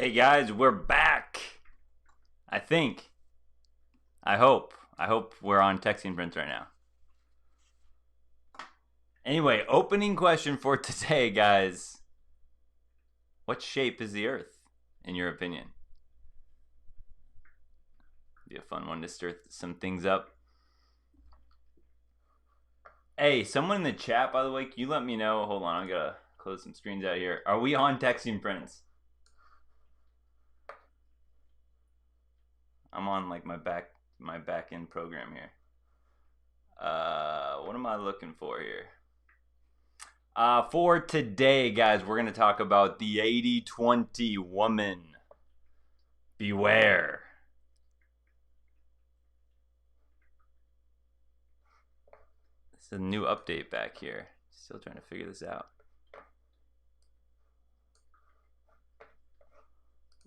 Hey guys, we're back. I think. I hope we're on texting prints right now. Anyway, opening question for today, guys. What shape is the Earth, in your opinion? Be a fun one to stir some things up. Hey, someone in the chat, by the way, can you let me know? Hold on, I gotta close some screens out here. Are we on texting prints? I'm on like my back end program here. What am I looking for here? For today, guys, we're gonna talk about the 80-20 woman. Beware. This is a new update back here. Still trying to figure this out.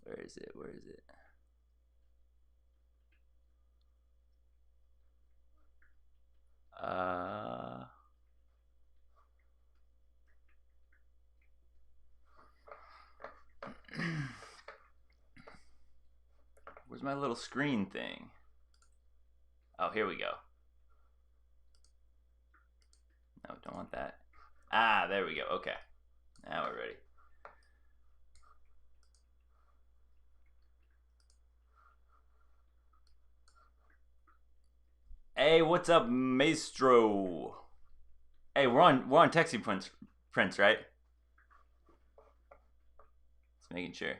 Where is it? Where is it? Where's my little screen thing? Oh, here we go. No, don't want that. Ah, there we go. Okay. Now we're ready. Hey, what's up, Maestro? Hey, we're on texting prints, right? Just making sure.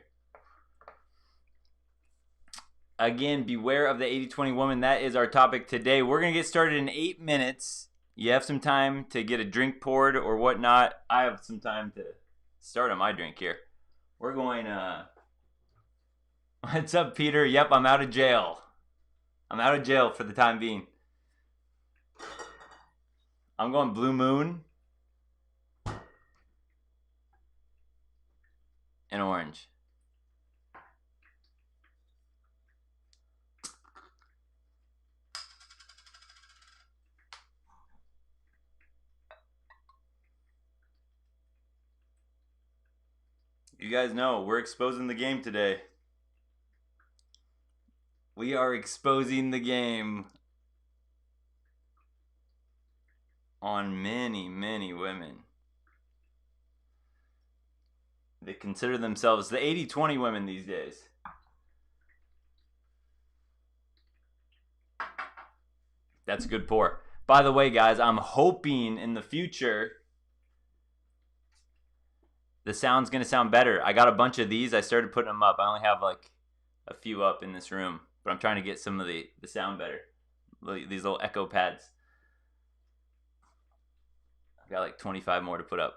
Again, beware of the 80-20 woman. That is our topic today. We're gonna get started in 8 minutes. You have some time to get a drink poured or whatnot. I have some time to start on my drink here. We're going. What's up, Peter? Yep, I'm out of jail. I'm out of jail for the time being. I'm going Blue Moon and orange. You guys know we're exposing the game today. We are exposing the game on many, many women that consider themselves the 80-20 women these days. That's a good pour. By the way, guys, I'm hoping in the future the sound's going to sound better. I got a bunch of these. I started putting them up. I only have like a few up in this room, but I'm trying to get some of the sound better. These little echo pads. I've got like 25 more to put up.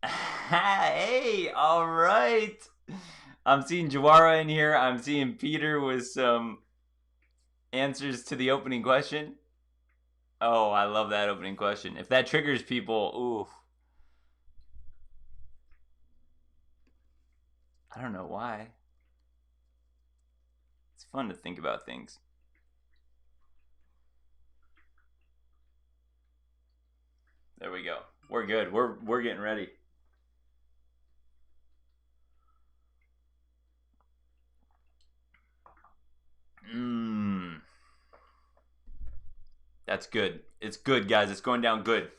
Hey, all right. I'm seeing Jawara in here. I'm seeing Peter with some answers to the opening question. Oh, I love that opening question. If that triggers people, ooh. I don't know why. It's fun to think about things. There we go. We're good. We're getting ready. That's good. It's good, guys. It's going down good.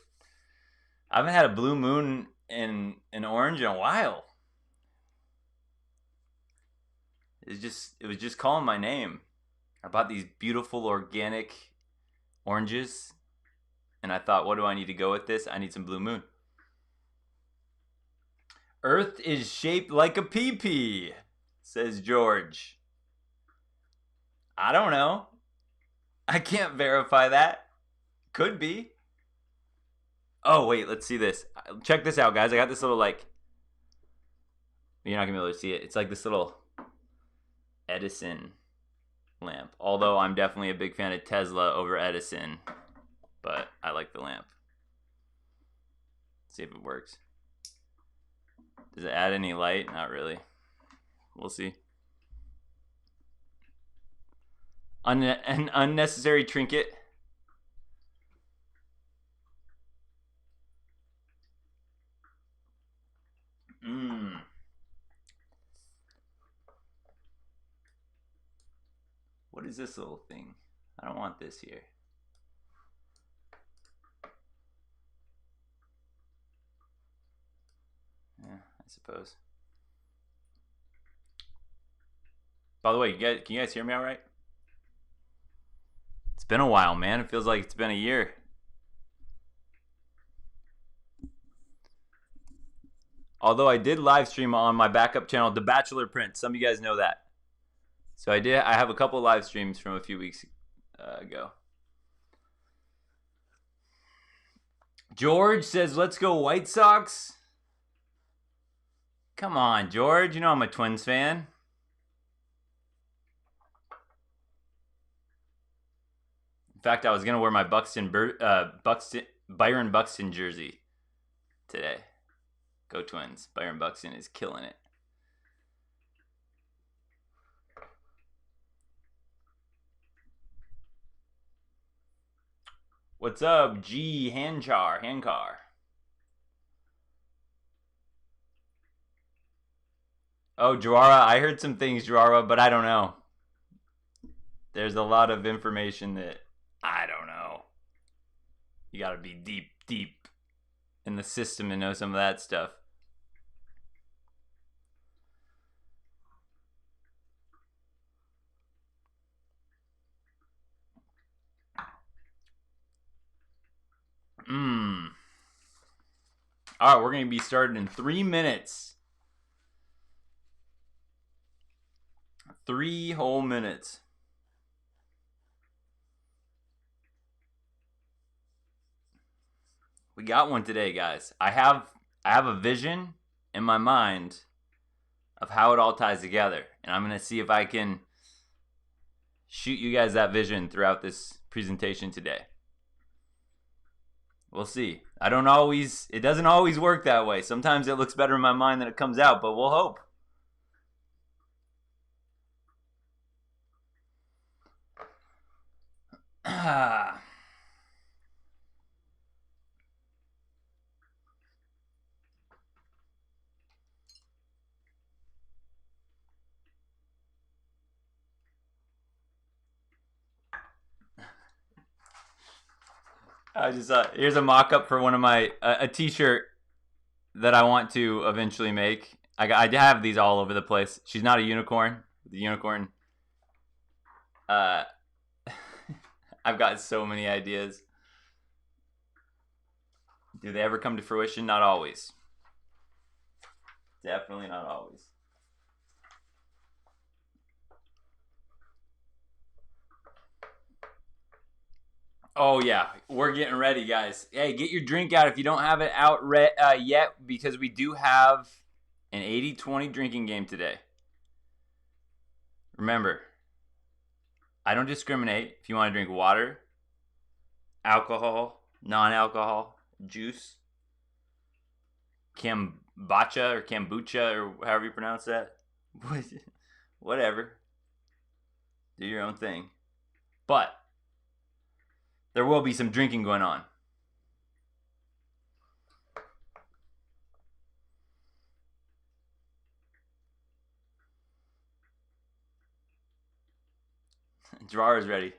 I haven't had a Blue Moon and an orange in a while. It was just calling my name. I bought these beautiful organic oranges, and I thought, what do I need to go with this? I need some Blue Moon. Earth is shaped like a pee-pee, says George. I don't know. I can't verify that. Could be. Oh, wait, let's see this. Check this out, guys. I got this little, like... You're not going to be able to see it. It's like this little Edison lamp. Although I'm definitely a big fan of Tesla over Edison. But I like the lamp. See if it works. Does it add any light? Not really. We'll see. An unnecessary trinket. What is this little thing? I don't want this here. Yeah, I suppose. By the way, can you guys hear me all right? It's been a while, man. It feels like it's been a year. Although I did live stream on my backup channel, The Bachelor Prince. Some of you guys know that. So I have a couple live streams from a few weeks ago. George says, let's go White Sox. Come on, George. You know I'm a Twins fan. In fact, I was going to wear my Byron Buxton jersey today. Go Twins. Byron Buxton is killing it. What's up, G Handcar? Oh, Juara, I heard some things, Juara, but I don't know. There's a lot of information that I don't know. You gotta be deep in the system to know some of that stuff. All right, we're going to be starting in 3 minutes. 3 whole minutes. We got one today, guys. I have a vision in my mind of how it all ties together, and I'm going to see if I can shoot you guys that vision throughout this presentation today. We'll see. It doesn't always work that way. Sometimes it looks better in my mind than it comes out, but we'll hope. I just here's a mock-up for one of my a t-shirt that I want to eventually make. I have these all over the place. She's not a unicorn. The unicorn. I've got so many ideas. Do they ever come to fruition? Not always. Definitely not always. Oh, yeah. We're getting ready, guys. Hey, get your drink out if you don't have it out yet, because we do have an 80-20 drinking game today. Remember, I don't discriminate. If you want to drink water, alcohol, non-alcohol, juice, kombucha or however you pronounce that. Whatever. Do your own thing. But there will be some drinking going on. Drawer is ready.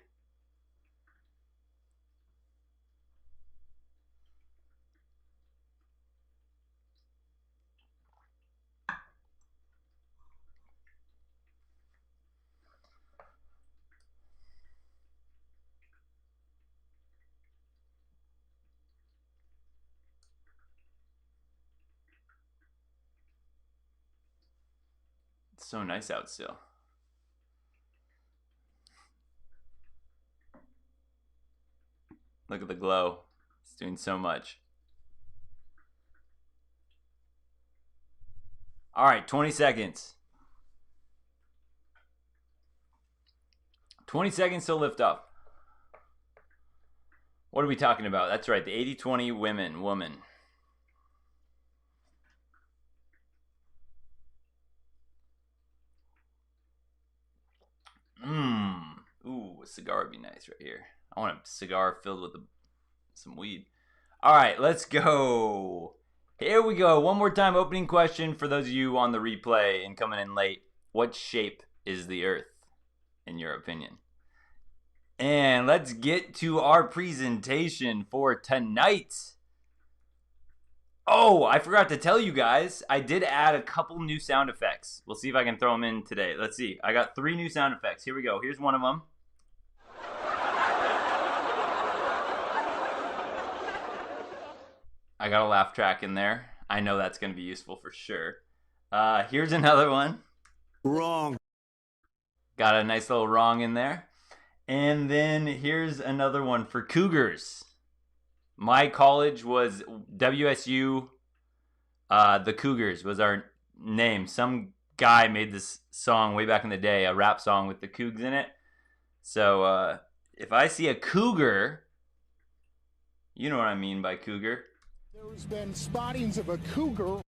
It's so nice out still. Look at the glow. It's doing so much. All right, 20 seconds. 20 seconds to lift off. What are we talking about? That's right, the 80-20 woman. Ooh, a cigar would be nice right here. I want a cigar filled with some weed. All right, let's go. Here we go. One more time, opening question for those of you on the replay and coming in late. What shape is the Earth, in your opinion? And let's get to our presentation for tonight. Oh, I forgot to tell you guys, I did add a couple new sound effects. We'll see if I can throw them in today. Let's see. I got 3 new sound effects. Here we go. Here's one of them. I got a laugh track in there. I know that's going to be useful for sure. Here's another one. Wrong. Got a nice little wrong in there. And then here's another one for Cougars. My college was WSU. The Cougars was our name. Some guy made this song way back in the day, a rap song with the Cougs in it. So if I see a cougar, you know what I mean by cougar. There's been spottings of a cougar.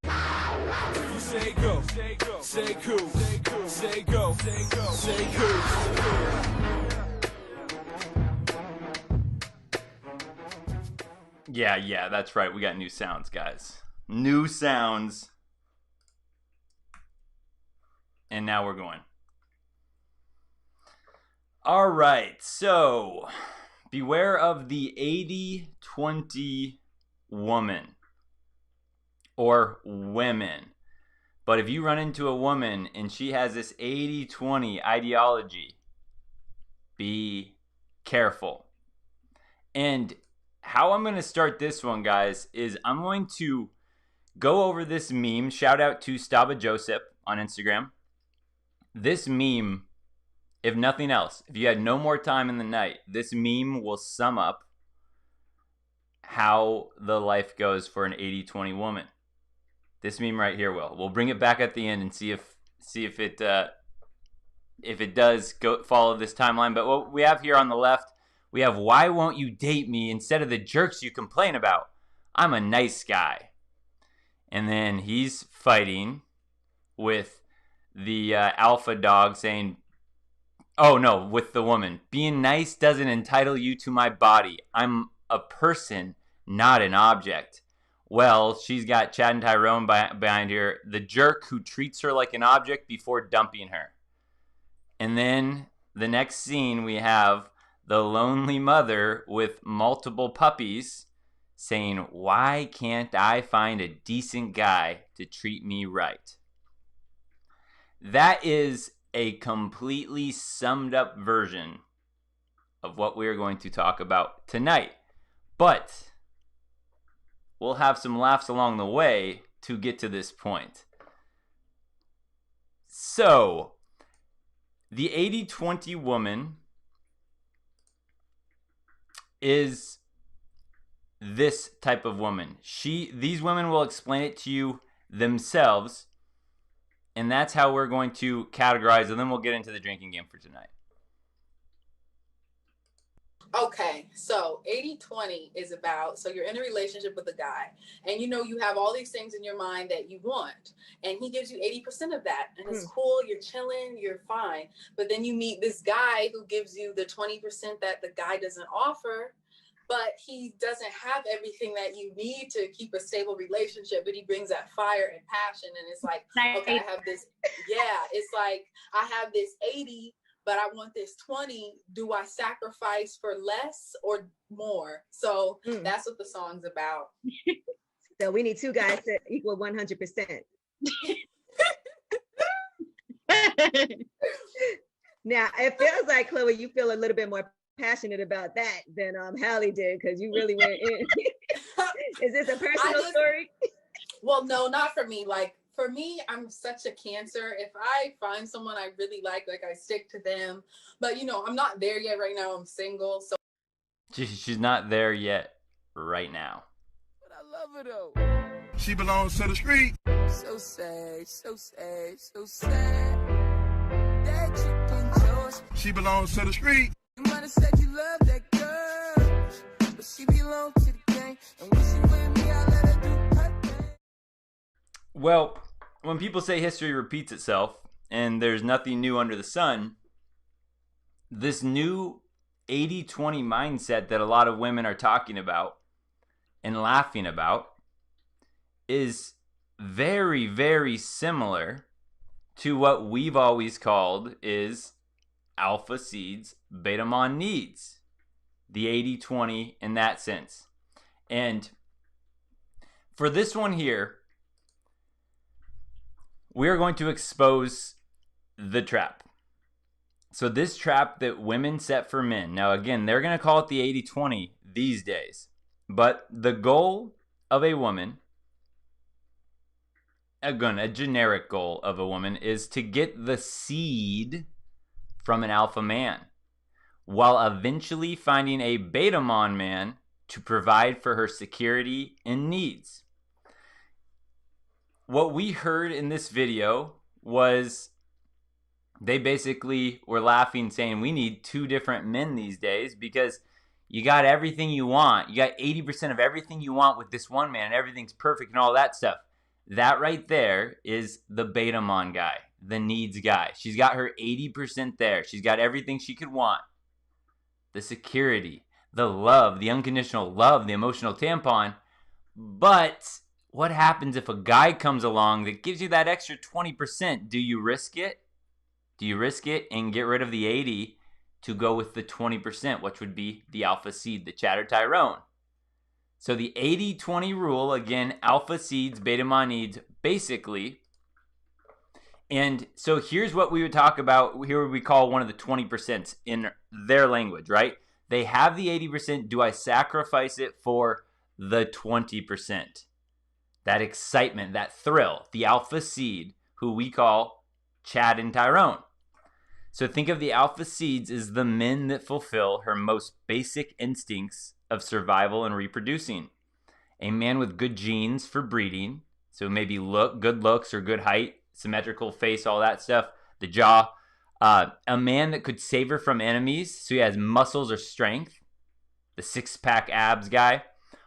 Say go, say go, say cool, say cool, say go, say go, say cool. Yeah, that's right. We got new sounds, guys. New sounds. And now we're going. All right, so beware of the 80-20 woman or women. But if you run into a woman and she has this 80-20 ideology, be careful. And how I'm going to start this one, guys, is I'm going to go over this meme. Shout out to Staba Joseph on Instagram. This meme, if nothing else, if you had no more time in the night, this meme will sum up how the life goes for an 80-20 woman. This meme right here will. We'll bring it back at the end and see if it does go follow this timeline. But what we have here on the left, we have "Why won't you date me instead of the jerks you complain about? I'm a nice guy." And then he's fighting with the alpha dog saying, oh no, with the woman, "Being nice doesn't entitle you to my body. I'm a person, not an object." Well, she's got Chad and Tyrone behind here, the jerk who treats her like an object before dumping her. And then the next scene, we have the lonely mother with multiple puppies saying, "Why can't I find a decent guy to treat me right?" That is a completely summed up version of what we are going to talk about tonight. But we'll have some laughs along the way to get to this point. So, the 80-20 woman is this type of woman. These women will explain it to you themselves, and that's how we're going to categorize, and then we'll get into the drinking game for tonight. Okay, so 80-20 is about, so you're in a relationship with a guy and you have all these things in your mind that you want, and he gives you 80% of that, and it's cool, you're chilling, you're fine. But then you meet this guy who gives you the 20% that the guy doesn't offer, but he doesn't have everything that you need to keep a stable relationship, but he brings that fire and passion, and it's like, okay, I have this, it's like, I have this 80, but I want this 20. Do I sacrifice for less or more? So that's what the song's about. So we need 2 guys to equal 100%. Now, it feels like, Chloe, you feel a little bit more passionate about that than Hallie did, because you really went in. Is this a personal story? Well, no, not for me. Like, for me, I'm such a Cancer. If I find someone I really like I stick to them. But, I'm not there yet right now. I'm single. So She's not there yet right now. But I love her though. She belongs to the street. So sad, so sad, so sad. That you can George. She belongs to the street. You might have said you love that girl, but she belongs to the gang. And when she with me, I let her do her thing. Well, when people say history repeats itself and there's nothing new under the sun, this new 80-20 mindset that a lot of women are talking about and laughing about is very, very similar to what we've always called is alpha seeds beta mon needs. The 80-20 in that sense. And for this one here, we are going to expose the trap. So this trap that women set for men. Now again, they're going to call it the 80-20 these days. But the goal of a woman, again, a generic goal of a woman, is to get the seed from an alpha man, while eventually finding a beta mon man to provide for her security and needs. What we heard in this video was they basically were laughing, saying we need two different men these days because you got everything you want. You got 80% of everything you want with this one man, and everything's perfect and all that stuff. That right there is the beta mon guy, the needs guy. She's got her 80% there. She's got everything she could want. The security, the love, the unconditional love, the emotional tampon. But what happens if a guy comes along that gives you that extra 20%? Do you risk it? Do you risk it and get rid of the 80 to go with the 20%, which would be the alpha seed, the chatter Tyrone? So the 80-20 rule, again, alpha seeds, beta mon needs, basically. And so here's what we would talk about. Here we call one of the 20% in their language, right? They have the 80%. Do I sacrifice it for the 20%? That excitement, that thrill, the alpha seed, who we call Chad and Tyrone. So think of the alpha seeds as the men that fulfill her most basic instincts of survival and reproducing. A man with good genes for breeding, so maybe good looks or good height, symmetrical face, all that stuff, the jaw. A man that could save her from enemies, so he has muscles or strength, the six-pack abs guy.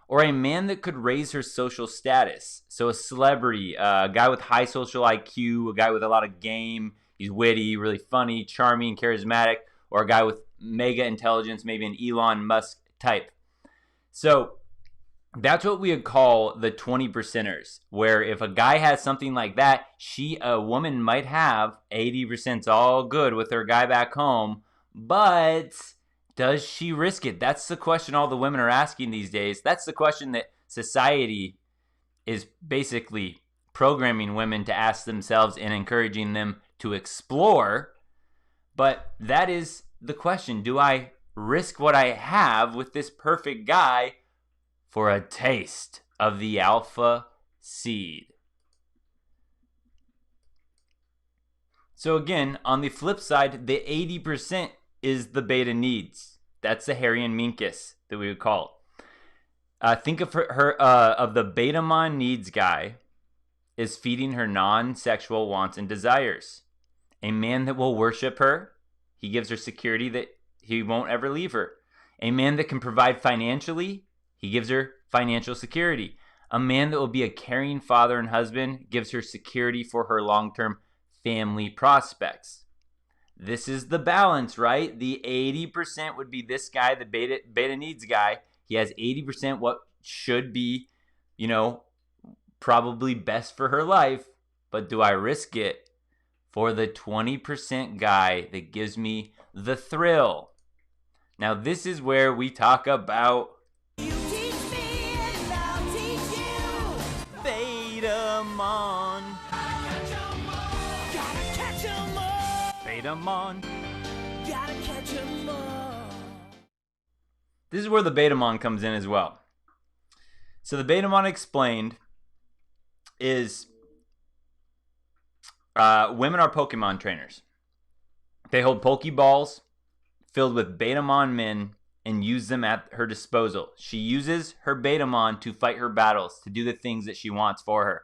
Or a man that could raise her social status, so a celebrity, a guy with high social IQ, a guy with a lot of game, he's witty, really funny, charming, charismatic, or a guy with mega intelligence, maybe an Elon Musk type. So that's what we would call the 20%ers, where if a guy has something like that, a woman might have 80% all good with her guy back home, but does she risk it? That's the question all the women are asking these days. That's the question that society is basically programming women to ask themselves and encouraging them to explore. But that is the question. Do I risk what I have with this perfect guy for a taste of the alpha seed? So again, on the flip side, the 80% is the beta needs. That's the hairy and minkus that we would call it. Think of her of the beta mon needs guy is feeding her non-sexual wants and desires. A man that will worship her. He gives her security that he won't ever leave her. A man that can provide financially. He gives her financial security. A man that will be a caring father and husband gives her security for her long-term family prospects. This is the balance, right? The 80% would be this guy, the beta needs guy. He has 80% what should be, probably best for her life. But do I risk it for the 20% guy that gives me the thrill? Now, this is where we talk about you teach me and I'll teach you. Beta mon. Gotta catch 'em all. Beta mon. Gotta catch 'em all. This is where the beta mon comes in as well. So the beta mon explained is women are Pokemon trainers. They hold Pokeballs filled with beta mon men and use them at her disposal. She uses her beta mon to fight her battles, to do the things that she wants for her.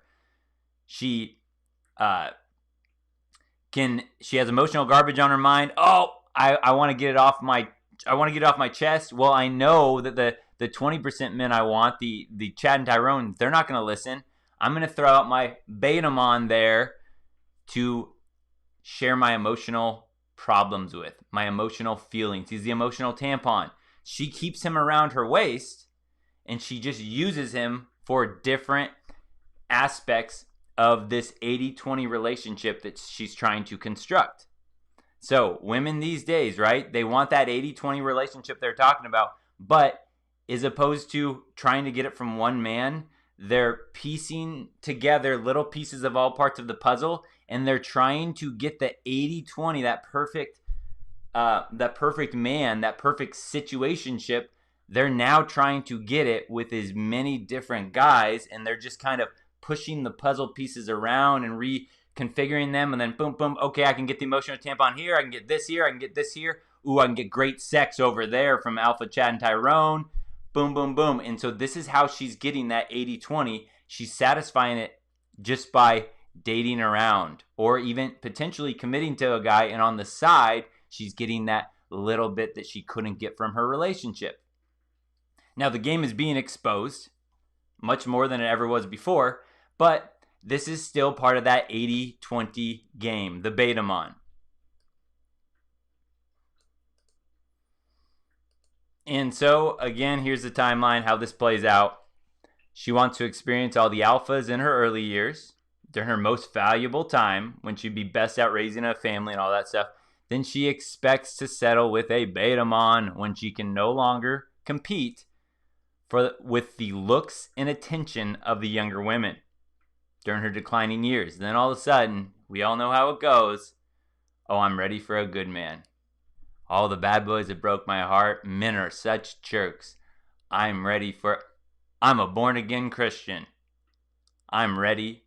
She has emotional garbage on her mind. Oh, I want to get it off my chest. Well, I know that the 20% men I want, the Chad and Tyrone, they're not going to listen. I'm going to throw out my beta mon there to share my emotional problems with, my emotional feelings. He's the emotional tampon. She keeps him around her waist, and she just uses him for different aspects of this 80-20 relationship that she's trying to construct. So women these days, right? They want that 80-20 relationship they're talking about, but as opposed to trying to get it from one man, they're piecing together little pieces of all parts of the puzzle, and they're trying to get the 80-20, that perfect man, that perfect situationship. They're now trying to get it with as many different guys, and they're just kind of pushing the puzzle pieces around and reconfiguring them, and then boom, boom, okay, I can get the emotional tampon here, I can get this here, I can get this here. Ooh, I can get great sex over there from Alpha, Chad, and Tyrone. Boom, boom, boom. And so this is how she's getting that 80-20. She's satisfying it just by dating around or even potentially committing to a guy, and on the side, she's getting that little bit that she couldn't get from her relationship. Now, the game is being exposed much more than it ever was before, but this is still part of that 80-20 game, the Betamon. And so, again, here's the timeline, how this plays out. She wants to experience all the alphas in her early years, during her most valuable time, when she'd be best at raising a family and all that stuff. Then she expects to settle with a Betamon when she can no longer compete with the looks and attention of the younger women during her declining years. Then all of a sudden, we all know how it goes. Oh, I'm ready for a good man. All the bad boys that broke my heart, men are such jerks. I'm a born-again Christian. I'm ready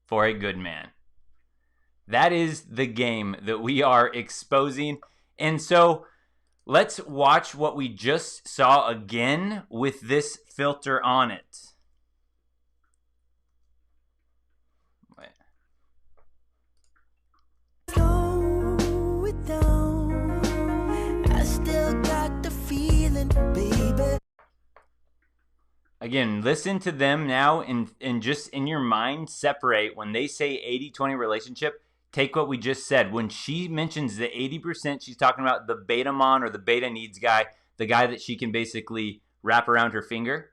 for a good man. That is the game that we are exposing. And so let's watch what we just saw again with this filter on it. Slow it down. I still got the feeling, baby. Again, listen to them now and just in your mind separate when they say 80-20 relationship. Take what we just said. When she mentions the 80%, she's talking about the Betamon or the beta needs guy, the guy that she can basically wrap around her finger.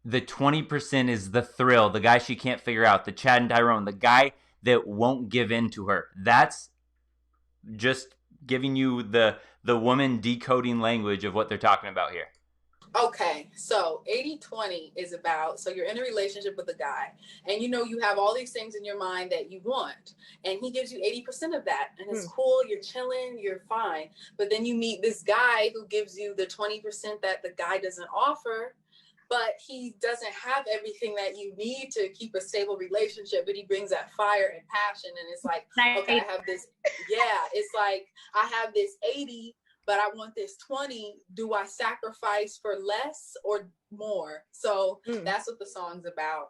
The 20% is the thrill, the guy she can't figure out, the Chad and Tyrone, the guy that won't give in to her. That's just giving you the woman decoding language of what they're talking about here. Okay, so 80-20 is about, so you're in a relationship with a guy and you have all these things in your mind that you want, and he gives you 80% of that, and it's cool, you're chilling, you're fine. But then you meet this guy who gives you the 20% that the guy doesn't offer, but he doesn't have everything that you need to keep a stable relationship, but he brings that fire and passion, and it's like, okay, I have this, it's like, I have this 80, but I want this 20. Do I sacrifice for less or more? So that's what the song's about.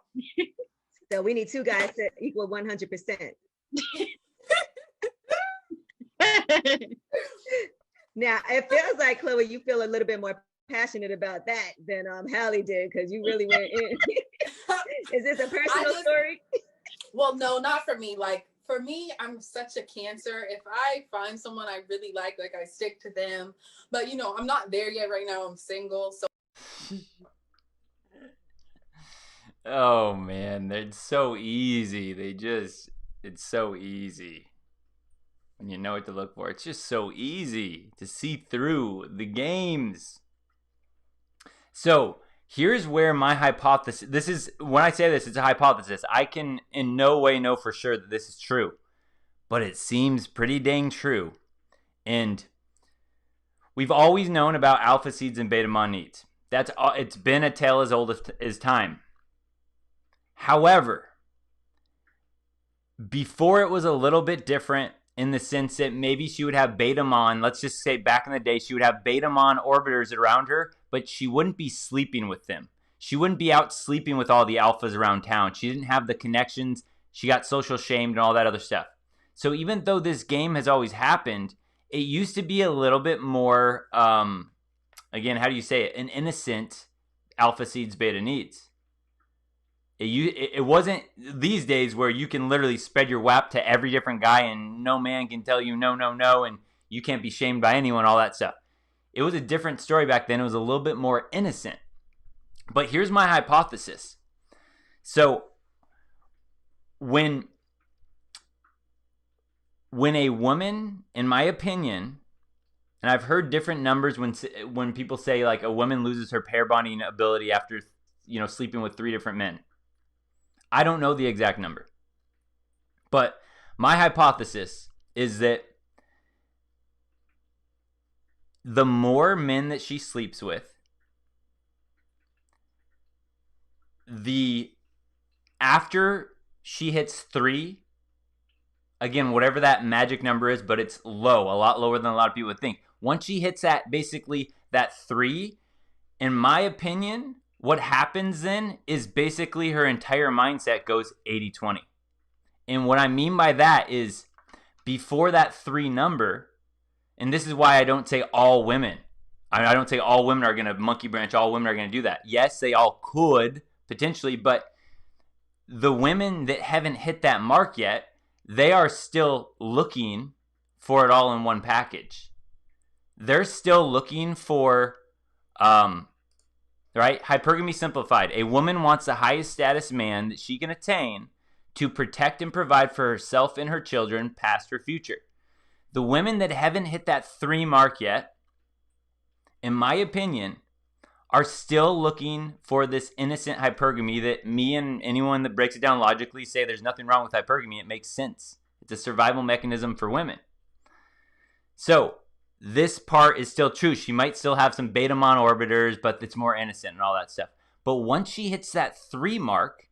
So we need two guys to equal 100%. Now, it feels like, Chloe, you feel a little bit more passionate about that than Hallie did, because you really went in. Is this a personal story? Well, no, not for me. Like, for me, I'm such a Cancer. If I find someone I really like I stick to them. But, I'm not there yet right now. I'm single. So. Oh, man. It's so easy. It's so easy. When you know what to look for. It's just so easy to see through the games. So, here's where my hypothesis, when I say this, it's a hypothesis. I can in no way know for sure that this is true, but it seems pretty dang true. And we've always known about alpha seeds and Betamon needs. It's been a tale as old as time. However, before it was a little bit different in the sense that maybe she would have Betamon, let's just say back in the day, she would have Betamon orbiters around her, but she wouldn't be sleeping with them. She wouldn't be out sleeping with all the alphas around town. She didn't have the connections. She got social shamed and all that other stuff. So even though this game has always happened, it used to be a little bit more, again, how do you say it? An innocent alpha seeds beta needs. It wasn't these days where you can literally spread your WAP to every different guy and no man can tell you no, and you can't be shamed by anyone, all that stuff. It was a different story back then. It was a little bit more innocent. But here's my hypothesis. So when when a woman, in my opinion, and I've heard different numbers when people say like a woman loses her pair bonding ability after, sleeping with 3 different men. I don't know the exact number. But my hypothesis is that the more men that she sleeps with, after she hits 3, again, whatever that magic number is, but it's low, a lot lower than a lot of people would think. Once she hits that 3, in my opinion, what happens then is basically her entire mindset goes 80-20. And what I mean by that is before that 3 number, and this is why I don't say all women. I don't say all women are going to monkey branch, all women are going to do that. Yes, they all could potentially, but the women that haven't hit that mark yet, they are still looking for it all in one package. They're still looking for, right? Hypergamy Simplified. A woman wants the highest status man that she can attain to protect and provide for herself and her children, past or future. The women that haven't hit that 3 mark yet, in my opinion, are still looking for this innocent hypergamy that me and anyone that breaks it down logically say there's nothing wrong with hypergamy. It makes sense. It's a survival mechanism for women. So this part is still true. She might still have some beta monorbiters, but it's more innocent and all that stuff. But once she hits that 3 mark,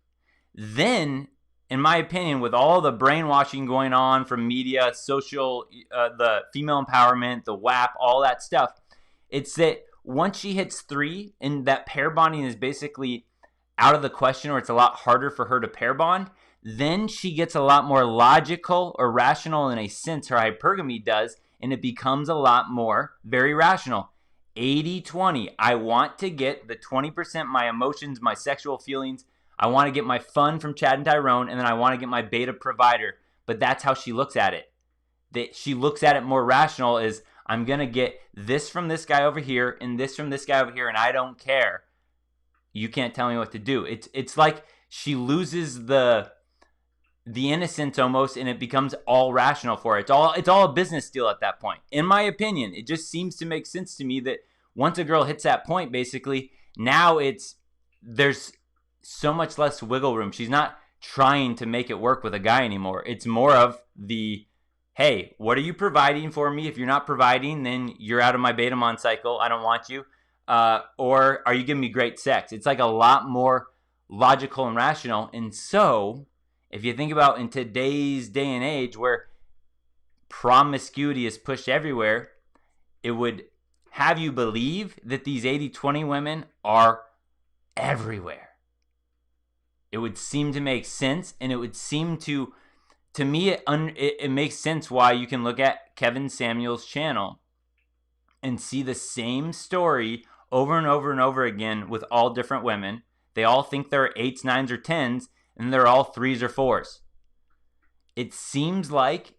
then, in my opinion, with all the brainwashing going on from media, social, the female empowerment, the WAP, all that stuff, it's that once she hits 3 and that pair bonding is basically out of the question, or it's a lot harder for her to pair bond, then she gets a lot more logical or rational in a sense, her hypergamy does, and it becomes a lot more very rational. 80-20. I want to get the 20%, my emotions, my sexual feelings. I want to get my fun from Chad and Tyrone, and then I want to get my beta provider. But that's how she looks at it. That she looks at it more rational is, I'm going to get this from this guy over here and this from this guy over here, and I don't care. You can't tell me what to do. It's like she loses the innocence almost, and it becomes all rational for her. It's all a business deal at that point. In my opinion, it just seems to make sense to me that once a girl hits that point, basically, now there's so much less wiggle room. She's not trying to make it work with a guy anymore. It's more of hey, what are you providing for me? If you're not providing, then you're out of my beta mon cycle. I don't want you. Or are you giving me great sex? It's like a lot more logical and rational. And so, if you think about in today's day and age where promiscuity is pushed everywhere, it would have you believe that these 80-20 women are everywhere. It would seem to make sense, and it would seem to me, it makes sense why you can look at Kevin Samuels' channel and see the same story over and over and over again with all different women. They all think they're 8s, 9s, or 10s, and they're all 3s or 4s. It seems like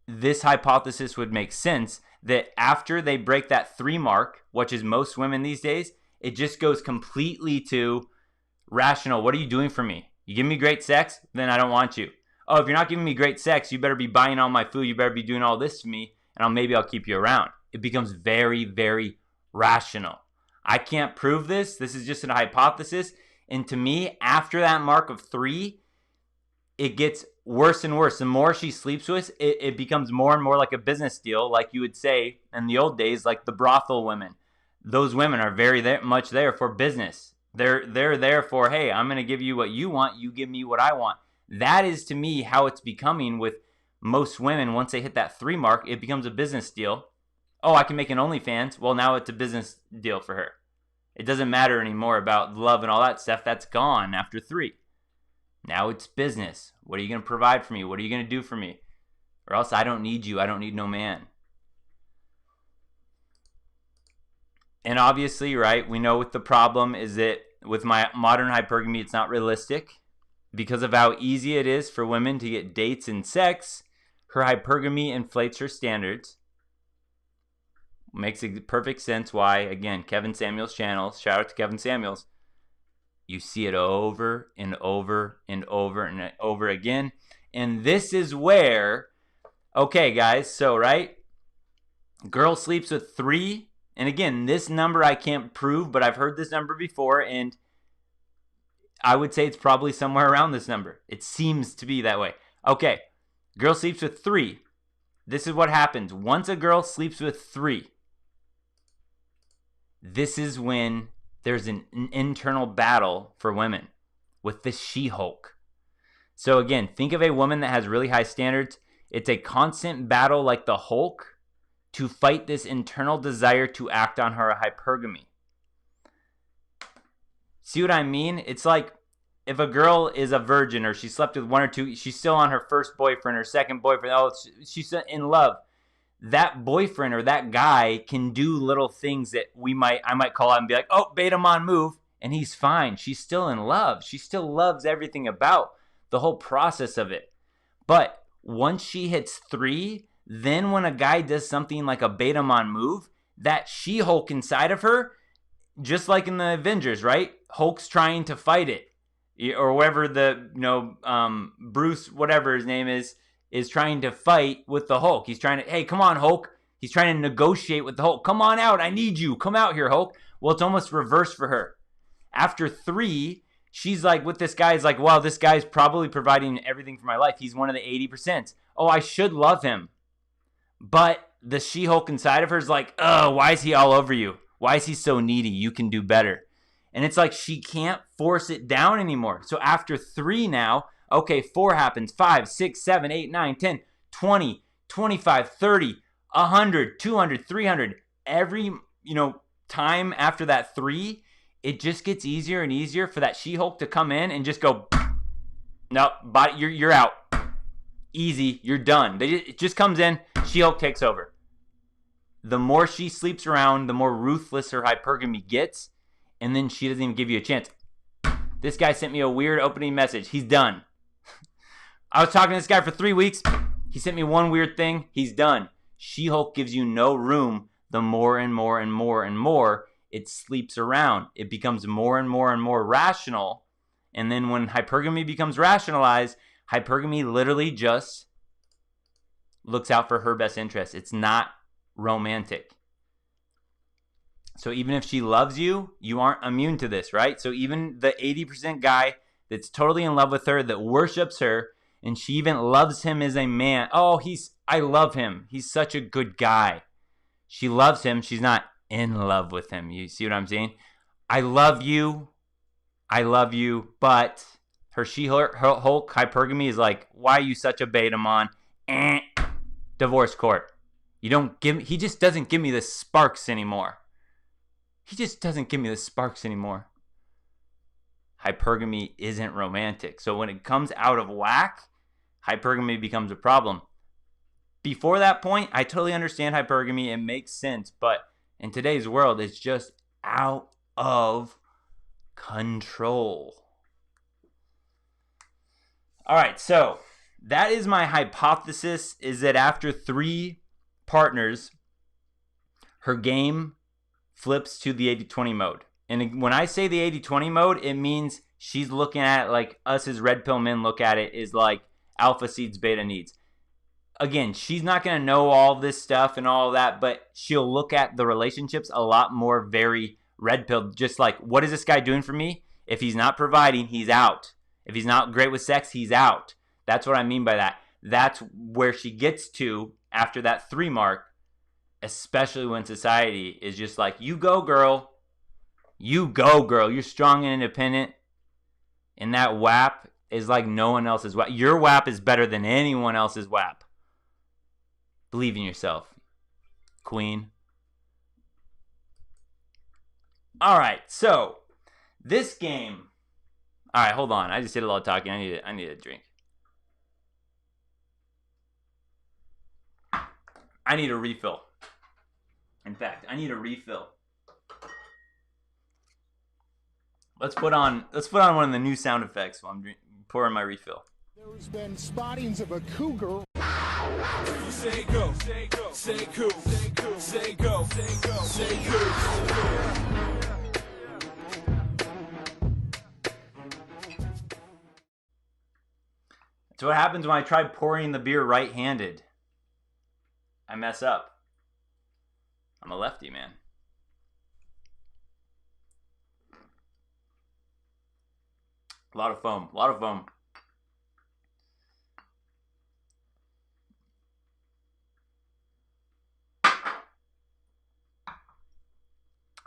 this hypothesis would make sense that after they break that 3 mark, which is most women these days, it just goes completely to rational. What are you doing for me? You give me great sex, then I don't want you. Oh, if you're not giving me great sex, you better be buying all my food. You better be doing all this to me, and maybe I'll keep you around. It becomes very, very rational. I can't prove this. This is just a hypothesis. And to me, after that mark of 3, it gets worse and worse. The more she sleeps with, it becomes more and more like a business deal, like you would say in the old days, like the brothel women. Those women are very much there for business. They're there for, hey, I'm going to give you what you want. You give me what I want. That is, to me, how it's becoming with most women. Once they hit that 3 mark, it becomes a business deal. Oh, I can make an OnlyFans. Well, now it's a business deal for her. It doesn't matter anymore about love and all that stuff. That's gone after 3. Now it's business. What are you going to provide for me? What are you going to do for me? Or else I don't need you. I don't need no man. And obviously, right, we know what the problem is that with my modern hypergamy, it's not realistic. Because of how easy it is for women to get dates and sex, her hypergamy inflates her standards. Makes perfect sense why, again, Kevin Samuels' channel, shout out to Kevin Samuels, you see it over and over and over and over again. And this is where, okay, guys, so, right? Girl sleeps with 3. And again, this number I can't prove, but I've heard this number before, and I would say it's probably somewhere around this number. It seems to be that way. Okay, girl sleeps with 3. This is what happens. Once a girl sleeps with 3, this is when there's an internal battle for women with the She-Hulk. So again, think of a woman that has really high standards. It's a constant battle like the Hulk to fight this internal desire to act on her hypergamy. See what I mean? It's like if a girl is a virgin or she slept with 1 or 2, she's still on her first boyfriend or second boyfriend. Oh, she's in love. That boyfriend or that guy can do little things that I might call out and be like, oh, beta mon move. And he's fine. She's still in love. She still loves everything about the whole process of it. But once she hits 3, then when a guy does something like a beta mon move, that She-Hulk inside of her, just like in the Avengers, right? Hulk's trying to fight it. Or whatever Bruce, whatever his name is trying to fight with the Hulk. He's trying to, hey, come on, Hulk. He's trying to negotiate with the Hulk. Come on out. I need you. Come out here, Hulk. Well, it's almost reversed for her. After 3, she's like, with this guy, is like, wow, this guy's probably providing everything for my life. He's one of the 80%. Oh, I should love him. But the She-Hulk inside of her is like, oh, why is he all over you? Why is he so needy? You can do better. And it's like she can't force it down anymore. So after 3 now, okay, 4 happens, 5, 6, 7, 8, 9, 10, 20, 25, 30, 100, 200, 300. Every, time after that 3, it just gets easier and easier for that She-Hulk to come in and just go, nope, body, you're out. Easy, you're done. It just comes in, She-Hulk takes over. The more she sleeps around, the more ruthless her hypergamy gets. And then she doesn't even give you a chance. This guy sent me a weird opening message. He's done. I was talking to this guy for 3 weeks. He sent me one weird thing. He's done. She-Hulk gives you no room. The more and more and more and more it sleeps around. It becomes more and more and more rational. And then when hypergamy becomes rationalized, hypergamy literally just looks out for her best interest. It's not romantic. So even if she loves you, you aren't immune to this, right? So even the 80% guy that's totally in love with her, that worships her, and she even loves him as a man. Oh, I love him. He's such a good guy. She loves him. She's not in love with him. You see what I'm saying? I love you, but her She-Hulk hypergamy is like, why are you such a beta mon? Divorce court. He just doesn't give me the sparks anymore. Hypergamy isn't romantic. So when it comes out of whack, hypergamy becomes a problem. Before that point, I totally understand hypergamy. It makes sense. But in today's world, it's just out of control. All right, so that is my hypothesis, is that after 3 partners, her game flips to the 80-20 mode. And when I say the 80-20 mode, it means she's looking at it like us as red pill men look at it, is like alpha seeds, beta needs. Again, she's not going to know all this stuff and all that, but she'll look at the relationships a lot more very red pill. Just like, what is this guy doing for me? If he's not providing, he's out. If he's not great with sex, he's out. That's what I mean by that. That's where she gets to after that 3 mark. Especially when society is just like, you go, girl. You go, girl. You're strong and independent. And that WAP is like no one else's WAP. Your WAP is better than anyone else's WAP. Believe in yourself, queen. All right, so this game. All right, hold on. I just did a lot of talking. I need a drink. I need a refill. In fact, I need a refill. Let's put on one of the new sound effects while I'm pouring my refill. There's been spottings of a cougar. Say go, say go, say cool, say cool, say go, say go, say cool. It's what happens when I try pouring the beer right-handed. I mess up. I'm a lefty, man. A lot of foam. A lot of foam.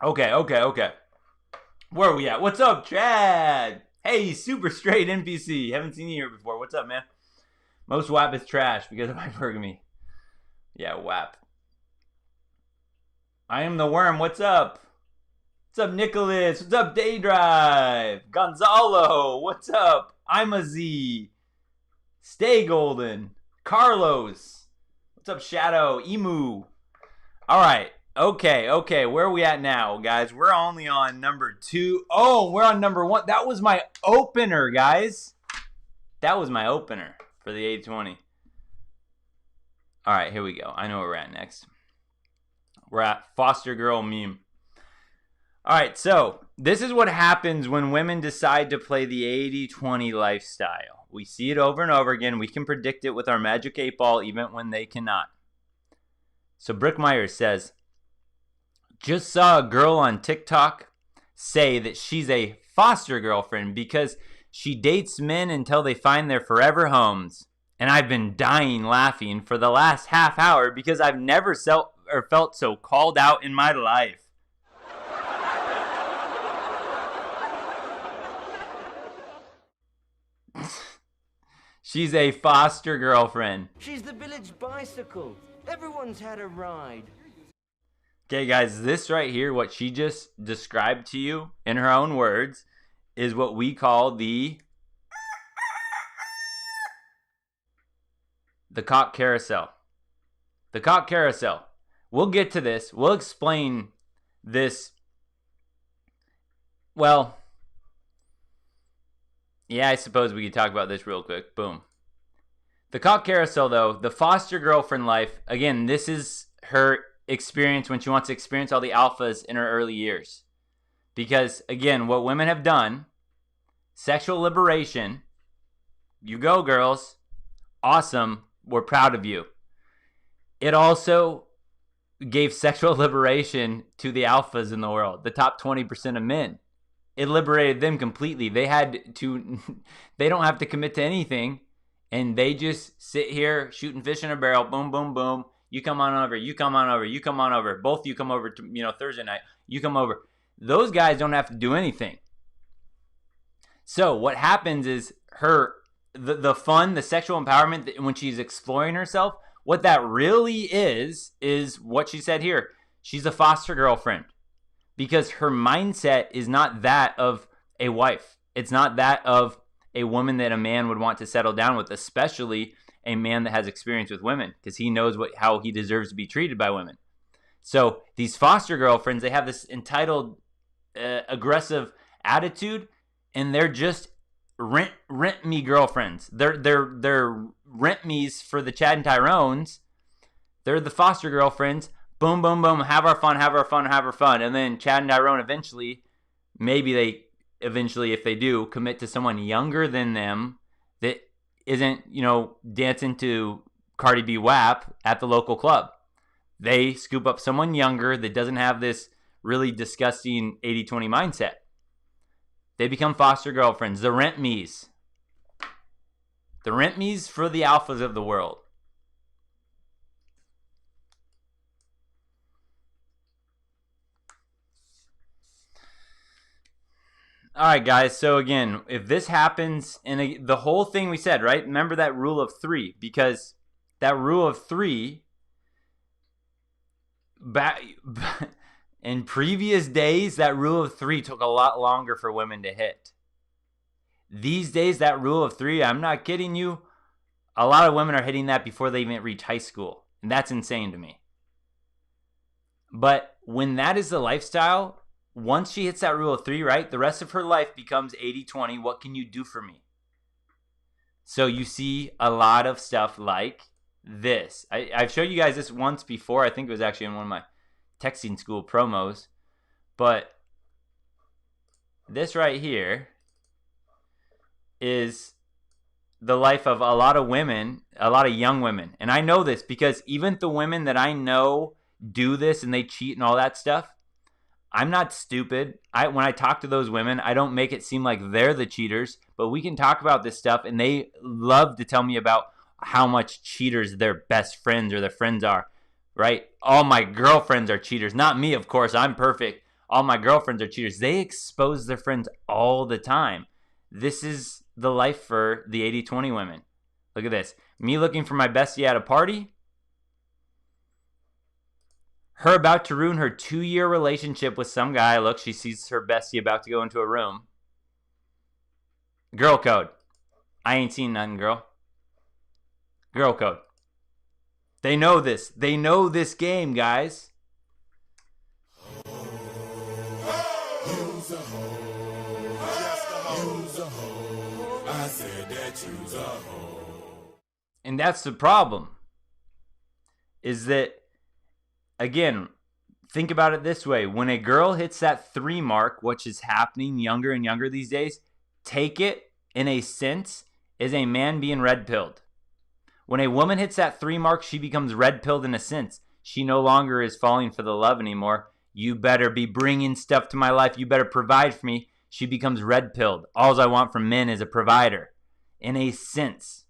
Okay. Where are we at? What's up, Chad? Hey, super straight NPC. Haven't seen you here before. What's up, man? Most WAP is trash because of hypergamy. Yeah, WAP. I am the worm. What's up? What's up, Nicholas? What's up, Daydrive? Gonzalo. What's up? I'm a Z. Stay golden. Carlos. What's up, Shadow? Emu. All right. Okay. Where are we at now, guys? We're only on number 2. Oh, we're on number 1. That was my opener, guys. That was my opener for the 820. All right, here we go. I know where we're at next. We're at Foster Girl Meme. All right, so this is what happens when women decide to play the 80-20 lifestyle. We see it over and over again. We can predict it with our magic 8-ball even when they cannot. So Brick Myers says, just saw a girl on TikTok say that she's a foster girlfriend because she dates men until they find their forever homes. And I've been dying laughing for the last half hour because I've never felt so called out in my life. She's a foster girlfriend. She's the village bicycle. Everyone's had a ride. Okay, guys, this right here, what she just described to you in her own words, is what we call the cock carousel. The cock carousel. We'll get to this. We'll explain this. Well, yeah, I suppose we could talk about this real quick. Boom. The cock carousel, though, the foster girlfriend life, again, this is her experience when she wants to experience all the alphas in her early years. Because, again, what women have done, sexual liberation, you go, girls, awesome, we're proud of you. It also gave sexual liberation to the alphas in the world, the top 20% of men. It liberated them completely. They don't have to commit to anything, and they just sit here shooting fish in a barrel, boom, boom, boom. You come on over, you come on over, you come on over. Both you come over to, Thursday night, you come over. Those guys don't have to do anything. So what happens is the fun, the sexual empowerment, when she's exploring herself, what that really is what she said here. She's a foster girlfriend because her mindset is not that of a wife. It's not that of a woman that a man would want to settle down with, especially a man that has experience with women, because he knows how he deserves to be treated by women. So these foster girlfriends, they have this entitled, aggressive attitude, and they're just rent me girlfriends. They're rent me's for the Chad and Tyrones. They're the foster girlfriends. Boom, boom, boom. Have our fun. And then Chad and Tyrone eventually, if they do, commit to someone younger than them that isn't, dancing to Cardi B WAP at the local club. They scoop up someone younger that doesn't have this really disgusting 80-20 mindset. They become foster girlfriends, the rent me's. The rent me's for the alphas of the world. All right, guys. So again, if this happens, and the whole thing we said, right? Remember that rule of 3, because that rule of 3, in previous days, that rule of 3 took a lot longer for women to hit. These days, that rule of 3, I'm not kidding you, a lot of women are hitting that before they even reach high school, and that's insane to me. But when that is the lifestyle, once she hits that rule of 3, right, the rest of her life becomes 80-20. What can you do for me? So you see a lot of stuff like this. I've showed you guys this once before. I think it was actually in one of my texting school promos. But this right here is the life of a lot of women, a lot of young women. And I know this because even the women that I know do this and they cheat and all that stuff, I'm not stupid. When I talk to those women, I don't make it seem like they're the cheaters, but we can talk about this stuff, and they love to tell me about how much cheaters their best friends or their friends are, right? All my girlfriends are cheaters. Not me, of course. I'm perfect. All my girlfriends are cheaters. They expose their friends all the time. This is the life for the 80-20 women. Look at this. Me looking for my bestie at a party. Her about to ruin her 2-year relationship with some guy. Look, she sees her bestie about to go into a room. Girl code. I ain't seen nothing, girl. Girl code. They know this. They know this game, guys. And that's the problem. Is that, again, think about it this way. When a girl hits that 3 mark, which is happening younger and younger these days, take it in a sense as a man being red-pilled. When a woman hits that 3 mark, she becomes red-pilled in a sense. She no longer is falling for the love anymore. You better be bringing stuff to my life. You better provide for me. She becomes red-pilled. All I want from men is a provider, in a sense.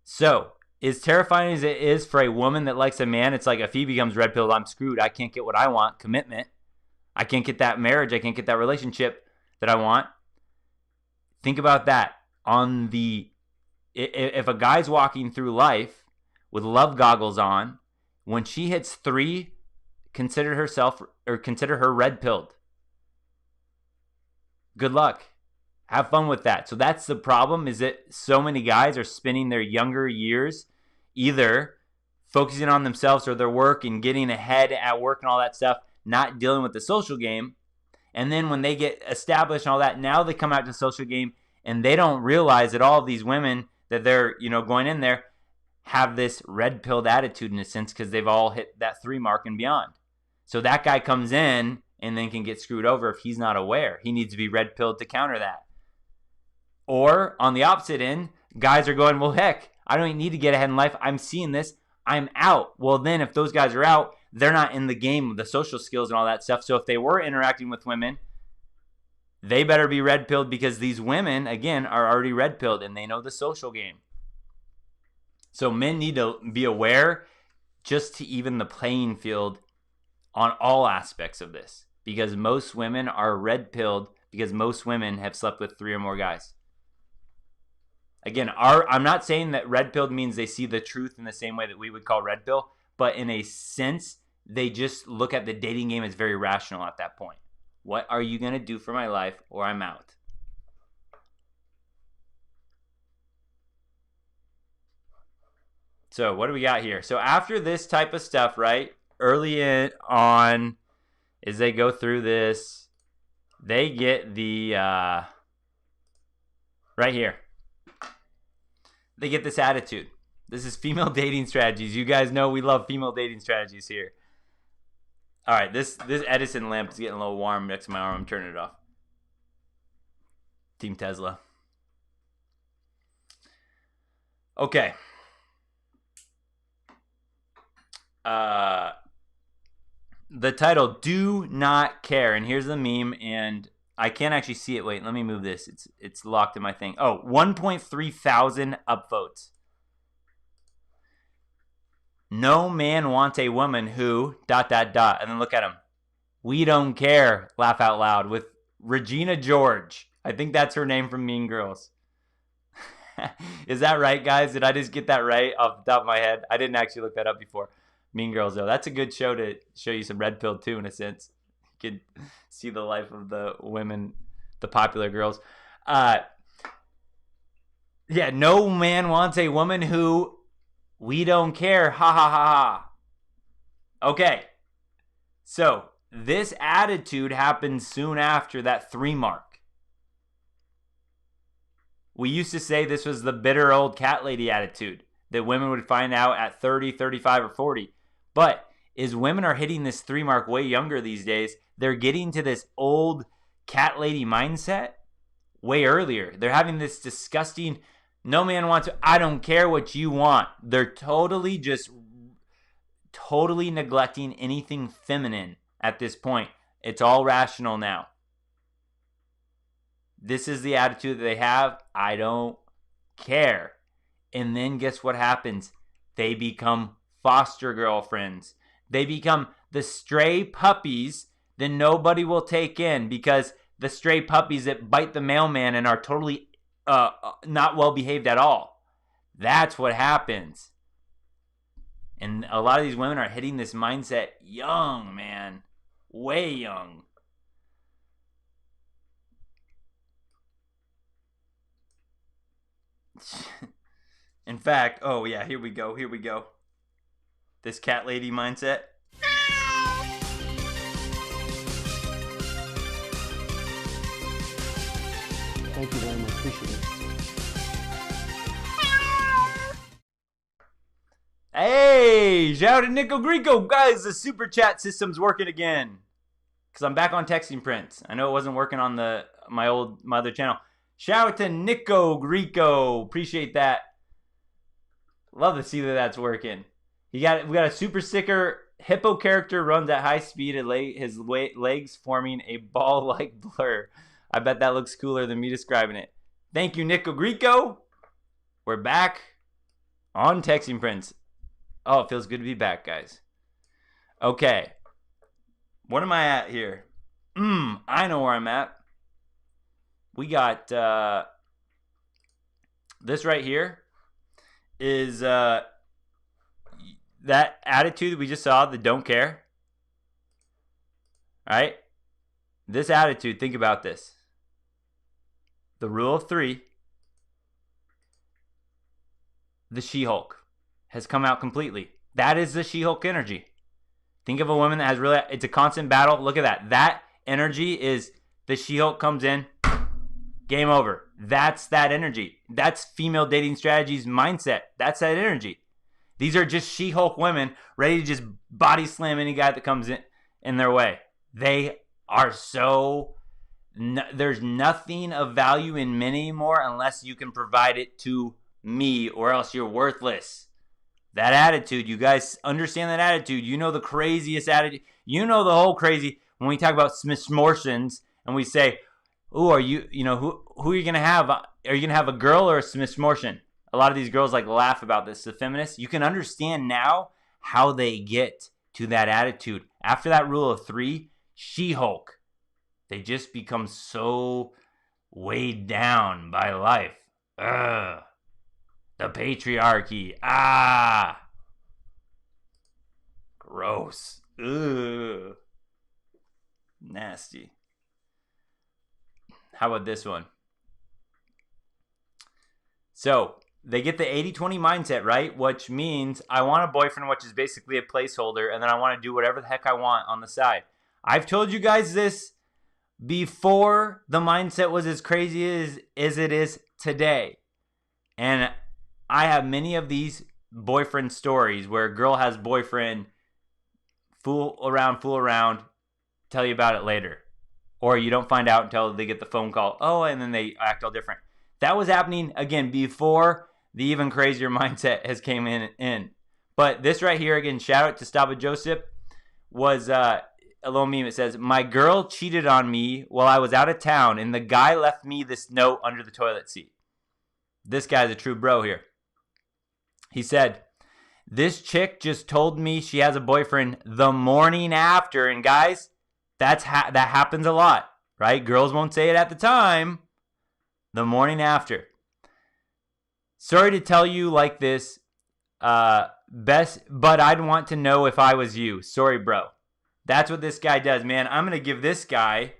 So, as terrifying as it is for a woman that likes a man, it's like if he becomes red-pilled, I'm screwed. I can't get what I want, commitment. I can't get that marriage. I can't get that relationship that I want. Think about that. If a guy's walking through life with love goggles on, when she hits 3, consider her red-pilled. Good luck. Have fun with that. So that's the problem, is that so many guys are spending their younger years either focusing on themselves or their work and getting ahead at work and all that stuff, not dealing with the social game. And then when they get established and all that, now they come out to the social game and they don't realize that all of these women that they're, going in there have this red-pilled attitude in a sense because they've all hit that 3 mark and beyond. So that guy comes in and then can get screwed over if he's not aware. He needs to be red-pilled to counter that. Or on the opposite end, guys are going, well, heck, I don't need to get ahead in life. I'm seeing this. I'm out. Well, then if those guys are out, they're not in the game with the social skills and all that stuff. So if they were interacting with women, they better be red-pilled because these women, again, are already red-pilled and they know the social game. So men need to be aware just to even the playing field on all aspects of this, because most women are red-pilled because most women have slept with 3 or more guys. Again, I'm not saying that red-pilled means they see the truth in the same way that we would call red pill, but in a sense, they just look at the dating game as very rational at that point. What are you going to do for my life or I'm out? So what do we got here? So after this type of stuff, right, early on, as they go through this, they get the, right here. They get this attitude. This is female dating strategies. You guys know we love female dating strategies here. All right, this Edison lamp is getting a little warm next to my arm. I'm turning it off. Team Tesla. Okay. The title, Do Not Care. And here's the meme, and I can't actually see it. Wait, let me move this. It's locked in my thing. Oh, 1.3 thousand upvotes. No man wants a woman who ... And then look at him. We don't care. Laugh out loud with Regina George. I think that's her name from Mean Girls. Is that right, guys? Did I just get that right off the top of my head? I didn't actually look that up before. Mean Girls, though. That's a good show to show you some red pill, too, in a sense. You could see the life of the women, the popular girls. Yeah, no man wants a woman who... We don't care. Ha ha ha ha. Okay. So, this attitude happened soon after that 3 mark. We used to say this was the bitter old cat lady attitude that women would find out at 30, 35, or 40. But as women are hitting this 3 mark way younger these days, they're getting to this old cat lady mindset way earlier. They're having this disgusting No man wants to. I don't care what you want. They're totally neglecting anything feminine at this point. It's all rational now. This is the attitude that they have. I don't care. And then guess what happens? They become foster girlfriends. They become the stray puppies that nobody will take in, because the stray puppies that bite the mailman and are totally not well behaved at all. That's what happens. And a lot of these women are hitting this mindset young, man. Way young. In fact, oh yeah, here we go. This cat lady mindset. Thank you very much. Appreciate it. Hey, shout out to Nico Greco. Guys, the super chat system's working again. Because I'm back on Texting Prince. I know it wasn't working on my other channel. Shout out to Nico Greco. Appreciate that. Love to see that that's working. We got a super sticker. Hippo character runs at high speed and his legs forming a ball-like blur. I bet that looks cooler than me describing it. Thank you, Nico Greco. We're back on Texting Prince. Oh, it feels good to be back, guys. Okay. What am I at here? I know where I'm at. We got this right here is that attitude we just saw, the don't care. All right? This attitude, think about this. The rule of 3, the She-Hulk has come out completely. That is the She-Hulk energy. Think of a woman that has really, it's a constant battle. Look at that. That energy is the She-Hulk comes in, game over. That's that energy. That's female dating strategies mindset. That's that energy. These are just She-Hulk women ready to just body slam any guy that comes in their way. They are so, there's nothing of value in men anymore unless you can provide it to me, or else you're worthless. That attitude, you guys understand that attitude. You know the craziest attitude. You know the whole crazy, when we talk about smortions and we say, "Oh, are you, who are you going to have? Are you going to have a girl or a smortion?" A lot of these girls like laugh about this, the feminists. You can understand now how they get to that attitude. After that rule of 3, She-Hulk, they just become so weighed down by life. Ugh. The patriarchy. Gross. Ugh. Nasty. How about this one? So, they get the 80-20 mindset, right? Which means I want a boyfriend, which is basically a placeholder, and then I want to do whatever the heck I want on the side. I've told you guys this before the mindset was as crazy as it is today. And I have many of these boyfriend stories where a girl has boyfriend, fool around, tell you about it later. Or you don't find out until they get the phone call. Oh, and then they act all different. That was happening, again, before the even crazier mindset has came in. But this right here, again, shout out to Stava Joseph, was a little meme. It says, "My girl cheated on me while I was out of town, and the guy left me this note under the toilet seat." This guy's a true bro here. He said, "This chick just told me she has a boyfriend the morning after." And guys, that happens a lot, right? Girls won't say it at the time. The morning after. "Sorry to tell you like this, best, but I'd want to know if I was you. Sorry, bro." That's what this guy does, man. I'm going to give this guy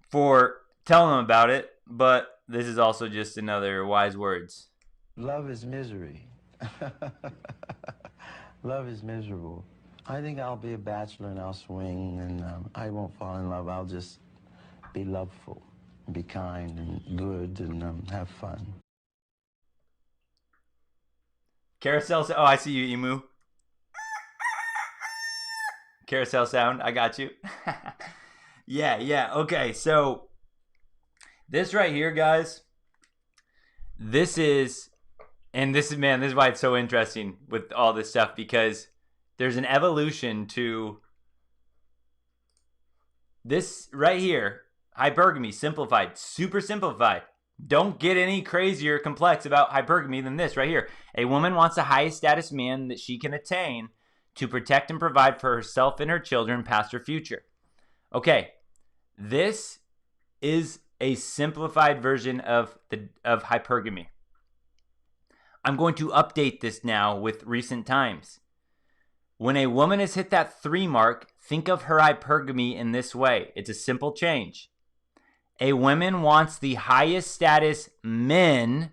for telling him about it, but this is also just another wise words. Love is misery. Love is miserable. I think I'll be a bachelor and I'll swing, and I won't fall in love. I'll just be loveful, be kind and good, and have fun. Carousel. Oh, I see you, Emu. Carousel sound. I got you. Yeah. Okay, so this right here, guys, this is why it's so interesting with all this stuff, because there's an evolution to this right here. Hypergamy, simplified, super simplified. Don't get any crazier complex about hypergamy than this right here. A woman wants the highest status man that she can attain to protect and provide for herself and her children, past or future. Okay, this is a simplified version of hypergamy. I'm going to update this now with recent times. When a woman has hit that 3 mark, think of her hypergamy in this way. It's a simple change. A woman wants the highest status men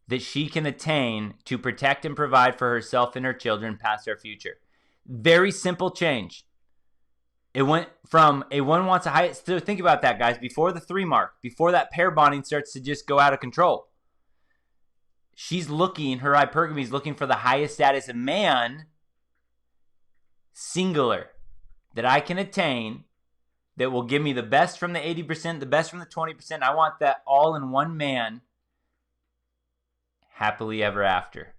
that she can attain to protect and provide for herself and her children, past or future. Very simple change. It went from a woman wants the highest. So think about that, guys. Before the 3 mark, before that pair bonding starts to just go out of control, she's looking, her hypergamy is looking for the highest status man, singular, that I can attain, that will give me the best from the 80%, the best from the 20%. I want that all in one man, happily ever after.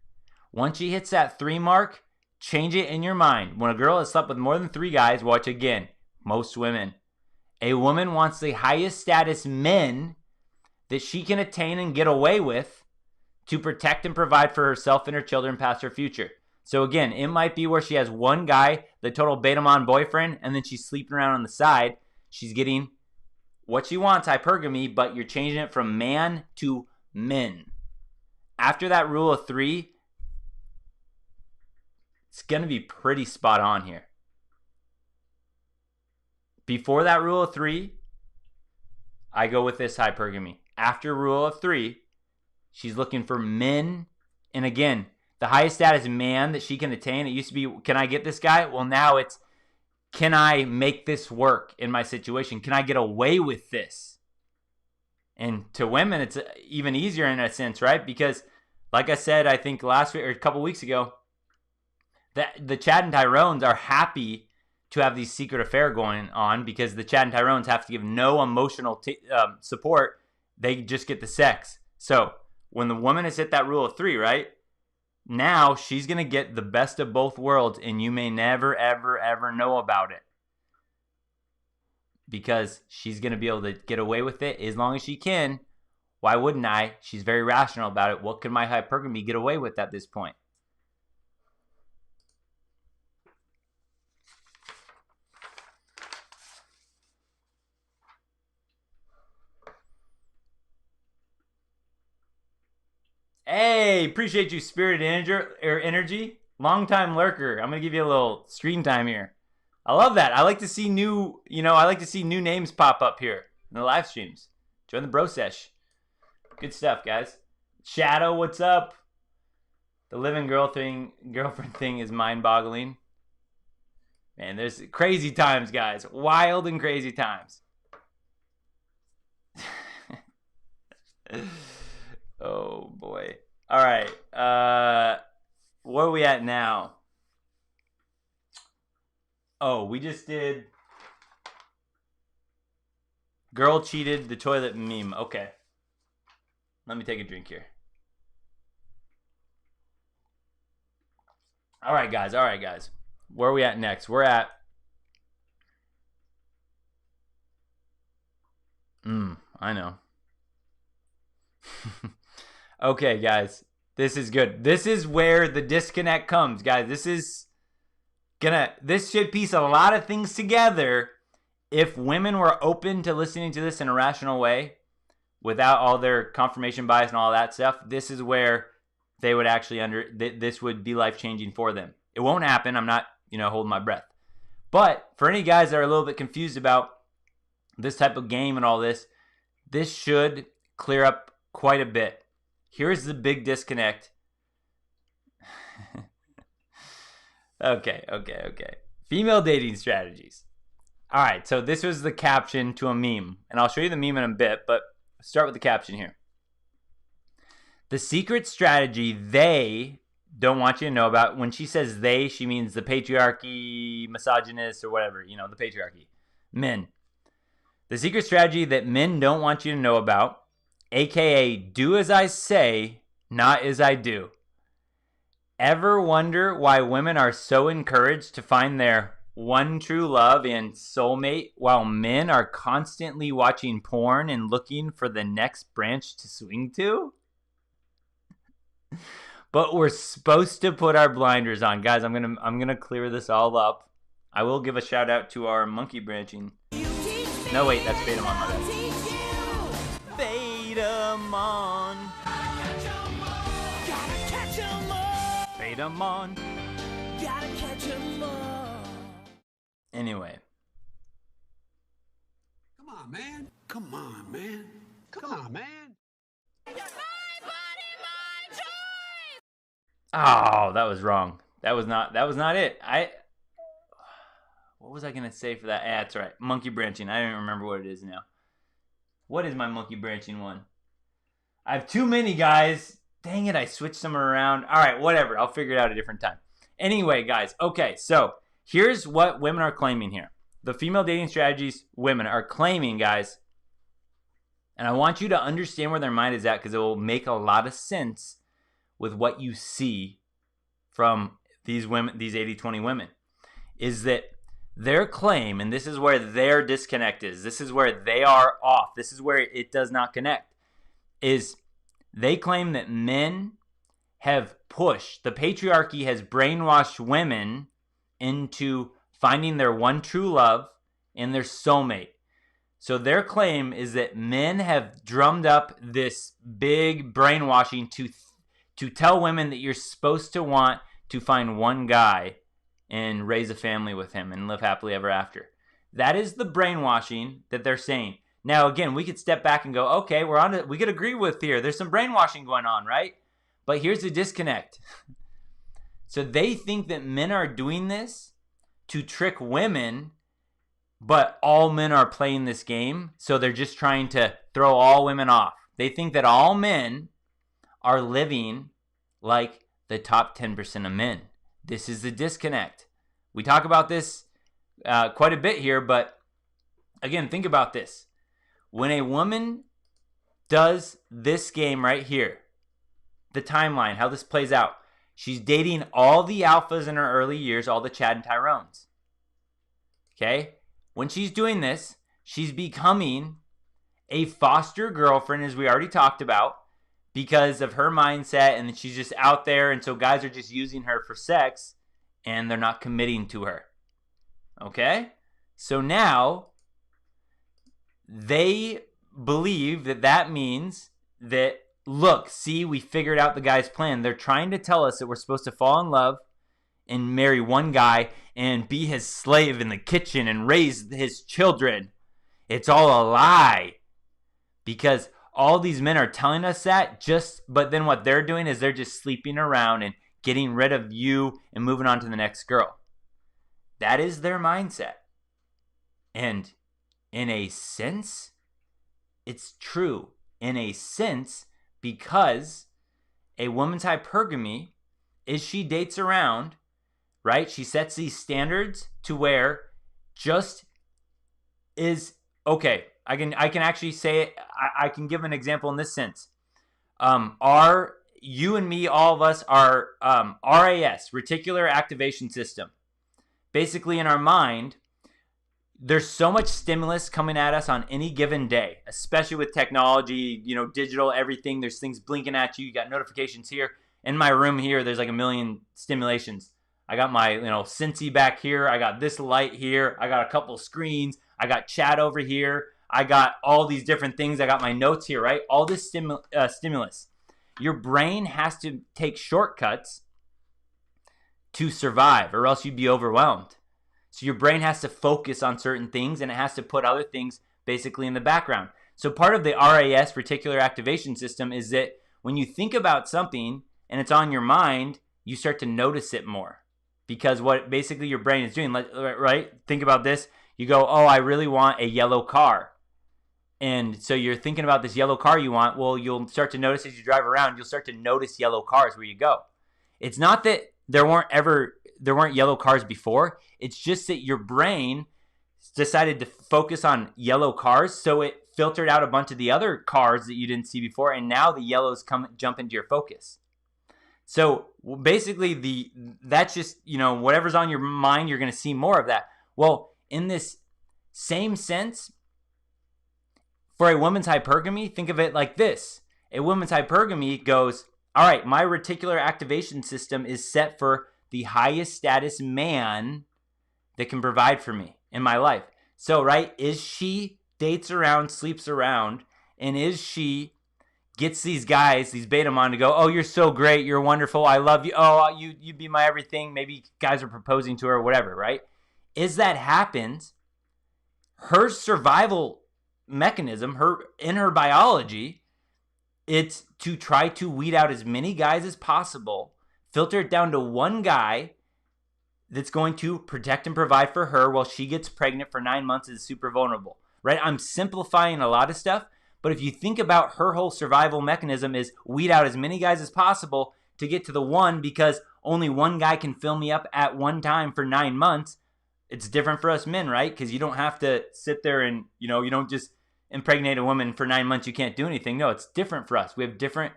Once she hits that 3 mark, change it in your mind. When a girl has slept with more than 3 guys, watch again. Most women. A woman wants the highest status men that she can attain and get away with to protect and provide for herself and her children, past or future. So again, it might be where she has 1 guy, the total beta mon boyfriend, and then she's sleeping around on the side. She's getting what she wants, hypergamy, but you're changing it from man to men. After that rule of 3, it's going to be pretty spot on here. Before that rule of 3, I go with this hypergamy. After rule of 3, she's looking for men. And again, the highest status man that she can attain, it used to be, can I get this guy? Well, now it's, can I make this work in my situation? Can I get away with this? And to women, it's even easier in a sense, right? Because like I said, I think last week or a couple weeks ago, that the Chad and Tyrones are happy to have these secret affair going on, because the Chad and Tyrones have to give no emotional support. They just get the sex. So when the woman has hit that rule of 3, right? Now she's going to get the best of both worlds, and you may never, ever, ever know about it, because she's going to be able to get away with it as long as she can. Why wouldn't I? She's very rational about it. What could my hypergamy get away with at this point? Hey, appreciate you, Spirited Energy. Long-time lurker. I'm going to give you a little screen time here. I love that. I like to see new, I like to see new names pop up here in the live streams. Join the bro sesh. Good stuff, guys. Shadow, what's up? The living girlfriend thing is mind-boggling. Man, there's crazy times, guys. Wild and crazy times. Oh, boy. All right. Where are we at now? Oh, we just did girl cheated the toilet meme. Okay. Let me take a drink here. All right, guys. Where are we at next? We're at... I know. Okay, guys. This is good. This is where the disconnect comes, guys. This should piece a lot of things together if women were open to listening to this in a rational way without all their confirmation bias and all that stuff. This is where they would actually this would be life-changing for them. It won't happen. I'm not, holding my breath. But for any guys that are a little bit confused about this type of game and all this should clear up quite a bit. Here's the big disconnect. Okay. Female dating strategies. All right, so this was the caption to a meme, and I'll show you the meme in a bit, but start with the caption here. The secret strategy they don't want you to know about. When she says they, she means the patriarchy, misogynist, or whatever, the patriarchy. Men. The secret strategy that men don't want you to know about, aka do as I say, not as I do. Ever wonder why women are so encouraged to find their one true love and soulmate while men are constantly watching porn and looking for the next branch to swing to? But we're supposed to put our blinders on. Guys, I'm gonna clear this all up. I will give a shout out to our monkey branching. No, wait, that's Beta Mon, my bad. Beta Mon. Beta Mon. Anyway. Come on, man. Come on, man. Come on, man. Oh, that was wrong. That was not it. What was I gonna say for that? That's right. Monkey branching. I don't even remember what it is now. What is my monkey branching one? I have too many, guys. Dang it, I switched them around. All right, whatever. I'll figure it out a different time. Anyway, guys. Okay, so here's what women are claiming here. The female dating strategies women are claiming, guys. And I want you to understand where their mind is at because it will make a lot of sense with what you see from these women, these 80-20 women, is that their claim, and this is where their disconnect is, this is where they are off, this is where it does not connect, is they claim that men have pushed, the patriarchy has brainwashed women into finding their one true love and their soulmate. So their claim is that men have drummed up this big brainwashing to tell women that you're supposed to want to find one guy and raise a family with him and live happily ever after. That is the brainwashing that they're saying. Now, again, we could step back and go, okay, we could agree with here. There's some brainwashing going on, right? But here's the disconnect. So they think that men are doing this to trick women, but all men are playing this game. So they're just trying to throw all women off. They think that all men are living like the top 10% of men. This is the disconnect. We talk about this quite a bit here, but again, think about this. When a woman does this game right here, the timeline, how this plays out, she's dating all the alphas in her early years, all the Chad and Tyrones. Okay? When she's doing this, she's becoming a foster girlfriend, as we already talked about, because of her mindset, and she's just out there, and so guys are just using her for sex, and they're not committing to her. Okay? So now, they believe that that means that, look, see, we figured out the guy's plan. They're trying to tell us that we're supposed to fall in love and marry one guy and be his slave in the kitchen and raise his children. It's all a lie. Because all these men are telling us that, but then what they're doing is they're just sleeping around and getting rid of you and moving on to the next girl. That is their mindset. And in a sense, it's true. In a sense, because a woman's hypergamy is she dates around, right? She sets these standards to where just is, okay, I can actually say it. I can give an example in this sense. You and me, all of us are RAS, reticular activation system. Basically, in our mind, there's so much stimulus coming at us on any given day, especially with technology, digital, everything. There's things blinking at you. You got notifications here. In my room here, there's like a million stimulations. I got my, Cincy back here. I got this light here. I got a couple screens. I got chat over here. I got all these different things. I got my notes here, right? All this stimulus. Your brain has to take shortcuts to survive, or else you'd be overwhelmed. So your brain has to focus on certain things, and it has to put other things basically in the background. So part of the RAS, reticular activation system, is that when you think about something and it's on your mind, you start to notice it more. Because what basically your brain is doing, right? Think about this. You go, oh, I really want a yellow car. And so you're thinking about this yellow car you want. Well, you'll start to notice as you drive around, you'll start to notice yellow cars where you go. It's not that there weren't yellow cars before. It's just that your brain decided to focus on yellow cars, so it filtered out a bunch of the other cars that you didn't see before, and now the yellows jump into your focus. So basically, that's just, whatever's on your mind, you're going to see more of that. Well, in this same sense, for a woman's hypergamy, think of it like this. A woman's hypergamy goes, all right, my reticular activation system is set for the highest status man that can provide for me in my life. So, right, is she dates around, sleeps around, and is she gets these guys, these beta mon, to go, oh, you're so great, you're wonderful, I love you, oh, you be my everything, maybe guys are proposing to her or whatever, right? Is that happens, her survival mechanism, in her biology, it's to try to weed out as many guys as possible, filter it down to one guy that's going to protect and provide for her while she gets pregnant for 9 months, is super vulnerable, right? I'm simplifying a lot of stuff, but if you think about her whole survival mechanism is weed out as many guys as possible to get to the one, because only one guy can fill me up at one time for 9 months. It's different for us men, right? Because you don't have to sit there and, you don't just impregnate a woman for 9 months, you can't do anything. No, it's different for us. We have different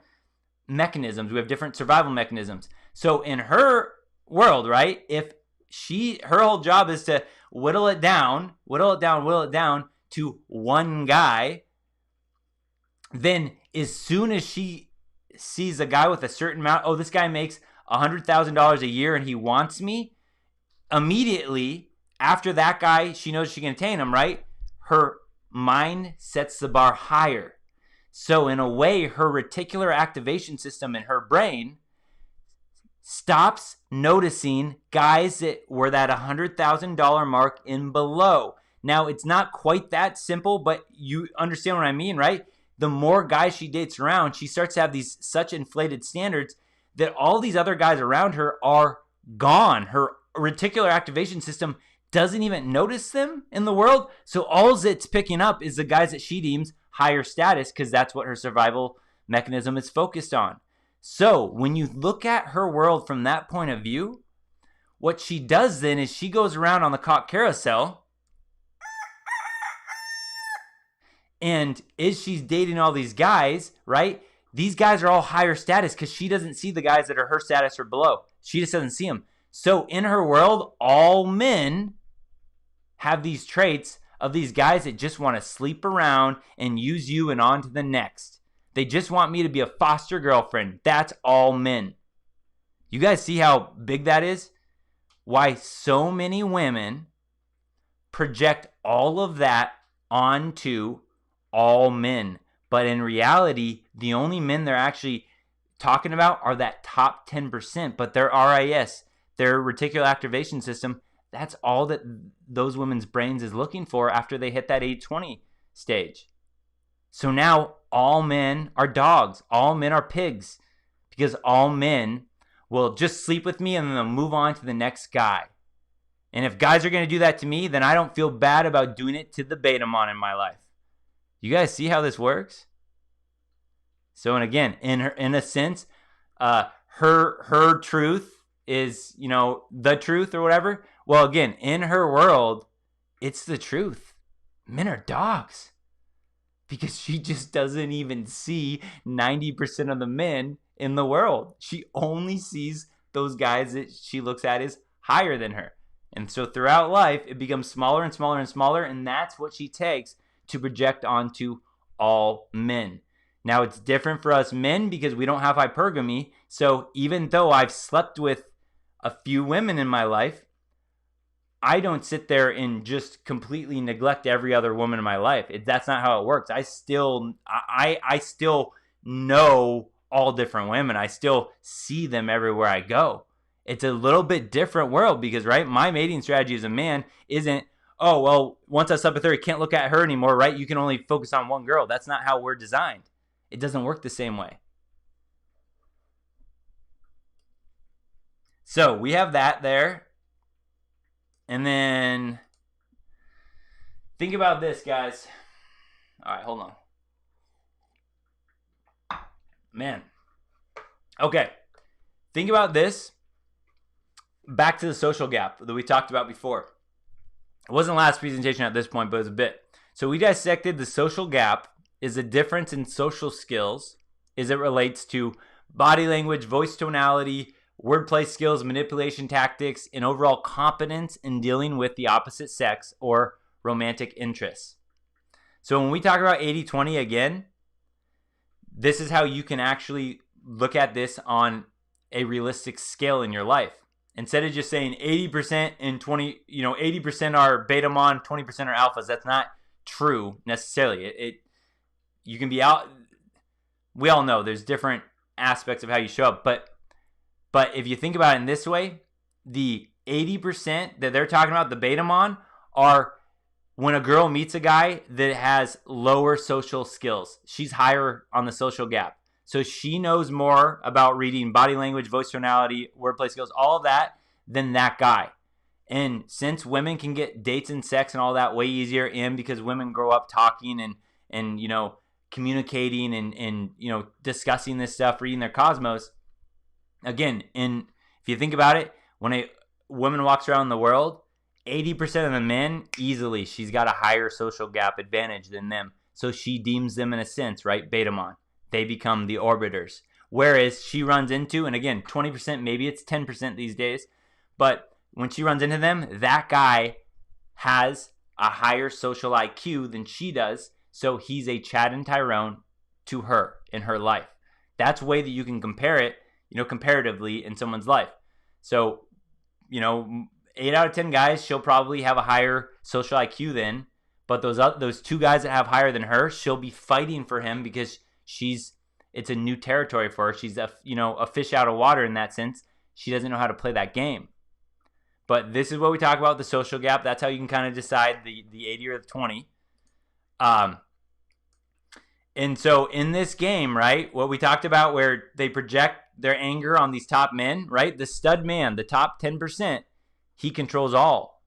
mechanisms. We have different survival mechanisms. So in her world, right, if her whole job is to whittle it down to one guy, then as soon as she sees a guy with a certain amount, oh, this guy makes $100,000 a year and he wants me, immediately after that guy, she knows she can attain him, right? Her mind sets the bar higher. So in a way, her reticular activation system in her brain stops noticing guys that were that $100,000 mark and below. Now, it's not quite that simple, but you understand what I mean, right? The more guys she dates around, she starts to have these such inflated standards that all these other guys around her are gone. Her reticular activation system doesn't even notice them in the world. So all it's picking up is the guys that she deems higher status, because that's what her survival mechanism is focused on. So when you look at her world from that point of view, what she does then is she goes around on the cock carousel, and is she's dating all these guys, right? These guys are all higher status because she doesn't see the guys that are her status or below. She just doesn't see them. So in her world, all men have these traits of these guys that just want to sleep around and use you and on to the next. They just want me to be a foster girlfriend. That's all men. You guys see how big that is? Why so many women project all of that onto all men. But in reality, the only men they're actually talking about are that top 10%. But their RIS, their reticular activation system, that's all that those women's brains is looking for after they hit that 820 stage. So now all men are dogs. All men are pigs. Because all men will just sleep with me and then they'll move on to the next guy. And if guys are going to do that to me, then I don't feel bad about doing it to the beta mon in my life. You guys see how this works? So, and again, in a sense, her truth is, the truth or whatever. Well, again, in her world, it's the truth. Men are dogs. Because she just doesn't even see 90% of the men in the world. She only sees those guys that she looks at as higher than her. And so throughout life, it becomes smaller and smaller and smaller, and that's what she takes to project onto all men. Now, it's different for us men because we don't have hypergamy. So even though I've slept with a few women in my life, I don't sit there and just completely neglect every other woman in my life. That's not how it works. I still know all different women. I still see them everywhere I go. It's a little bit different world because, right, my mating strategy as a man isn't, oh, well, once I slept with her, you can't look at her anymore, right? You can only focus on one girl. That's not how we're designed. It doesn't work the same way. So we have that there. And then think about this, guys. All right, hold on. Man. Okay. Think about this. Back to the social gap that we talked about before. It wasn't last presentation at this point, but it was a bit. So we dissected the social gap is a difference in social skills as it relates to body language, voice tonality, wordplay skills, manipulation tactics, and overall competence in dealing with the opposite sex or romantic interests. So when we talk about 80-20 again, this is how you can actually look at this on a realistic scale in your life. Instead of just saying 80% and 80% are beta mon, 20% are alphas. That's not true necessarily. You can be out. We all know there's different aspects of how you show up, but if you think about it in this way, the 80% that they're talking about, the beta mon, are when a girl meets a guy that has lower social skills. She's higher on the social gap. So she knows more about reading body language, voice tonality, wordplay skills, all of that than that guy. And since women can get dates and sex and all that way easier, and because women grow up talking and communicating and discussing this stuff, reading their cosmos, again, if you think about it, when a woman walks around the world, 80% of the men, easily, she's got a higher social gap advantage than them. So she deems them in a sense, right, beta mon. They become the orbiters. Whereas she runs into, and again, 20%, maybe it's 10% these days, but when she runs into them, that guy has a higher social IQ than she does, so he's a Chad and Tyrone to her in her life. That's a way that you can compare it, comparatively in someone's life. So, 8 out of 10 guys, she'll probably have a higher social IQ than, but those two guys that have higher than her, she'll be fighting for him because it's a new territory for her. She's a fish out of water in that sense. She doesn't know how to play that game. But this is what we talk about, the social gap. That's how you can kind of decide the 80 or the 20. And so in this game, right, what we talked about where they project their anger on these top men, right? The stud man, the top 10%, he controls all.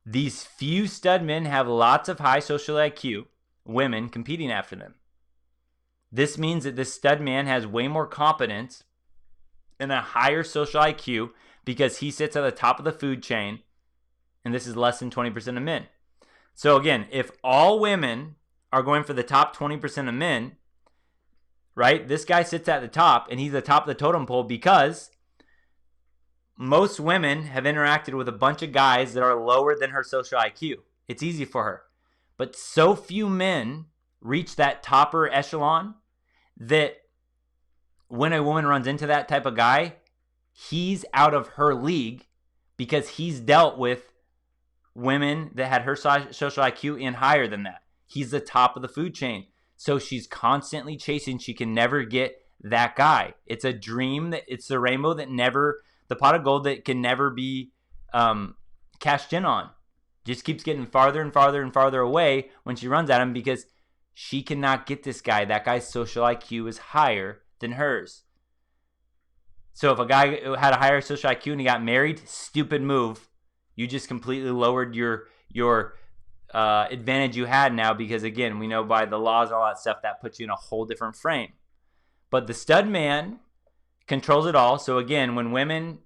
These few stud men have lots of high social IQ, women competing after them. This means that this stud man has way more competence and a higher social IQ because he sits at the top of the food chain, and this is less than 20% of men. So again, if all women are going for the top 20% of men, right, this guy sits at the top, and he's the top of the totem pole because most women have interacted with a bunch of guys that are lower than her social IQ. It's easy for her. But so few men reach that topper echelon that when a woman runs into that type of guy, he's out of her league because he's dealt with women that had her social IQ and higher than that. He's the top of the food chain. So she's constantly chasing. She can never get that guy. It's a dream. It's the rainbow that never, the pot of gold that can never be cashed in on. Just keeps getting farther and farther and farther away when she runs at him because she cannot get this guy. That guy's social IQ is higher than hers. So if a guy had a higher social IQ and he got married, stupid move. You just completely lowered your advantage you had now because, again, we know by the laws and all that stuff, that puts you in a whole different frame. But the stud man controls it all. So, again, when women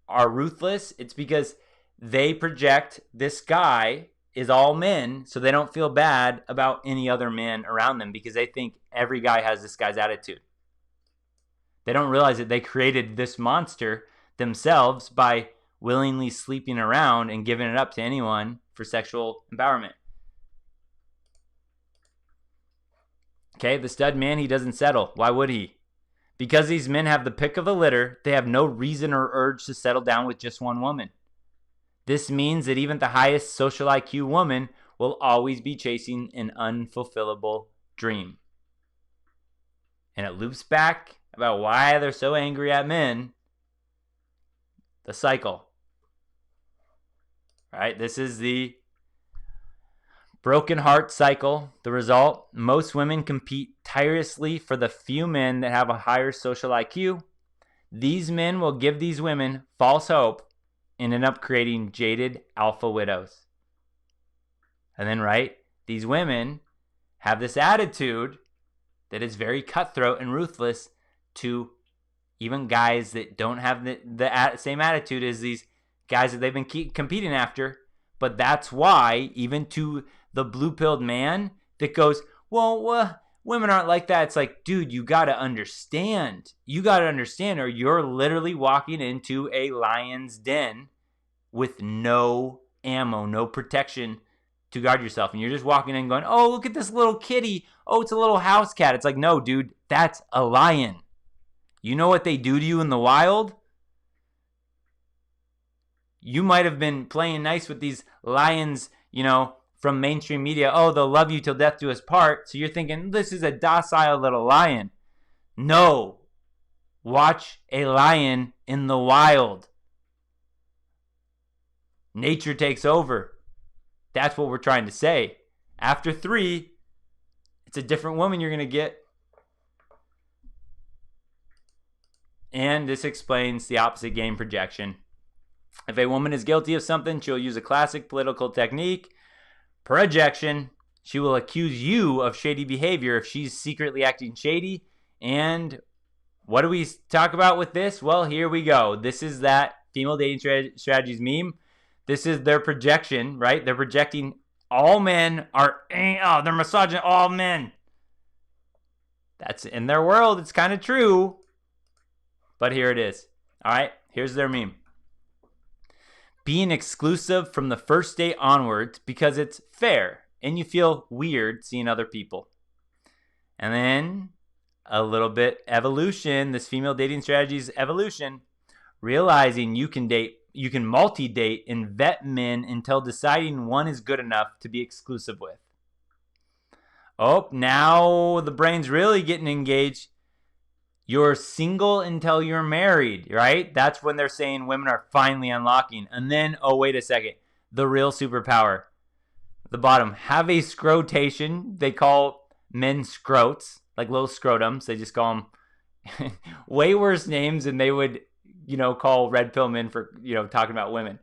are ruthless, it's because they project this guy is all men, so they don't feel bad about any other men around them because they think every guy has this guy's attitude. They don't realize that they created this monster themselves by willingly sleeping around and giving it up to anyone for sexual empowerment. Okay, the stud man, he doesn't settle. Why would he? Because these men have the pick of the litter, they have no reason or urge to settle down with just one woman. This means that even the highest social IQ woman will always be chasing an unfulfillable dream. And it loops back about why they're so angry at men. The cycle. Right? This is the broken heart cycle. The result, most women compete tirelessly for the few men that have a higher social IQ. These men will give these women false hope and end up creating jaded alpha widows. And then, right, these women have this attitude that is very cutthroat and ruthless to even guys that don't have the same attitude as these guys that they've been competing after, But that's why, even to the blue-pilled man that goes, well, women aren't like that. It's like, dude, you got to understand. You got to understand, or you're literally walking into a lion's den with no ammo, no protection to guard yourself. And you're just walking in going, oh, look at this little kitty. Oh, it's a little house cat. It's like, no, dude, that's a lion. You know what they do to you in the wild? You might have been playing nice with these lions, from mainstream media. Oh, they'll love you till death do us part. So you're thinking, this is a docile little lion. No. Watch a lion in the wild. Nature takes over. That's what we're trying to say. After 3, it's a different woman you're going to get. And this explains the opposite game projection. If a woman is guilty of something, she'll use a classic political technique, projection. She will accuse you of shady behavior if she's secretly acting shady. And what do we talk about with this? Well, here we go. This is that female dating strategies meme. This is their projection, right? They're projecting all men are, they're misogynist, all men. That's in their world. It's kind of true. But here it is. All right, here's their meme. Being exclusive from the first date onwards because it's fair and you feel weird seeing other people. And then a little bit evolution, this female dating strategies evolution, realizing you can multi-date and vet men until deciding one is good enough to be exclusive with. Oh, now the brain's really getting engaged. You're single until you're married, right? That's when they're saying women are finally unlocking. And then, oh, wait a second. The real superpower. The bottom. Have a scrotation. They call men scrotes, like little scrotums. They just call them way worse names than they would, call red pill men for, talking about women.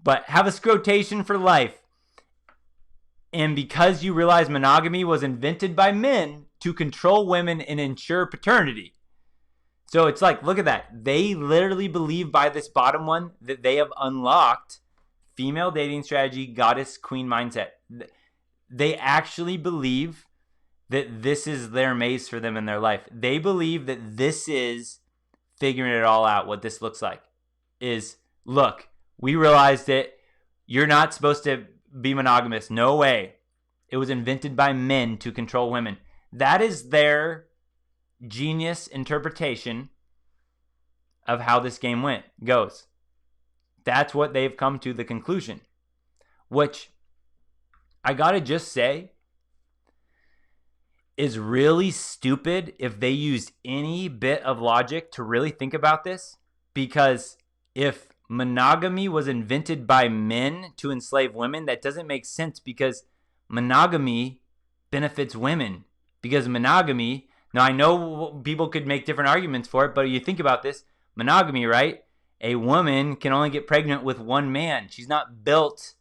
But have a scrotation for life. And because you realize monogamy was invented by men to control women and ensure paternity. So it's like, look at that. They literally believe by this bottom one that they have unlocked female dating strategy, goddess, queen mindset. They actually believe that this is their maze for them in their life. They believe that this is figuring it all out. What this looks like is, look, we realized it. You're not supposed to be monogamous. No way. It was invented by men to control women. That is their genius interpretation of how this game goes. That's what they've come to the conclusion, which I gotta just say is really stupid if they used any bit of logic to really think about this. Because if monogamy was invented by men to enslave women, that doesn't make sense, because monogamy benefits women. Because monogamy, now I know people could make different arguments for it, but you think about this, monogamy, right? A woman can only get pregnant with one man. She's not built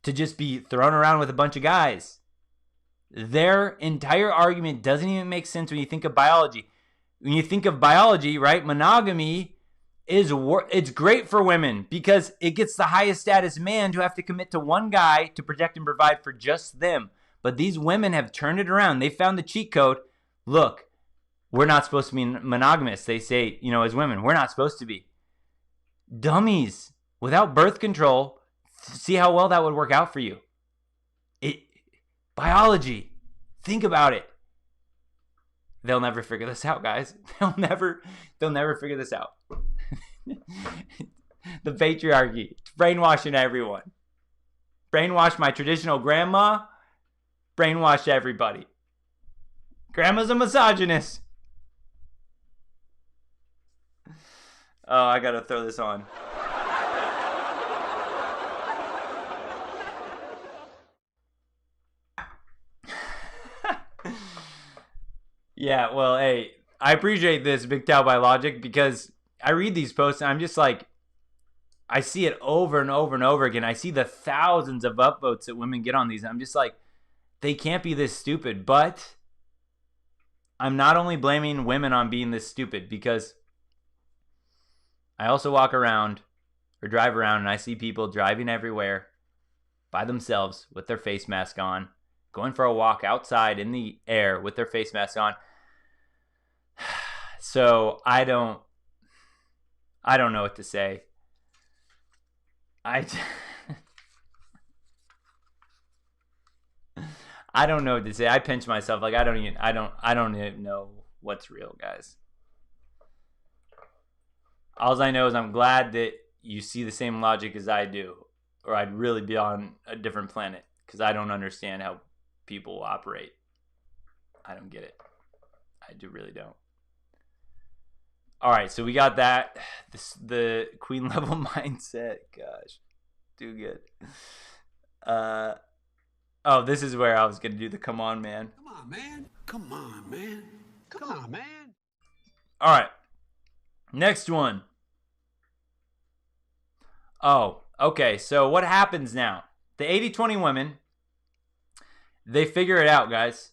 to just be thrown around with a bunch of guys. Their entire argument doesn't even make sense when you think of biology. When you think of biology, right, monogamy it's great for women because it gets the highest status man to have to commit to one guy to protect and provide for just them. But these women have turned it around. They found the cheat code. Look, we're not supposed to be monogamous. They say, as women, we're not supposed to be. Dummies. Without birth control, see how well that would work out for you. Biology. Think about it. They'll never figure this out, guys. They'll never figure this out. The patriarchy. It's brainwashing everyone. Brainwash my traditional grandma. Brainwash everybody. Grandma's a misogynist. Oh, I gotta throw this on. Yeah, well, hey, I appreciate this, Big Tao by Logic, because I read these posts and I'm just like, I see it over and over and over again. I see the thousands of upvotes that women get on these. And I'm just like, they can't be this stupid. But I'm not only blaming women on being this stupid, because I also walk around or drive around and I see people driving everywhere by themselves with their face mask on, going for a walk outside in the air with their face mask on. So I don't know what to say. I don't know what to say. I pinch myself. Like I don't even know what's real, guys. All I know is I'm glad that you see the same logic as I do, or I'd really be on a different planet, because I don't understand how people operate. I don't get it. I really don't. All right, so we got that. The queen level mindset. Gosh, too good. Oh, this is where I was gonna do the come on, man. Come on, man. Come on, man. Come on, man. All right, next one. Oh, okay. So what happens now? The 80-20 women, they figure it out, guys.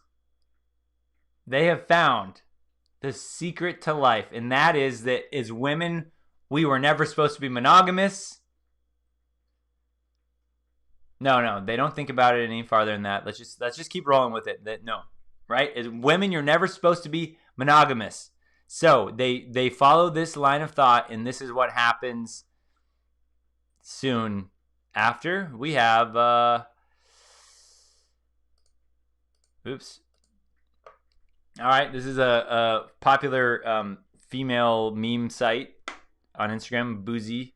They have found the secret to life, and that is that as women, we were never supposed to be monogamous. No, they don't think about it any farther than that. Let's just keep rolling with it. That no, right? As women, you're never supposed to be monogamous. So they follow this line of thought, and this is what happens soon after. We have oops. All right, this is a popular female meme site on Instagram, Boozy.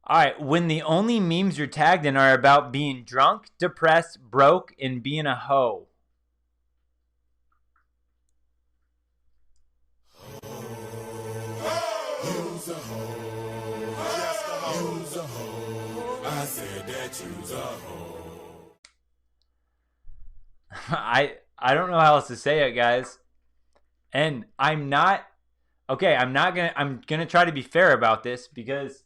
All right, when the only memes you're tagged in are about being drunk, depressed, broke, and being a hoe. You's a hoe. Just a hoe. You's a hoe. I said that you's a hoe. I don't know how else to say it, guys. And I'm gonna try to be fair about this, because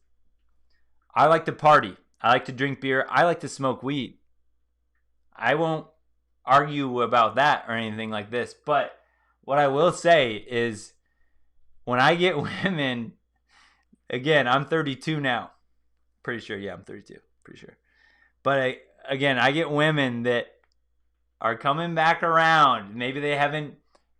I like to party. I like to drink beer. I like to smoke weed. I won't argue about that or anything like this. But what I will say is, when I get women, again, I'm 32 now. Pretty sure, yeah, I'm 32. Pretty sure. But I get women that are coming back around. Maybe they haven't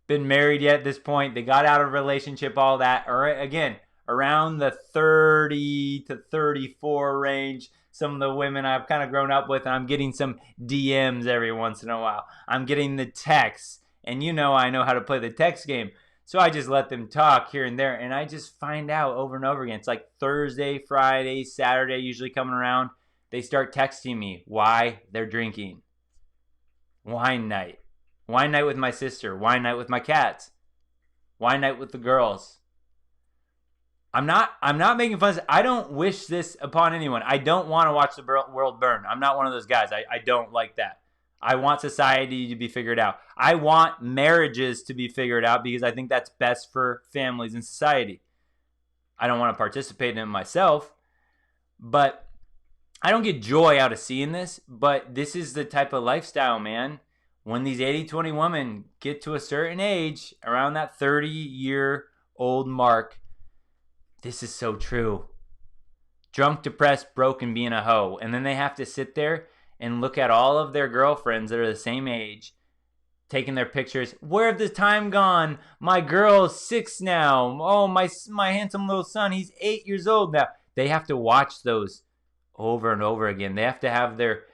been married yet at this point. They got out of a relationship, all that. Or again, around the 30 to 34 range. Some of the women I've kind of grown up with, and I'm getting some DMs every once in a while. I'm getting the texts, and I know how to play the text game. So I just let them talk here and there, and I just find out over and over again. It's like Thursday, Friday, Saturday usually coming around. They start texting me why they're drinking. Wine night. Wine night with my sister. Wine night with my cats. Wine night with the girls. I'm not making fun of this. I don't wish this upon anyone. I don't want to watch the world burn. I'm not one of those guys. I don't like that. I want society to be figured out. I want marriages to be figured out, because I think that's best for families and society. I don't want to participate in it myself, but I don't get joy out of seeing this. But this is the type of lifestyle, man. When these 80-20 women get to a certain age, around that 30-year-old mark, this is so true. Drunk, depressed, broke, and being a hoe. And then they have to sit there and look at all of their girlfriends that are the same age, taking their pictures. Where have the time gone? My girl's 6 now. Oh, my handsome little son, he's 8 years old now. They have to watch those over and over again. They have to have their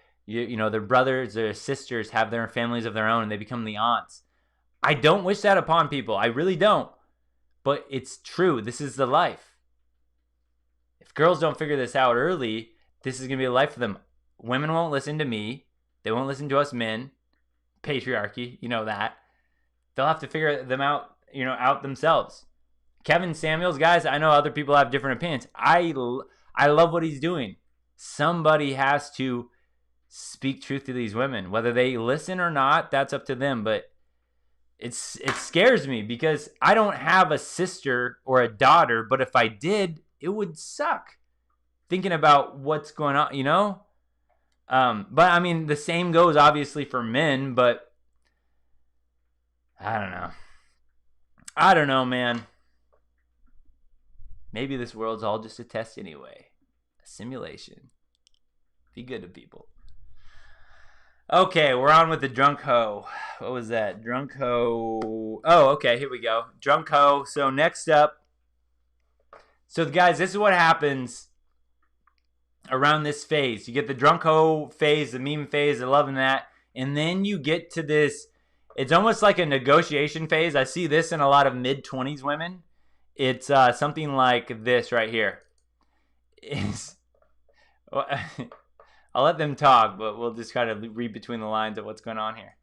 brothers, their sisters have their families of their own, and they become the aunts. I don't wish that upon people. I really don't. But it's true. This is the life. If girls don't figure this out early, this is going to be a life for them. Women won't listen to me. They won't listen to us men. Patriarchy, you know that. They'll have to figure them out, out themselves. Kevin Samuels, guys, I know other people have different opinions. I love what he's doing. Somebody has to speak truth to these women. Whether they listen or not, that's up to them. But it scares me, because I don't have a sister or a daughter, but if I did, it would suck thinking about what's going on, But I mean, the same goes obviously for men, but I don't know, man. Maybe this world's all just a test anyway. A simulation. Be good to people. Okay, we're on with the drunk hoe. What was that? Drunk hoe. Oh, okay, here we go. Drunk hoe. So next up. So guys, this is what happens around this phase. You get the drunk hoe phase, the meme phase, they're loving that. And then you get to this, it's almost like a negotiation phase. I see this in a lot of mid-20s women. It's something like this right here. I'll let them talk, but we'll just kind of read between the lines of what's going on here.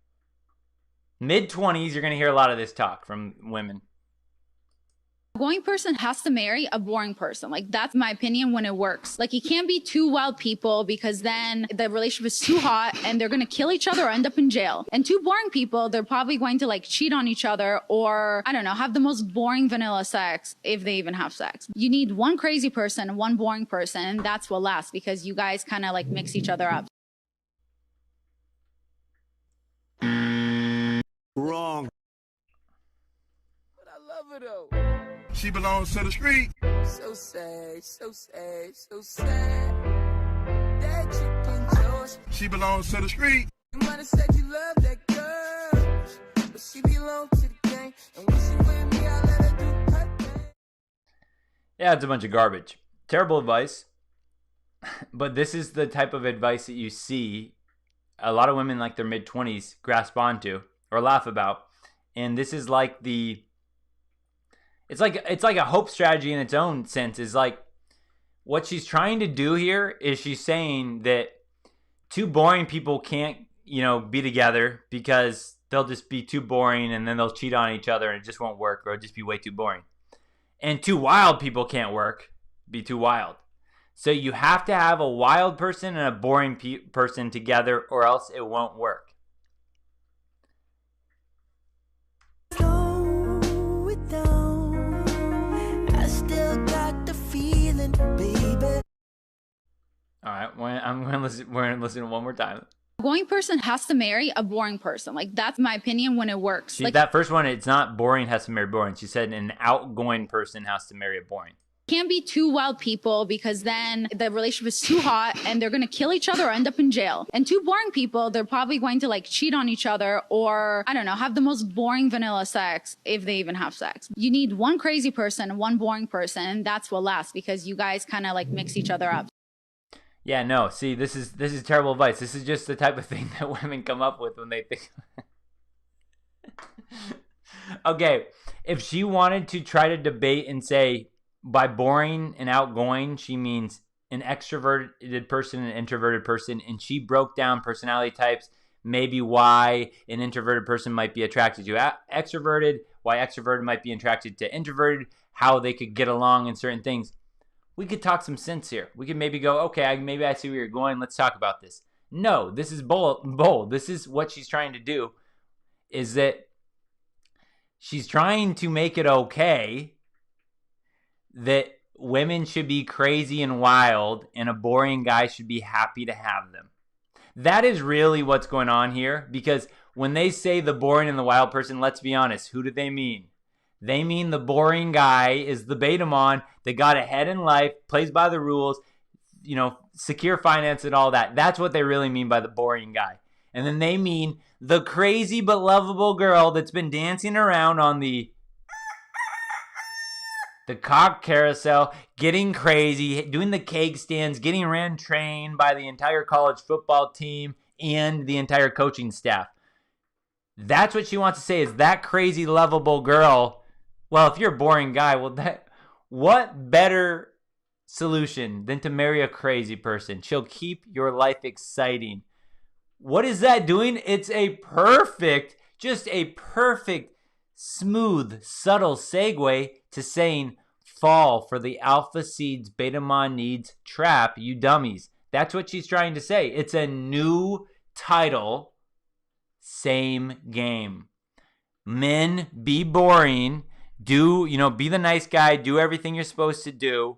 Mid-20s, you're going to hear a lot of this talk from women. A boring person has to marry a boring person. Like, that's my opinion when it works. Like, you can't be two wild people because then the relationship is too hot and they're going to kill each other or end up in jail. And two boring people, they're probably going to like cheat on each other or, I don't know, have the most boring vanilla sex if they even have sex. You need one crazy person and one boring person, and that's what lasts because you guys kind of like mix each other up. Wrong. But I love her though. She belongs to the street. So sad, so sad, so sad. That you can Josh. She belongs to the street. You might have said you love that girl, but she belongs to the gang. And when she with me, I let her do her thing. Yeah, it's a bunch of garbage. Terrible advice. But this is the type of advice that you see a lot of women like their mid-20s grasp onto or laugh about. And this is like the... It's like a hope strategy in its own sense. Is like what she's trying to do here is she's saying that two boring people can't, be together because they'll just be too boring and then they'll cheat on each other and it just won't work or it'll just be way too boring. And two wild people can't work, be too wild. So you have to have a wild person and a boring person together or else it won't work. All right, we're going to listen one more time. A boring person has to marry a boring person. Like, that's my opinion when it works. That first one, it's not boring has to marry boring. She said an outgoing person has to marry a boring. Can't be two wild people because then the relationship is too hot and they're going to kill each other or end up in jail. And two boring people, they're probably going to like cheat on each other or, I don't know, have the most boring vanilla sex if they even have sex. You need one crazy person and one boring person, and that's what lasts because you guys kind of like mix each other up. Yeah, no, see, this is terrible advice. This is just the type of thing that women come up with when they think. Okay, if she wanted to try to debate and say, by boring and outgoing, she means an extroverted person and an introverted person, and she broke down personality types, maybe why an introverted person might be attracted to extroverted, why extroverted might be attracted to introverted, how they could get along in certain things. We could talk some sense here. We could maybe go, okay, maybe I see where you're going. Let's talk about this. No, this is bold. This is what she's trying to do, is that she's trying to make it okay that women should be crazy and wild and a boring guy should be happy to have them. That is really what's going on here, because when they say the boring and the wild person, let's be honest, who do they mean? They mean the boring guy is the beta-mon that got ahead in life, plays by the rules, secure finance and all that. That's what they really mean by the boring guy. And then they mean the crazy but lovable girl that's been dancing around on the cock carousel, getting crazy, doing the cake stands, getting ran trained by the entire college football team and the entire coaching staff. That's what she wants to say, is that crazy, lovable girl. Well, if you're a boring guy, what better solution than to marry a crazy person? She'll keep your life exciting. What is that doing? It's just a perfect, smooth, subtle segue to saying, fall for the alpha seeds beta-mon needs trap, you dummies. That's what she's trying to say. It's a new title, same game. Men, be boring. Be the nice guy. Do everything you're supposed to do.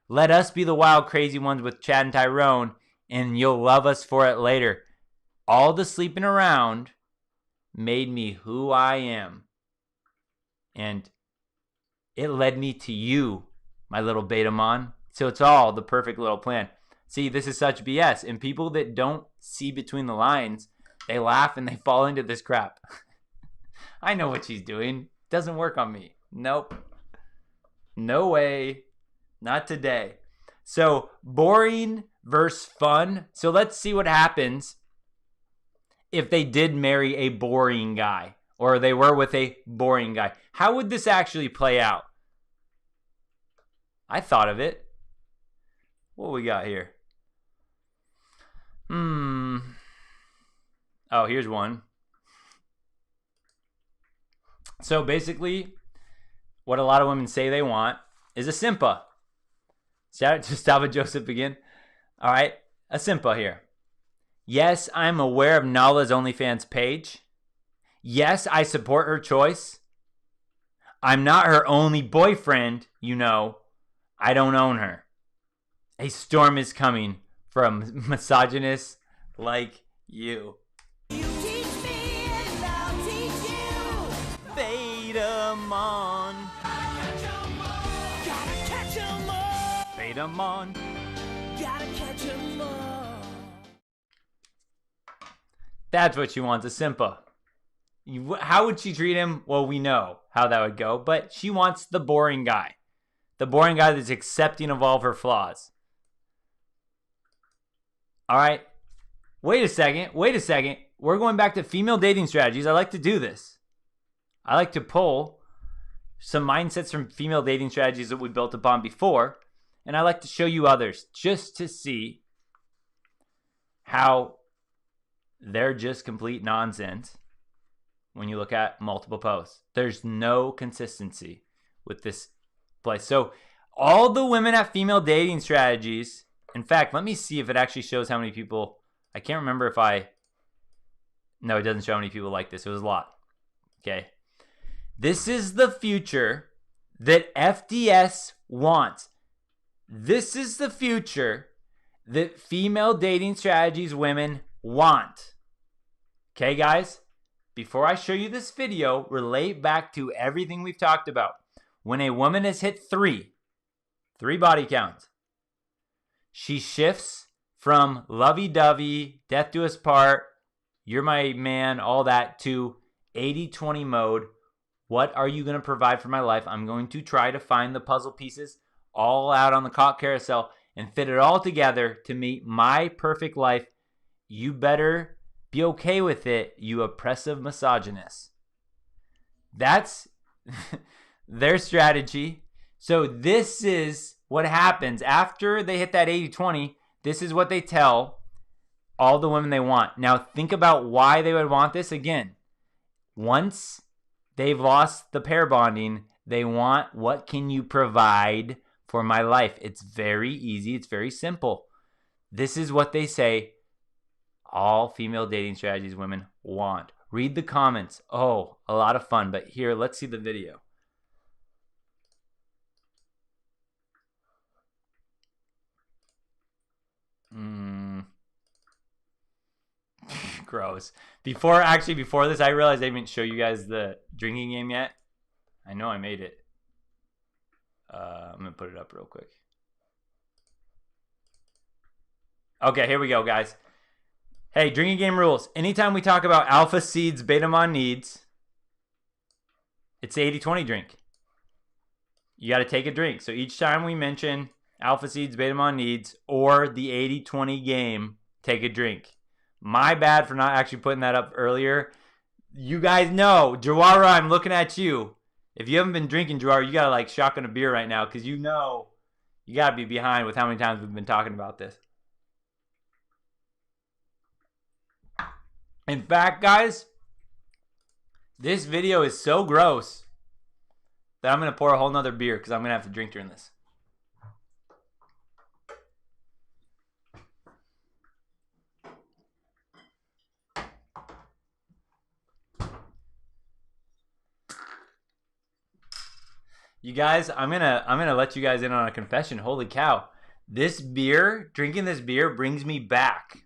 Let us be the wild, crazy ones with Chad and Tyrone, and you'll love us for it later. All the sleeping around made me who I am. And it led me to you, my little beta-mon. So it's all the perfect little plan. See, this is such BS. And people that don't see between the lines They laugh and they fall into this crap. I know what she's doing. Doesn't work on me. Nope. No way. Not today. So boring versus fun. So let's see what happens if they did marry a boring guy, or they were with a boring guy. How would this actually play out? I thought of it. What we got here? Oh, here's one. So basically, what a lot of women say they want is a simpa. Shout out to Stava Joseph again. All right, a simpa here. Yes, I'm aware of Nala's OnlyFans page. Yes, I support her choice. I'm not her only boyfriend, you know. I don't own her. A storm is coming from misogynists like you. You teach me and I'll teach you. Fade 'em on. Gotta catch 'em all. Fade 'em on. Gotta catch 'em all. That's what she wants, a simpa. How would she treat him? Well, we know how that would go, but she wants the boring guy. The boring guy that's accepting of all of her flaws. All right. Wait a second. We're going back to female dating strategies. I like to do this. I like to pull some mindsets from female dating strategies that we built upon before, and I like to show you others just to see how they're just complete nonsense when you look at multiple posts. There's no consistency with this place. So all the women at female dating strategies, in fact, let me see if it actually shows how many people. I can't remember if no, it doesn't show how many people like this. It was a lot. Okay. This is the future that FDS wants. This is the future that female dating strategies women want. Okay, guys? Before I show you this video, relate back to everything we've talked about. When a woman has hit three body counts, she shifts from lovey-dovey, death do us part, you're my man, all that, to 80-20 mode. What are you going to provide for my life? I'm going to try to find the puzzle pieces all out on the cock carousel and fit it all together to meet my perfect life. You better be okay with it, you oppressive misogynist. That's their strategy. So this is what happens after they hit that 80-20. This is what they tell all the women they want. Now think about why they would want this. Again, once they've lost the pair bonding, they want, what can you provide for my life? It's very easy. It's very simple. This is what they say all female dating strategies women want. Read the comments. Oh, a lot of fun. But here, let's see the video. Gross. Before this, I realized I didn't show you guys the drinking game yet. I know I made it. I'm going to put it up real quick. Okay, here we go, guys. Hey, drinking game rules. Anytime we talk about alpha seeds, beta mon needs, it's the 80-20 drink. You got to take a drink. So each time we mention alpha seeds, beta mon needs, or the 80-20 game, take a drink. My bad for not actually putting that up earlier. You guys know, Jawara, I'm looking at you. If you haven't been drinking, Jawara, you got to like shotgun a beer right now because you know you got to be behind with how many times we've been talking about this. In fact, guys, this video is so gross that I'm going to pour a whole nother beer because I'm going to have to drink during this. You guys, I'm gonna let you guys in on a confession. Holy cow. This beer, drinking this beer brings me back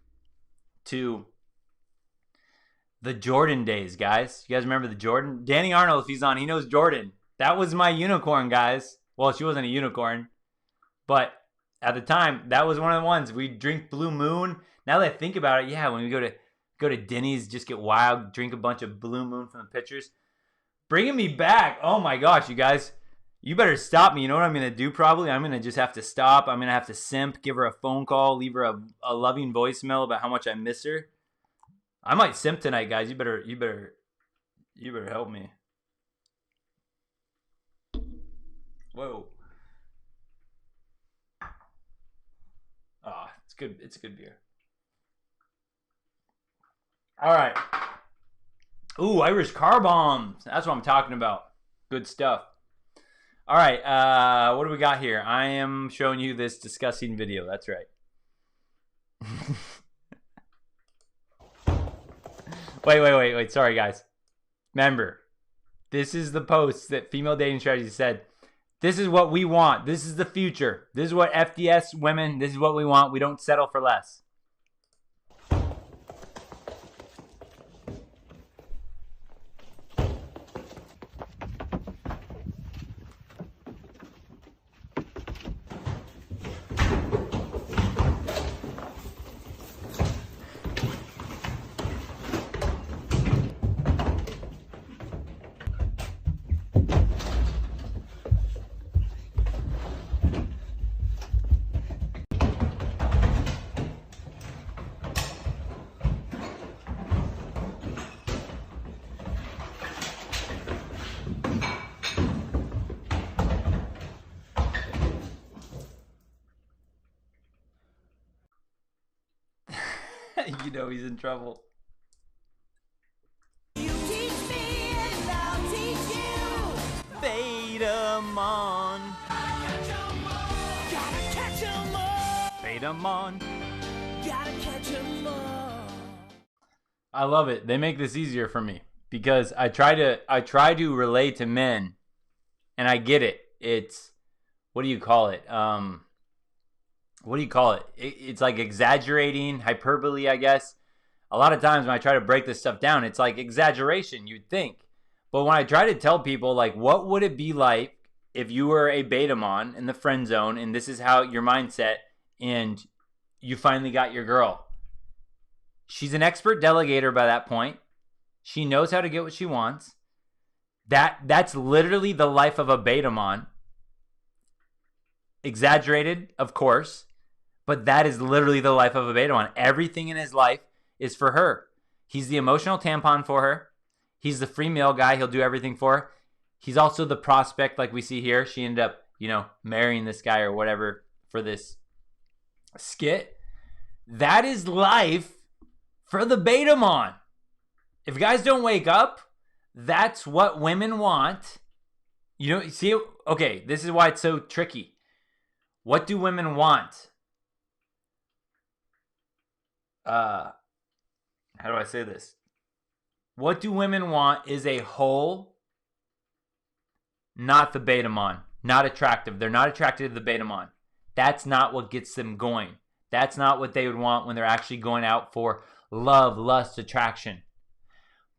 to the Jordan days, guys. You guys remember the Jordan? Danny Arnold, if he's on, he knows Jordan. That was my unicorn, guys. Well, she wasn't a unicorn, but at the time, that was one of the ones. We drink Blue Moon. Now that I think about it, yeah, when we go go to Denny's, just get wild, drink a bunch of Blue Moon from the pictures. Bringing me back. Oh my gosh, you guys. You better stop me. You know what I'm going to do probably? I'm going to just have to stop. I'm going to have to simp, give her a phone call, leave her a loving voicemail about how much I miss her. I might simp tonight, guys. You better help me. Whoa. Ah, it's good. It's a good beer. All right. Ooh, Irish car bombs. That's what I'm talking about. Good stuff. All right. What do we got here? I am showing you this disgusting video. That's right. Wait. Sorry, guys. Remember, this is the post that Female Dating Strategy said. This is what we want. This is the future. This is what FDS women, this is what we want. We don't settle for less. You know he's in trouble. You teach me and I'll teach you. Beta on. Gotta catch 'em all. Beta on. Gotta catch 'em all. I love it. They make this easier for me because I try to relate to men, and I get it. It's, what do you call it? What do you call it? It's like exaggerating, hyperbole, I guess. A lot of times when I try to break this stuff down, it's like exaggeration, you'd think. But when I try to tell people, like, what would it be like if you were a betamon in the friend zone, and this is how your mindset, and you finally got your girl. She's an expert delegator by that point. She knows how to get what she wants. That's literally the life of a betamon. Exaggerated, of course. But that is literally the life of a betamon. Everything in his life is for her. He's the emotional tampon for her. He's the free meal guy. He'll do everything for her. He's also the prospect, like we see here. She ended up, marrying this guy or whatever for this skit. That is life for the betamon. If guys don't wake up, that's what women want. See, okay, this is why it's so tricky. What do women want? How do I say this? What do women want is a whole, not the betamon. Not attractive. They're not attracted to the betamon. That's not what gets them going. That's not what they would want when they're actually going out for love, lust, attraction.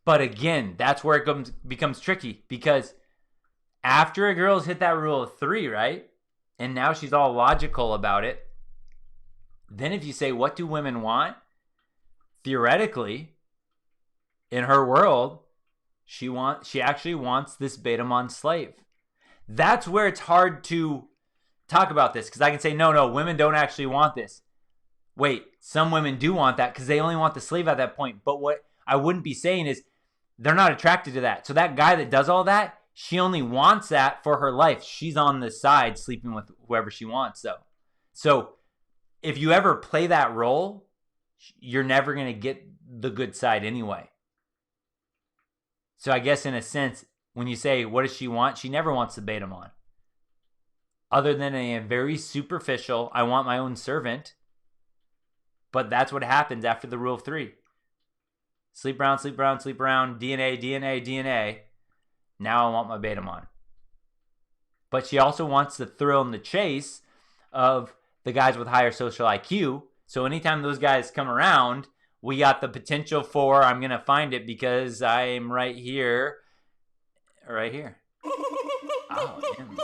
But again, that's where it becomes tricky, because after a girl's hit that rule of 3, right? And now she's all logical about it. Then if you say, what do women want? Theoretically, in her world, she actually wants this betamon slave. That's where it's hard to talk about this, because I can say, no, women don't actually want this. Wait, some women do want that because they only want the slave at that point. But what I wouldn't be saying is they're not attracted to that. So that guy that does all that, she only wants that for her life. She's on the side sleeping with whoever she wants, though. So if you ever play that role, you're never going to get the good side anyway. So I guess in a sense, when you say, what does she want? She never wants the betamon. Other than a very superficial, I want my own servant. But that's what happens after the rule of 3. Sleep around, DNA. Now I want my betamon. But she also wants the thrill and the chase of the guys with higher social IQ. So anytime those guys come around, we got the potential for, I'm going to find it because I'm right here. Right here. Oh, damn.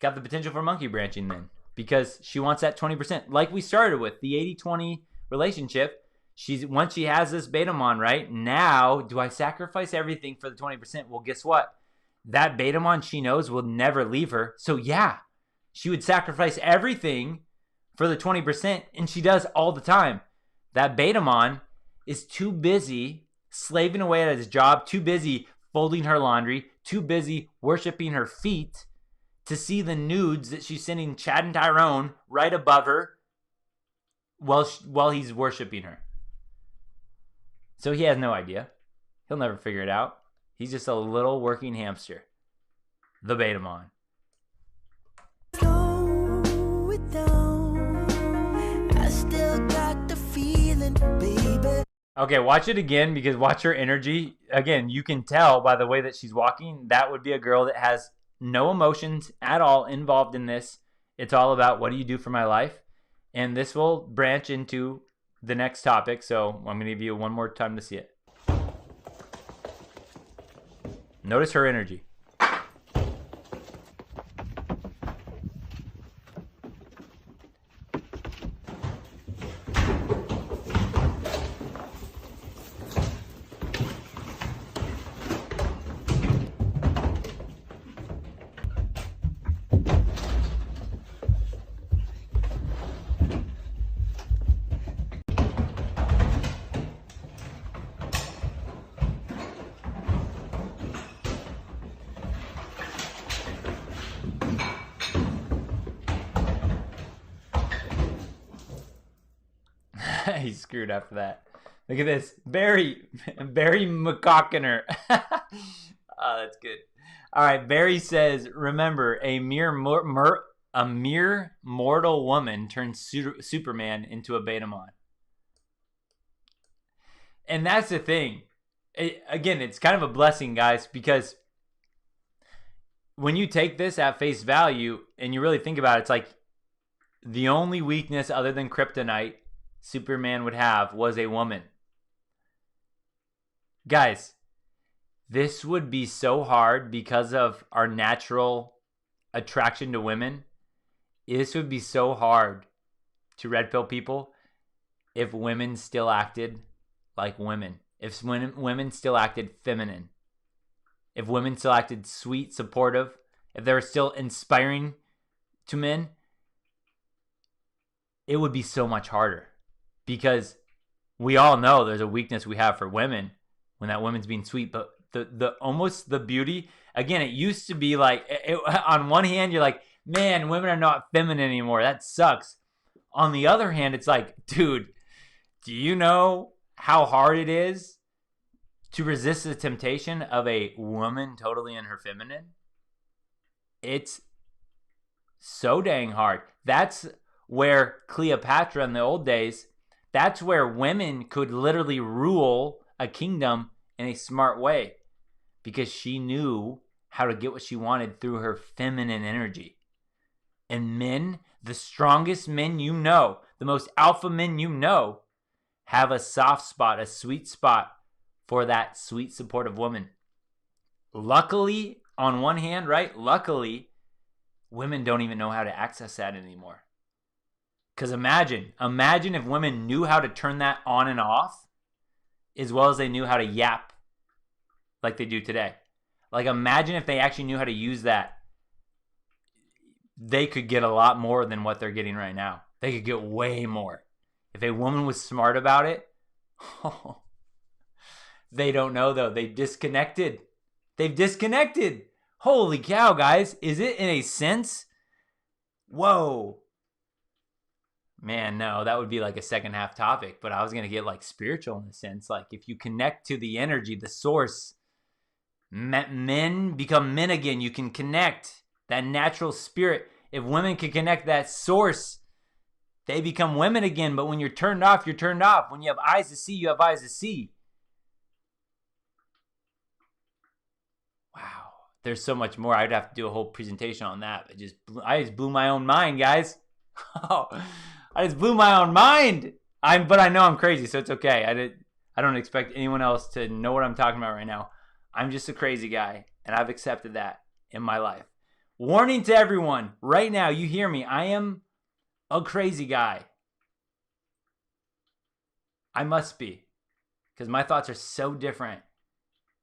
Got the potential for monkey branching then. Because she wants that 20%. Like we started with, the 80-20 relationship. Once she has this Betamon, right? Now, do I sacrifice everything for the 20%? Well, guess what? That Betamon she knows will never leave her. So yeah, she would sacrifice everything for the 20%, and she does all the time. That Betamon is too busy slaving away at his job, too busy folding her laundry, too busy worshiping her feet to see the nudes that she's sending Chad and Tyrone right above her while he's worshiping her. So he has no idea. He'll never figure it out. He's just a little working hamster. The Betamon. Slow it down. I still got the feeling, baby. Okay, watch it again, because watch her energy. Again, you can tell by the way that she's walking, that would be a girl that has no emotions at all involved in this. It's all about, what do you do for my life? And this will branch into the next topic, so I'm going to give you one more time to see it. Notice her energy. He's screwed after that. Look at this. Barry McCockiner. Oh, that's good. All right. Barry says, remember, a mere mortal woman turns Superman into a Betamon. And that's the thing. Again, it's kind of a blessing, guys, because when you take this at face value and you really think about it, it's like the only weakness other than kryptonite Superman would have was a woman. Guys, this would be so hard because of our natural attraction to women. This would be so hard to red pill people if women still acted like women. If women still acted feminine. If women still acted sweet, supportive. If they were still inspiring to men. It would be so much harder. Because we all know there's a weakness we have for women when that woman's being sweet. But the almost the beauty, again, it used to be like, on one hand, you're like, man, women are not feminine anymore. That sucks. On the other hand, it's like, dude, do you know how hard it is to resist the temptation of a woman totally in her feminine? It's so dang hard. That's where Cleopatra in the old days, that's where women could literally rule a kingdom in a smart way, because she knew how to get what she wanted through her feminine energy. And men, the strongest men you know, the most alpha men you know, have a soft spot, a sweet spot for that sweet, supportive woman. Luckily, on one hand, right? Luckily, women don't even know how to access that anymore. Because imagine if women knew how to turn that on and off as well as they knew how to yap like they do today. Like, imagine if they actually knew how to use that. They could get a lot more than what they're getting right now. They could get way more. If a woman was smart about it, they don't know, though. They've disconnected. Holy cow, guys. Is it in a sense? Whoa. Man, no, that would be like a second half topic, but I was going to get like spiritual in a sense. Like, if you connect to the energy, the source, men become men again. You can connect that natural spirit. If women can connect that source, they become women again. But when you're turned off, you're turned off. When you have eyes to see, you have eyes to see. Wow. There's so much more. I'd have to do a whole presentation on that. I just blew my own mind, guys. I just blew my own mind. But I know I'm crazy, so it's okay. I don't expect anyone else to know what I'm talking about right now. I'm just a crazy guy, and I've accepted that in my life. Warning to everyone, right now, you hear me. I am a crazy guy. I must be. Because my thoughts are so different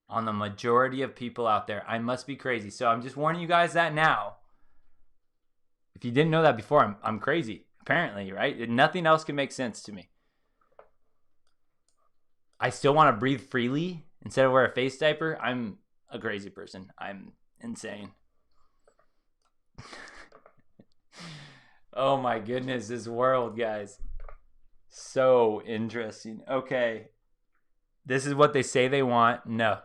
on the majority of people out there. I must be crazy. So I'm just warning you guys that now. If you didn't know that before, I'm crazy. Apparently, right? Nothing else can make sense to me. I still want to breathe freely instead of wear a face diaper. I'm a crazy person. I'm insane. Oh my goodness, this world, guys. So interesting. Okay. This is what they say they want. No.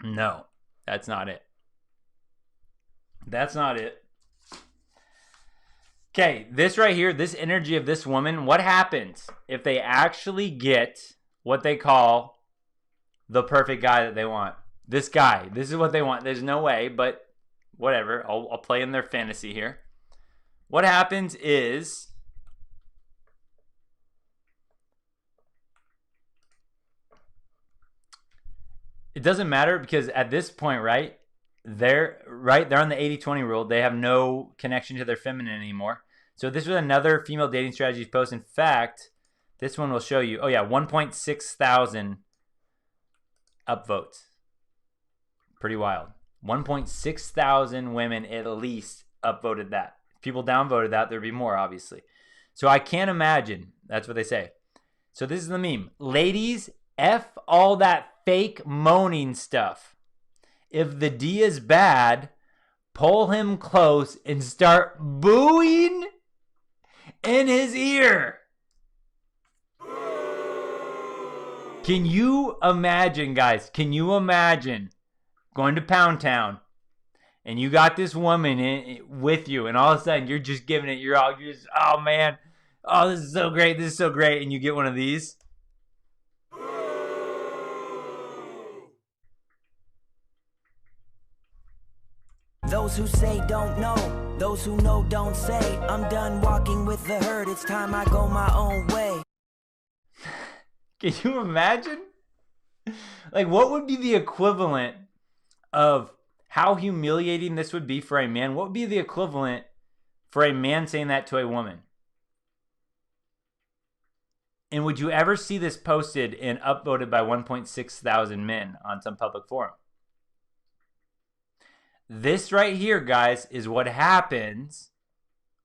No. That's not it. That's not it. Okay, this right here, this energy of this woman, what happens if they actually get what they call the perfect guy that they want? This guy, this is what they want. There's no way, but whatever. I'll play in their fantasy here. What happens is it doesn't matter because at this point, right? They're on the 80-20 rule. They have no connection to their feminine anymore. So this was another female dating strategies post. In fact, this one will show you. Oh yeah, 1.6 thousand upvotes. Pretty wild. 1.6 thousand women at least upvoted that. If people downvoted that, there'd be more, obviously. So I can't imagine. That's what they say. So this is the meme. Ladies, F all that fake moaning stuff. If the D is bad, pull him close and start booing in his ear. Can you imagine, guys? Can you imagine going to Pound Town and you got this woman with you and all of a sudden you're just giving it your all. You're just, oh man, oh, this is so great. This is so great. And you get one of these. Those who say don't know, those who know don't say. I'm done walking with the herd, it's time I go my own way. Can you imagine? Like, what would be the equivalent of how humiliating this would be for a man? What would be the equivalent for a man saying that to a woman? And would you ever see this posted and upvoted by 1.6 thousand men on some public forum? This right here, guys, is what happens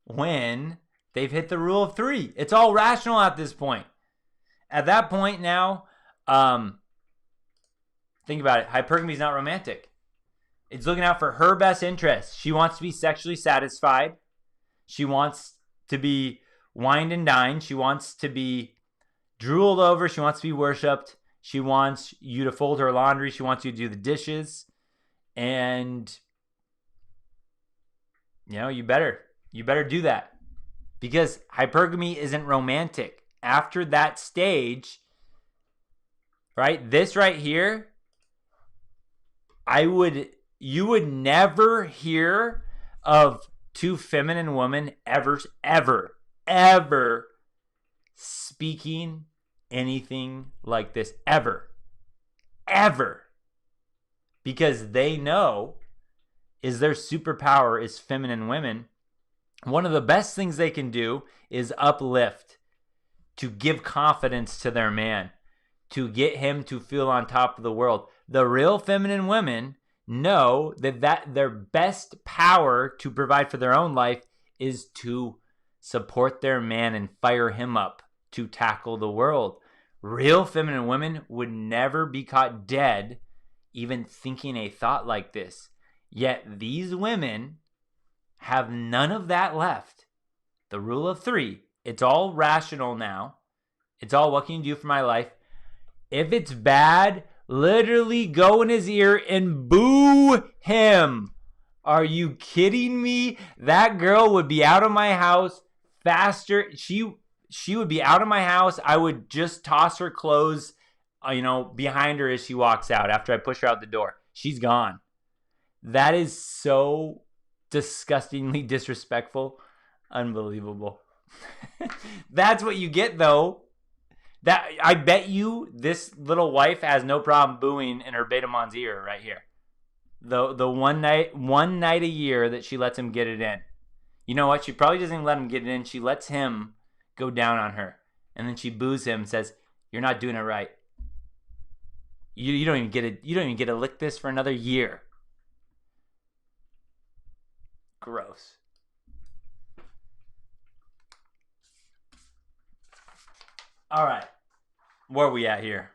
when they've hit the rule of 3. It's all rational at this point. At that point now, think about it. Hypergamy is not romantic. It's looking out for her best interest. She wants to be sexually satisfied. She wants to be wined and dined. She wants to be drooled over. She wants to be worshipped. She wants you to fold her laundry. She wants you to do the dishes. And you know, you better do that because hypergamy isn't romantic. After that stage, right? This right here, you would never hear of two feminine women ever speaking anything like this ever. Because they know is their superpower is feminine women. One of the best things they can do is uplift, to give confidence to their man, to get him to feel on top of the world. The real feminine women know that their best power to provide for their own life is to support their man and fire him up to tackle the world. Real feminine women would never be caught dead even thinking a thought like this. Yet these women have none of that left. The rule of 3. It's all rational now. It's all, what can you do for my life? If it's bad, literally go in his ear and boo him. Are you kidding me? That girl would be out of my house faster. She would be out of my house. I would just toss her clothes, behind her as she walks out after I push her out the door. She's gone. That is so disgustingly disrespectful. Unbelievable. That's what you get, though. That I bet you this little wife has no problem booing in her beta man's ear right here. The one night a year that she lets him get it in. You know what? She probably doesn't even let him get it in. She lets him go down on her. And then she boos him and says, you're not doing it right. You don't even get to lick this for another year. Gross. All right. Where are we at here?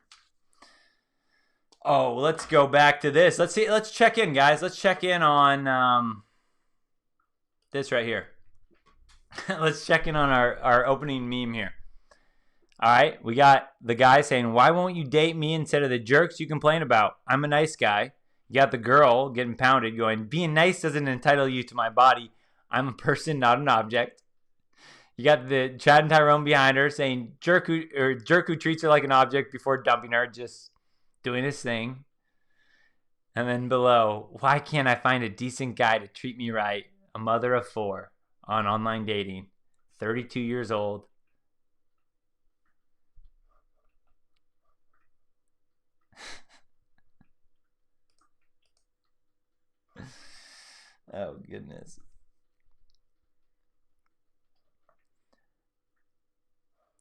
Oh, let's go back to this. Let's check in, guys. Let's check in on this right here. Let's check in on our opening meme here. All right, we got the guy saying, why won't you date me instead of the jerks you complain about? I'm a nice guy. You got the girl getting pounded going, being nice doesn't entitle you to my body. I'm a person, not an object. You got the Chad and Tyrone behind her saying, jerk who treats her like an object before dumping her, just doing his thing. And then below, why can't I find a decent guy to treat me right? A mother of 4 on online dating, 32 years old. Oh, goodness.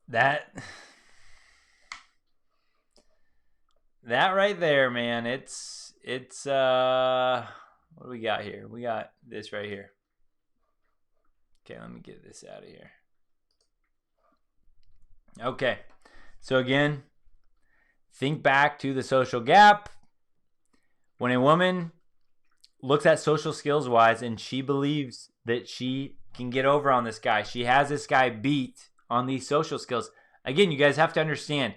That right there, man. It's what do we got here? We got this right here. Okay, let me get this out of here. Okay. So again, think back to the social gap. When a woman looks at social skills wise and she believes that she can get over on this guy, she has this guy beat on these social skills. Again, you guys have to understand,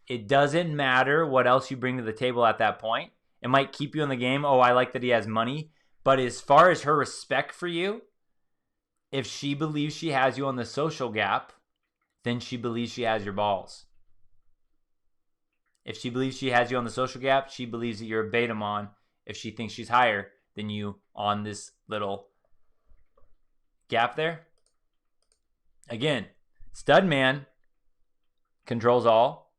it doesn't matter what else you bring to the table at that point. It might keep you in the game. Oh, I like that he has money. But as far as her respect for you, if she believes she has you on the social gap, then she believes she has your balls. If she believes she has you on the social gap, she believes that you're a beta mon if she thinks she's higher than you on this little gap there. Again, stud man controls all.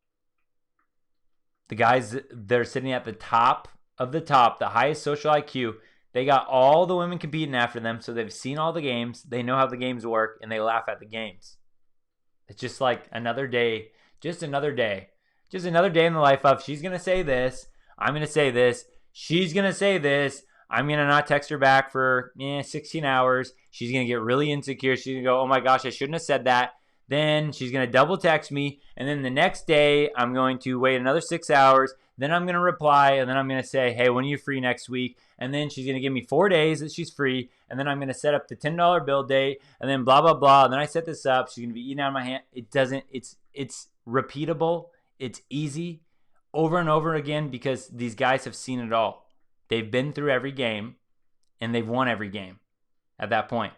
The guys that are sitting at the top of the top, the highest social IQ, they got all the women competing after them, so they've seen all the games, they know how the games work, and they laugh at the games. It's just like another day, just another day. Just another day in the life of, she's going to say this, I'm going to say this, she's going to say this, I'm going to not text her back for 16 hours. She's going to get really insecure. She's going to go, oh my gosh, I shouldn't have said that. Then she's going to double text me. And then the next day, I'm going to wait another 6 hours. Then I'm going to reply. And then I'm going to say, hey, when are you free next week? And then she's going to give me 4 days that she's free. And then I'm going to set up the $10 bill date. And then blah, blah, blah. And then I set this up. She's going to be eating out of my hand. It's repeatable. It's easy over and over again because these guys have seen it all. They've been through every game and they've won every game at that point.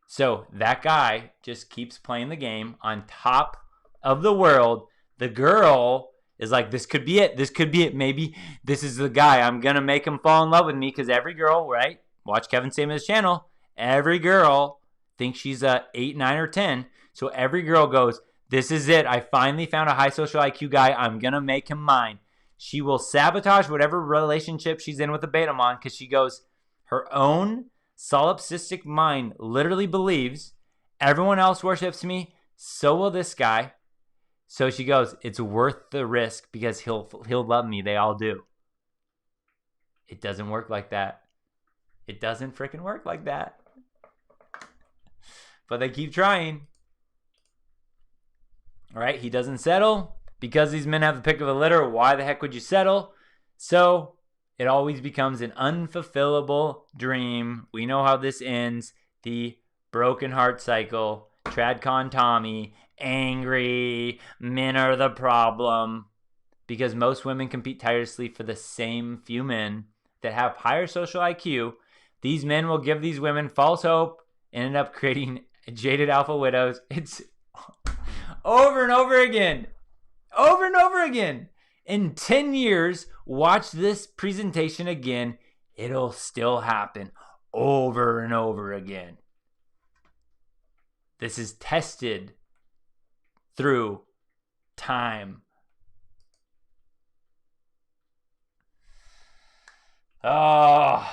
So that guy just keeps playing the game on top of the world. The girl is like, this could be it. This could be it. Maybe this is the guy. I'm going to make him fall in love with me because every girl, right? Watch Kevin Samuel's channel. Every girl thinks she's a 8, 9, or 10. So every girl goes, this is it. I finally found a high social IQ guy. I'm going to make him mine. She will sabotage whatever relationship she's in with the beta mon because she goes, her own solipsistic mind literally believes everyone else worships me, so will this guy. So she goes, it's worth the risk because he'll love me. They all do. It doesn't work like that. It doesn't freaking work like that. But they keep trying. All right, he doesn't settle. Because these men have the pick of the litter, why the heck would you settle? So it always becomes an unfulfillable dream. We know how this ends. The broken heart cycle. Tradcon Tommy. Angry. Men are the problem. Because most women compete tirelessly for the same few men that have higher social IQ. These men will give these women false hope and end up creating jaded alpha widows. It's over and over again. Over and over again. In 10 years, watch this presentation again. It'll still happen over and over again. This is tested through time. Oh.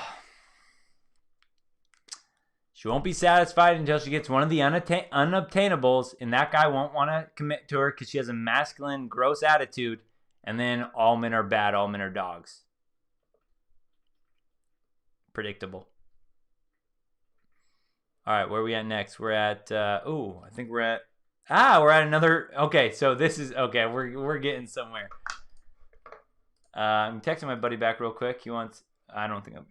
She won't be satisfied until she gets one of the unobtainables, and that guy won't want to commit to her because she has a masculine, gross attitude, and then all men are bad, all men are dogs. Predictable. All right, where are we at next? We're at, I think we're at another, okay, so this is, okay, we're getting somewhere. I'm texting my buddy back real quick. He wants, I don't think I'm,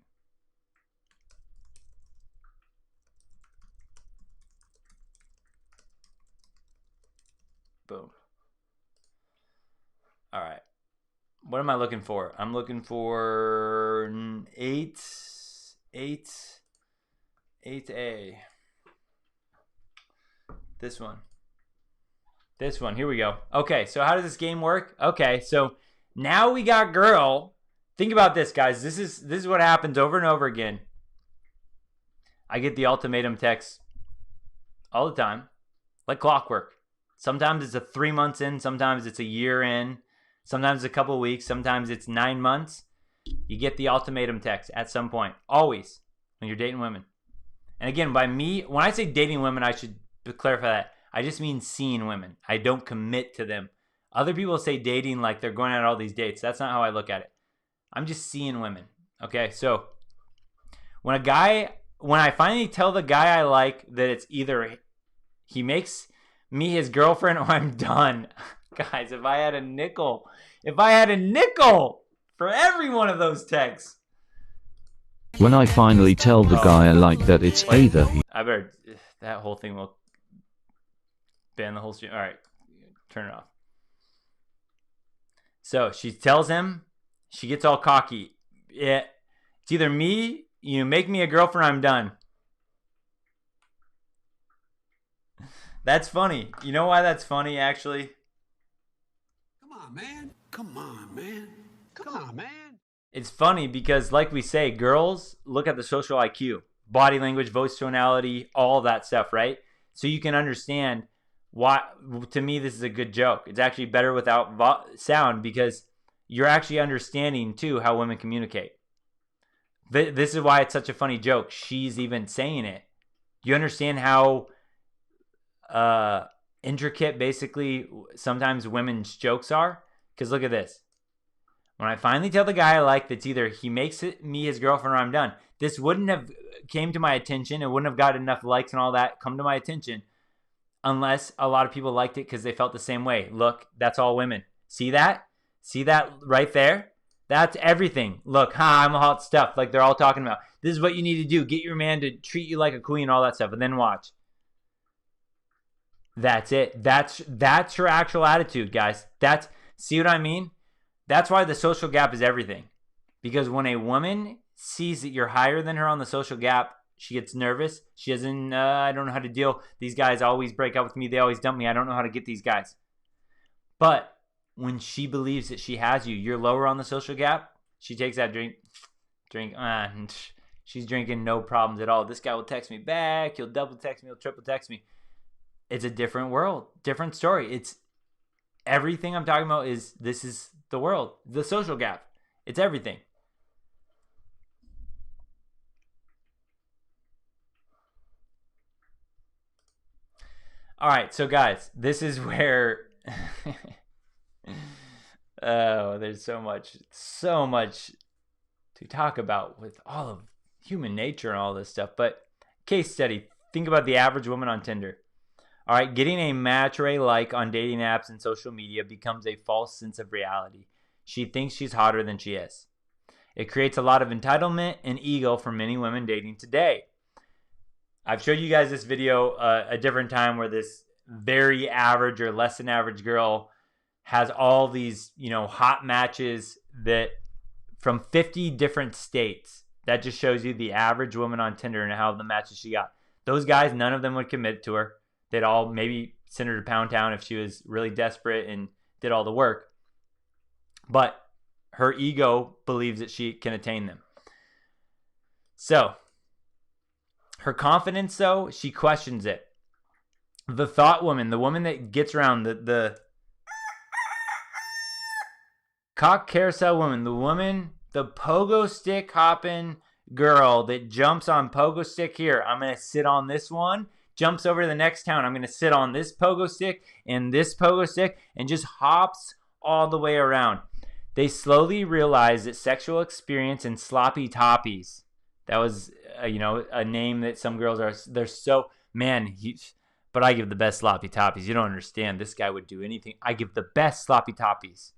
boom. All right. What am I looking for? I'm looking for 8A. This one. Here we go. Okay, so how does this game work? Okay, so now we got girl. Think about this, guys. This is what happens over and over again. I get the ultimatum text all the time, like clockwork. Sometimes it's 3 months in, sometimes it's a year in, sometimes it's a couple of weeks, sometimes it's 9 months. You get the ultimatum text at some point, always, when you're dating women. And again, by me, when I say dating women, I should clarify that. I just mean seeing women. I don't commit to them. Other people say dating like they're going on all these dates. That's not how I look at it. I'm just seeing women. Okay, so when I finally tell the guy I like that it's either he makes me his girlfriend or I'm done. Guys, if I had a nickel for every one of those texts. When I finally tell the guy I like that it's either he... I better, that whole thing will ban the whole stream. All right, turn it off. So she tells him, she gets all cocky. Yeah, it's either me, you make me a girlfriend, I'm done. That's funny. You know why that's funny, actually? Come on, man. Come on, man. Come on, man. It's funny because, like we say, girls look at the social IQ, body language, voice tonality, all that stuff, right? So you can understand why, to me, this is a good joke. It's actually better without sound because you're actually understanding, too, how women communicate. This is why it's such a funny joke. She's even saying it. You understand how intricate, basically, sometimes women's jokes are? Because look at this. When I finally tell the guy I like that's either he makes me his girlfriend or I'm done. This wouldn't have came to my attention. It wouldn't have got enough likes and all that come to my attention unless a lot of people liked it because they felt the same way. Look, that's all women. See that? See that right there? That's everything. Look, I'm a hot stuff. Like they're all talking about. This is what you need to do. Get your man to treat you like a queen, all that stuff. And then watch. That's it. That's her actual attitude, guys. See what I mean? That's why the social gap is everything. Because when a woman sees that you're higher than her on the social gap, she gets nervous. She doesn't, I don't know how to deal. These guys always break up with me. They always dump me. I don't know how to get these guys. But when she believes that she has you, you're lower on the social gap, she takes that drink, she's drinking no problems at all. This guy will text me back. He'll double text me. He'll triple text me. It's a different world, different story. It's everything I'm talking about this is the world, the social gap. It's everything. All right, so guys, this is where oh, there's so much to talk about with all of human nature and all this stuff. But case study, think about the average woman on Tinder. All right, getting a match or a like on dating apps and social media becomes a false sense of reality. She thinks she's hotter than she is. It creates a lot of entitlement and ego for many women dating today. I've showed you guys this video a different time where this very average or less than average girl has all these, hot matches that from 50 different states. That just shows you the average woman on Tinder and how the matches she got. Those guys, none of them would commit to her. They'd all maybe send her to Pound Town if she was really desperate and did all the work. But her ego believes that she can attain them. So, her confidence, though, she questions it. The thought woman, the woman that gets around, the cock carousel woman, the woman, the pogo stick hopping, girl that jumps on pogo stick here. I'm going to sit on this one. Jumps over to the next town. I'm going to sit on this pogo stick and this pogo stick and just hops all the way around. They slowly realize that sexual experience and sloppy toppies, that was, a name that some girls are, they're so, man, but I give the best sloppy toppies. You don't understand. This guy would do anything. I give the best sloppy toppies.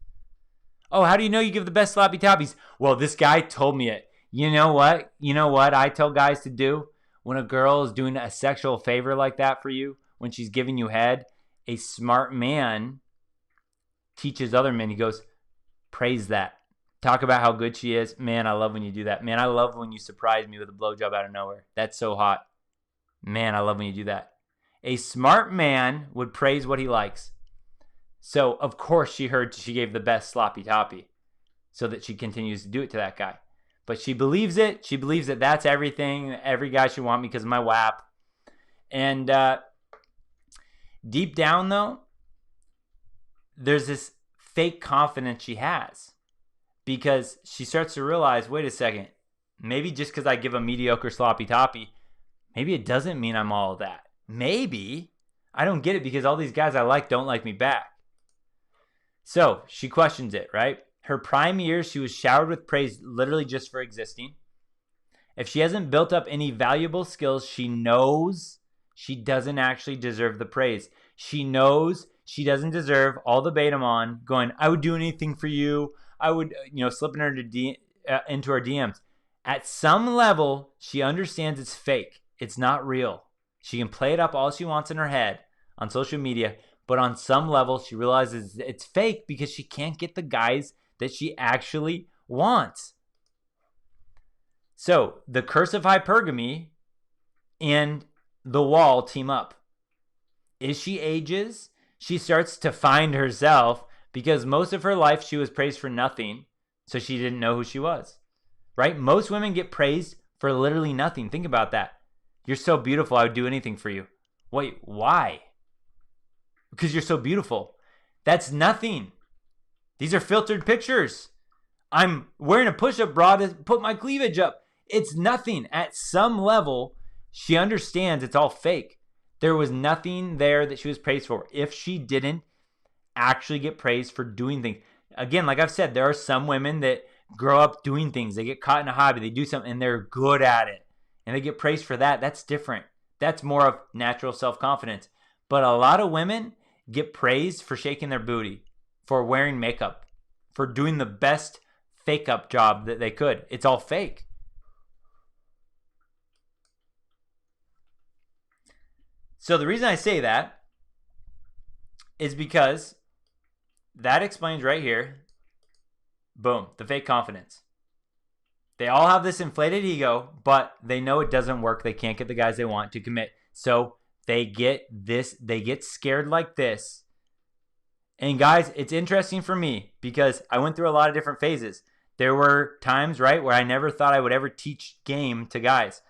Oh, how do you know you give the best sloppy toppies? Well, this guy told me it. You know what? I tell guys to do when a girl is doing a sexual favor like that for you, when she's giving you head. A smart man teaches other men. He goes, praise that. Talk about how good she is. Man, I love when you do that. Man, I love when you surprise me with a blowjob out of nowhere. That's so hot. Man, I love when you do that. A smart man would praise what he likes. So, of course, she heard she gave the best sloppy toppy so that she continues to do it to that guy. But she believes it. She believes that that's everything. Every guy should want me because of my WAP. And deep down, though, there's this fake confidence she has. Because she starts to realize, wait a second, maybe just because I give a mediocre sloppy toppy, maybe it doesn't mean I'm all of that. Maybe. I don't get it because all these guys I like don't like me back. So she questions it, right? Her prime years, she was showered with praise literally just for existing. If she hasn't built up any valuable skills, she knows she doesn't actually deserve the praise. She knows she doesn't deserve all the bait I'm on, going, I would do anything for you. I would, slipping her into her DMs. At some level, she understands it's fake. It's not real. She can play it up all she wants in her head on social media, but on some level, she realizes it's fake because she can't get the guys that she actually wants. So, the curse of hypergamy and the wall team up. As she ages, she starts to find herself because most of her life she was praised for nothing, so she didn't know who she was, right? Most women get praised for literally nothing. Think about that. You're so beautiful, I would do anything for you. Wait, why? Because you're so beautiful. That's nothing. These are filtered pictures. I'm wearing a push-up bra to put my cleavage up. It's nothing. At some level, she understands it's all fake. There was nothing there that she was praised for. If she didn't actually get praised for doing things. Again, like I've said, there are some women that grow up doing things. They get caught in a hobby. They do something and they're good at it. And they get praised for that. That's different. That's more of natural self-confidence. But a lot of women get praised for shaking their booty, for wearing makeup, for doing the best fake-up job that they could. It's all fake. So the reason I say that is because that explains right here, boom, the fake confidence. They all have this inflated ego, but they know it doesn't work. They can't get the guys they want to commit. So they get scared like this. And guys, it's interesting for me because I went through a lot of different phases. There were times, right, where I never thought I would ever teach game to guys.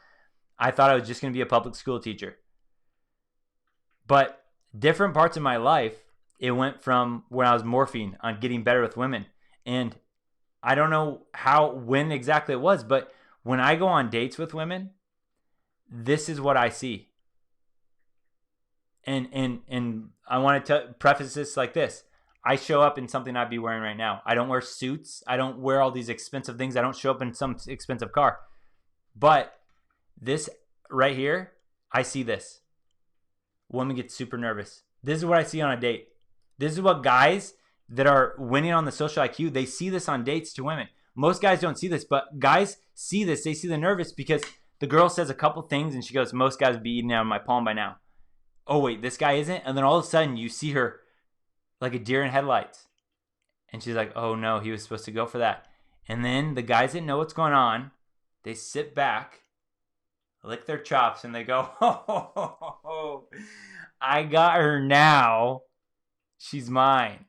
I thought I was just going to be a public school teacher. But different parts of my life, it went from when I was morphing on getting better with women. And I don't know when exactly it was, but when I go on dates with women, this is what I see. And I want to preface this like this. I show up in something I'd be wearing right now. I don't wear suits. I don't wear all these expensive things. I don't show up in some expensive car. But this right here, I see this. Woman gets super nervous. This is what I see on a date. This is what guys that are winning on the social IQ, they see this on dates to women. Most guys don't see this, but guys see this. They see the nervous because the girl says a couple things and she goes, most guys would be eating out of my palm by now. Oh, wait, this guy isn't? And then all of a sudden you see her like a deer in headlights. And she's like, oh no, he was supposed to go for that. And then the guys that know what's going on, they sit back, lick their chops, and they go, oh, I got her now. She's mine.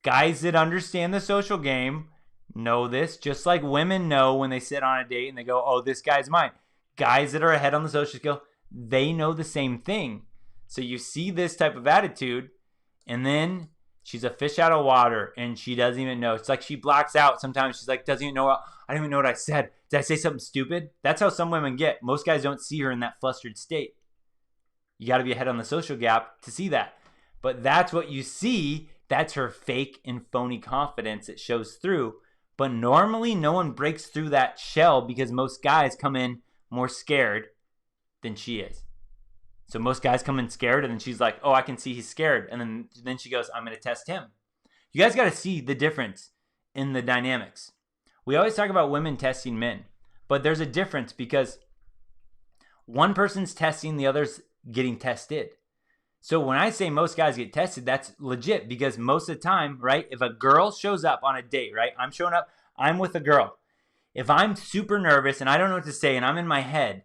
Guys that understand the social game know this, just like women know when they sit on a date and they go, oh, this guy's mine. Guys that are ahead on the social skill, they know the same thing. So you see this type of attitude, and then She's a fish out of water, and she doesn't even know. It's like she blacks out sometimes. She's like, doesn't even know. I don't even know what I said. Did I say something stupid? That's how some women get. Most guys don't see her in that flustered state. You got to be ahead on the social gap to see that. But that's what you see. That's her fake and phony confidence. It shows through. But normally, no one breaks through that shell because most guys come in more scared than she is. So most guys come in scared, and then she's like, oh, I can see he's scared. And then she goes, I'm going to test him. You guys got to see the difference in the dynamics. We always talk about women testing men, but there's a difference because one person's testing, the other's getting tested. So when I say most guys get tested, that's legit because most of the time, right, if a girl shows up on a date, right, I'm showing up, I'm with a girl. If I'm super nervous and I don't know what to say and I'm in my head,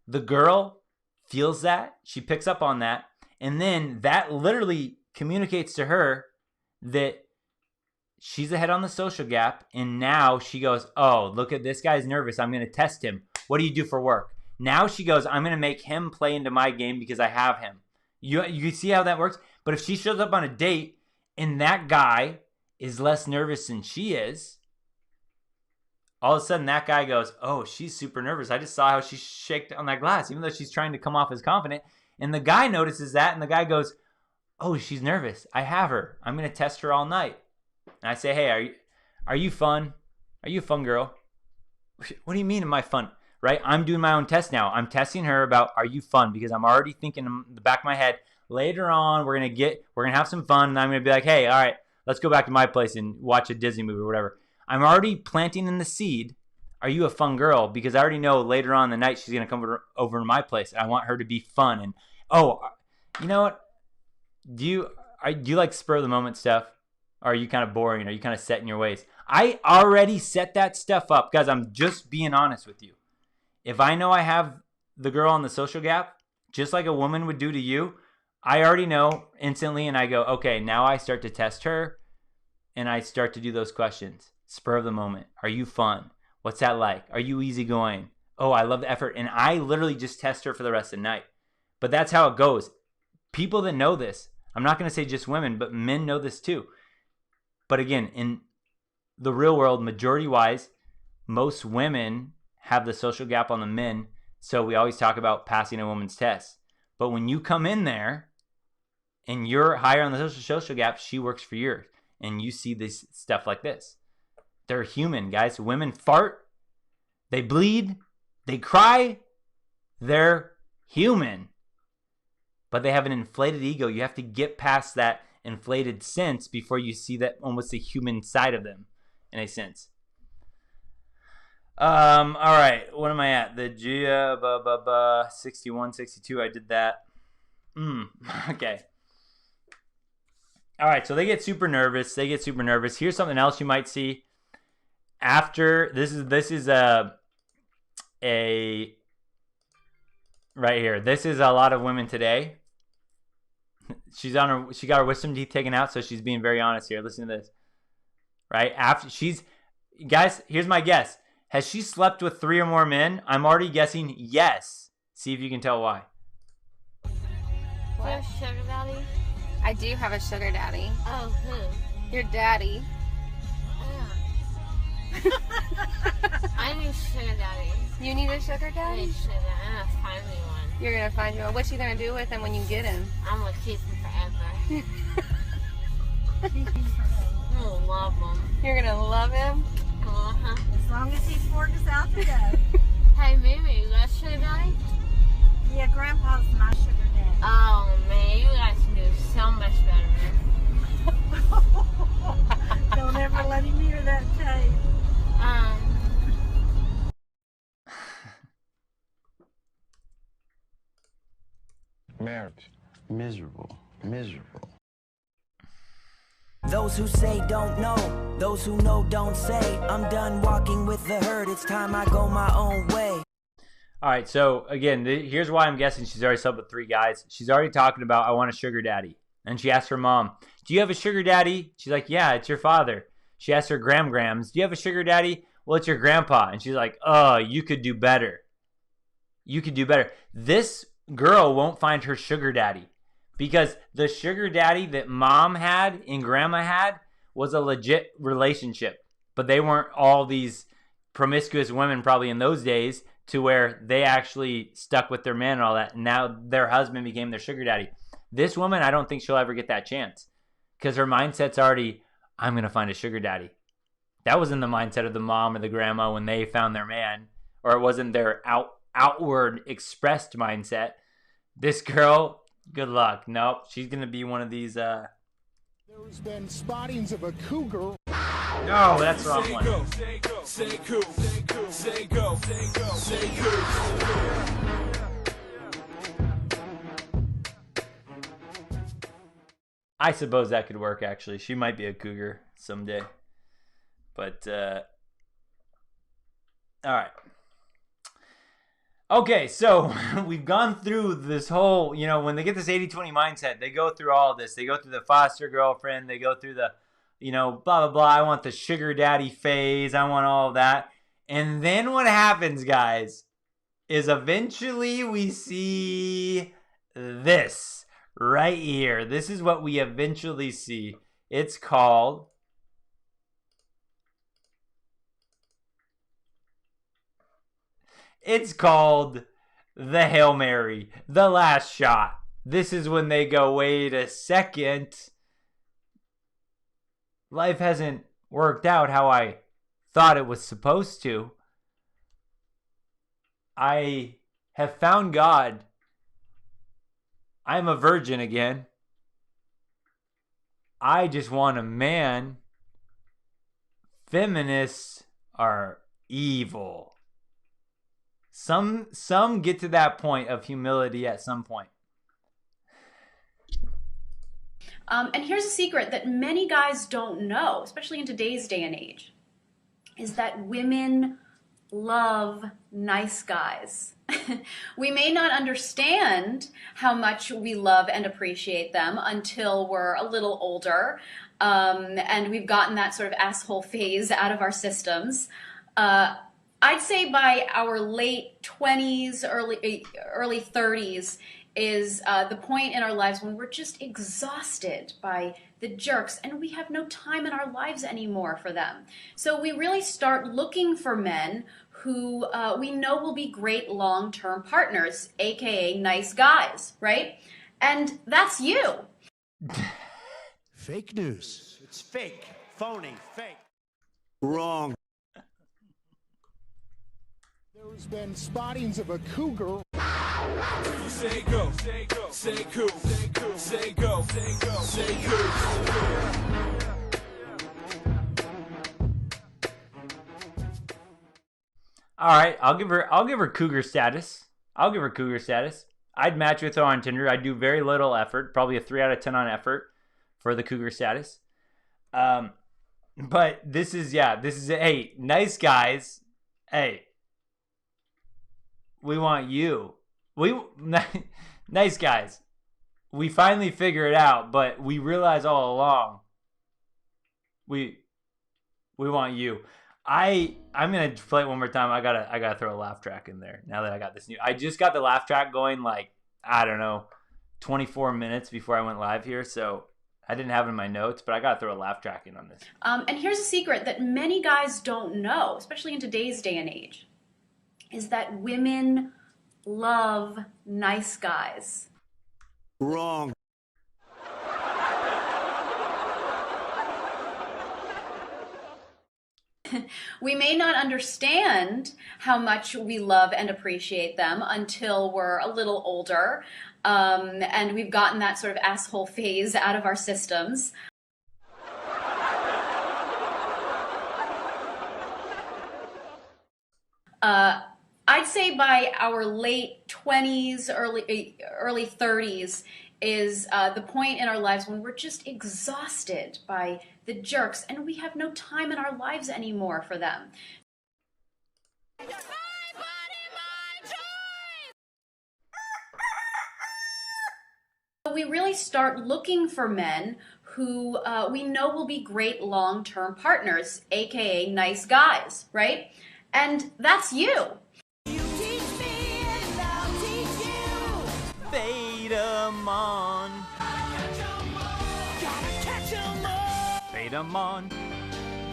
the girl feels that, she picks up on that, and then that literally communicates to her that she's ahead on the social gap, and now she goes, oh, look at this guy's nervous. I'm going to test him. What do you do for work? Now she goes, I'm going to make him play into my game because I have him. You see how that works? But if she shows up on a date and that guy is less nervous than she is, all of a sudden that guy goes, oh, she's super nervous. I just saw how she shaked on that glass, even though she's trying to come off as confident. And the guy notices that, and the guy goes, oh, she's nervous. I have her. I'm going to test her all night. And I say, hey, are you fun? Are you a fun girl? What do you mean am I fun? Right? I'm doing my own test now. I'm testing her about, are you fun? Because I'm already thinking in the back of my head, later on, we're going to have some fun. And I'm going to be like, hey, all right, let's go back to my place and watch a Disney movie or whatever. I'm already planting in the seed. Are you a fun girl? Because I already know later on in the night, she's going to come over to my place. And I want her to be fun. And, oh, you know what? Do you like spur of the moment stuff? Or are you kind of boring? Are you kind of set in your ways? I already set that stuff up, guys. I'm just being honest with you. If I know I have the girl on the social gap, just like a woman would do to you, I already know instantly, and I go, okay, now I start to test her, and I start to do those questions. Spur of the moment. Are you fun? What's that like? Are you easygoing? Oh, I love the effort. And I literally just test her for the rest of the night. But that's how it goes. People that know this, I'm not going to say just women, but men know this too. But again, in the real world, majority-wise, most women have the social gap on the men. So we always talk about passing a woman's test. But when you come in there and you're higher on the social gap, she works for yours. And you see this stuff like this. They're human, guys. Women fart. They bleed. They cry. They're human. But they have an inflated ego. You have to get past that inflated sense before you see that almost the human side of them, in a sense. All right, what am I at? The Gia 61, 62. I did that. Okay. All right, so they get super nervous. Here's something else you might see. After this is a right here. This is a lot of women today. She got her wisdom teeth taken out, so she's being very honest here. Listen to this. Right? After guys, here's my guess. Has she slept with 3 or more men? I'm already guessing yes. See if you can tell why. What? Sugar daddy? I do have a sugar daddy. Oh, who? Your daddy. I need a sugar daddy. You need a sugar daddy? I need a sugar daddy. I'm gonna find me one. You're gonna find you one. What you gonna do with him when you get him? I'm gonna keep him forever. I'm gonna love him. You're gonna love him? Uh-huh. As long as he's worked us out today. Hey, Mimi, you got a sugar daddy? Yeah, Grandpa's my sugar daddy. Oh, man, you guys can do so much better. Don't ever let him hear that tape. Marriage. Miserable. Those who say don't know, those who know don't say. I'm done walking with the herd, it's time I go my own way. All right, so again, here's why I'm guessing she's already slept with 3 guys. She's already talking about, I want a sugar daddy. And she asked her mom, do you have a sugar daddy? She's like, yeah, it's your father. She asked her grams, do you have a sugar daddy? Well, it's your grandpa. And she's like, oh, you could do better. You could do better. This girl won't find her sugar daddy. Because the sugar daddy that mom had and grandma had was a legit relationship. But they weren't all these promiscuous women probably in those days to where they actually stuck with their man and all that. And now their husband became their sugar daddy. This woman, I don't think she'll ever get that chance. Because her mindset's already, I'm going to find a sugar daddy. That wasn't the mindset of the mom or the grandma when they found their man. Or it wasn't their outward expressed mindset. This girl, good luck. Nope, she's going to be one of these... There's been spottings of a cougar. No, that's the wrong one. I suppose that could work, actually. She might be a cougar someday. But, alright. Okay, so we've gone through this whole, you know, when they get this 80-20 mindset, they go through all of this. They go through the foster girlfriend. They go through the, you know, blah, blah, blah. I want the sugar daddy phase. I want all of that. And then what happens, guys, is eventually we see this right here. This is what we eventually see. It's called... It's called the Hail Mary, the last shot. This is when they go, wait a second. Life hasn't worked out how I thought it was supposed to. I have found God. I'm a virgin again. I just want a man. Feminists are evil. Some get to that point of humility at some point. And here's a secret that many guys don't know, especially in today's day and age, is that women love nice guys. We may not understand how much we love and appreciate them until we're a little older, and we've gotten that sort of asshole phase out of our systems. I'd say by our late 20s, early 30s is the point in our lives when we're just exhausted by the jerks and we have no time in our lives anymore for them. So we really start looking for men who we know will be great long-term partners, aka nice guys, right? And that's you. Fake news. It's fake, phony, fake. Wrong. There's been spottings of a cougar. Say go, say go, say cool, say cool, say go, say go, say cool. All right, I'll give her cougar status. I'll give her cougar status. I'd match with her on Tinder. I'd do very little effort, probably a 3 out of 10 on effort for the cougar status. But this is hey, nice guys. Hey, we want you. Nice guys. We finally figure it out, but we realize all along we want you. I'm gonna play it one more time. I gotta throw a laugh track in there now that I got this new. I just got the laugh track going like, I don't know, 24 minutes before I went live here, so I didn't have it in my notes, but I gotta throw a laugh track in on this. And here's a secret that many guys don't know, especially in today's day and age, is that women love nice guys. Wrong. We may not understand how much we love and appreciate them until we're a little older, and we've gotten that sort of asshole phase out of our systems. I'd say by our late 20s, early 30s is the point in our lives when we're just exhausted by the jerks and we have no time in our lives anymore for them. So we really start looking for men who we know will be great long-term partners, aka nice guys, right? And that's you. Fade 'em on. light 'em on.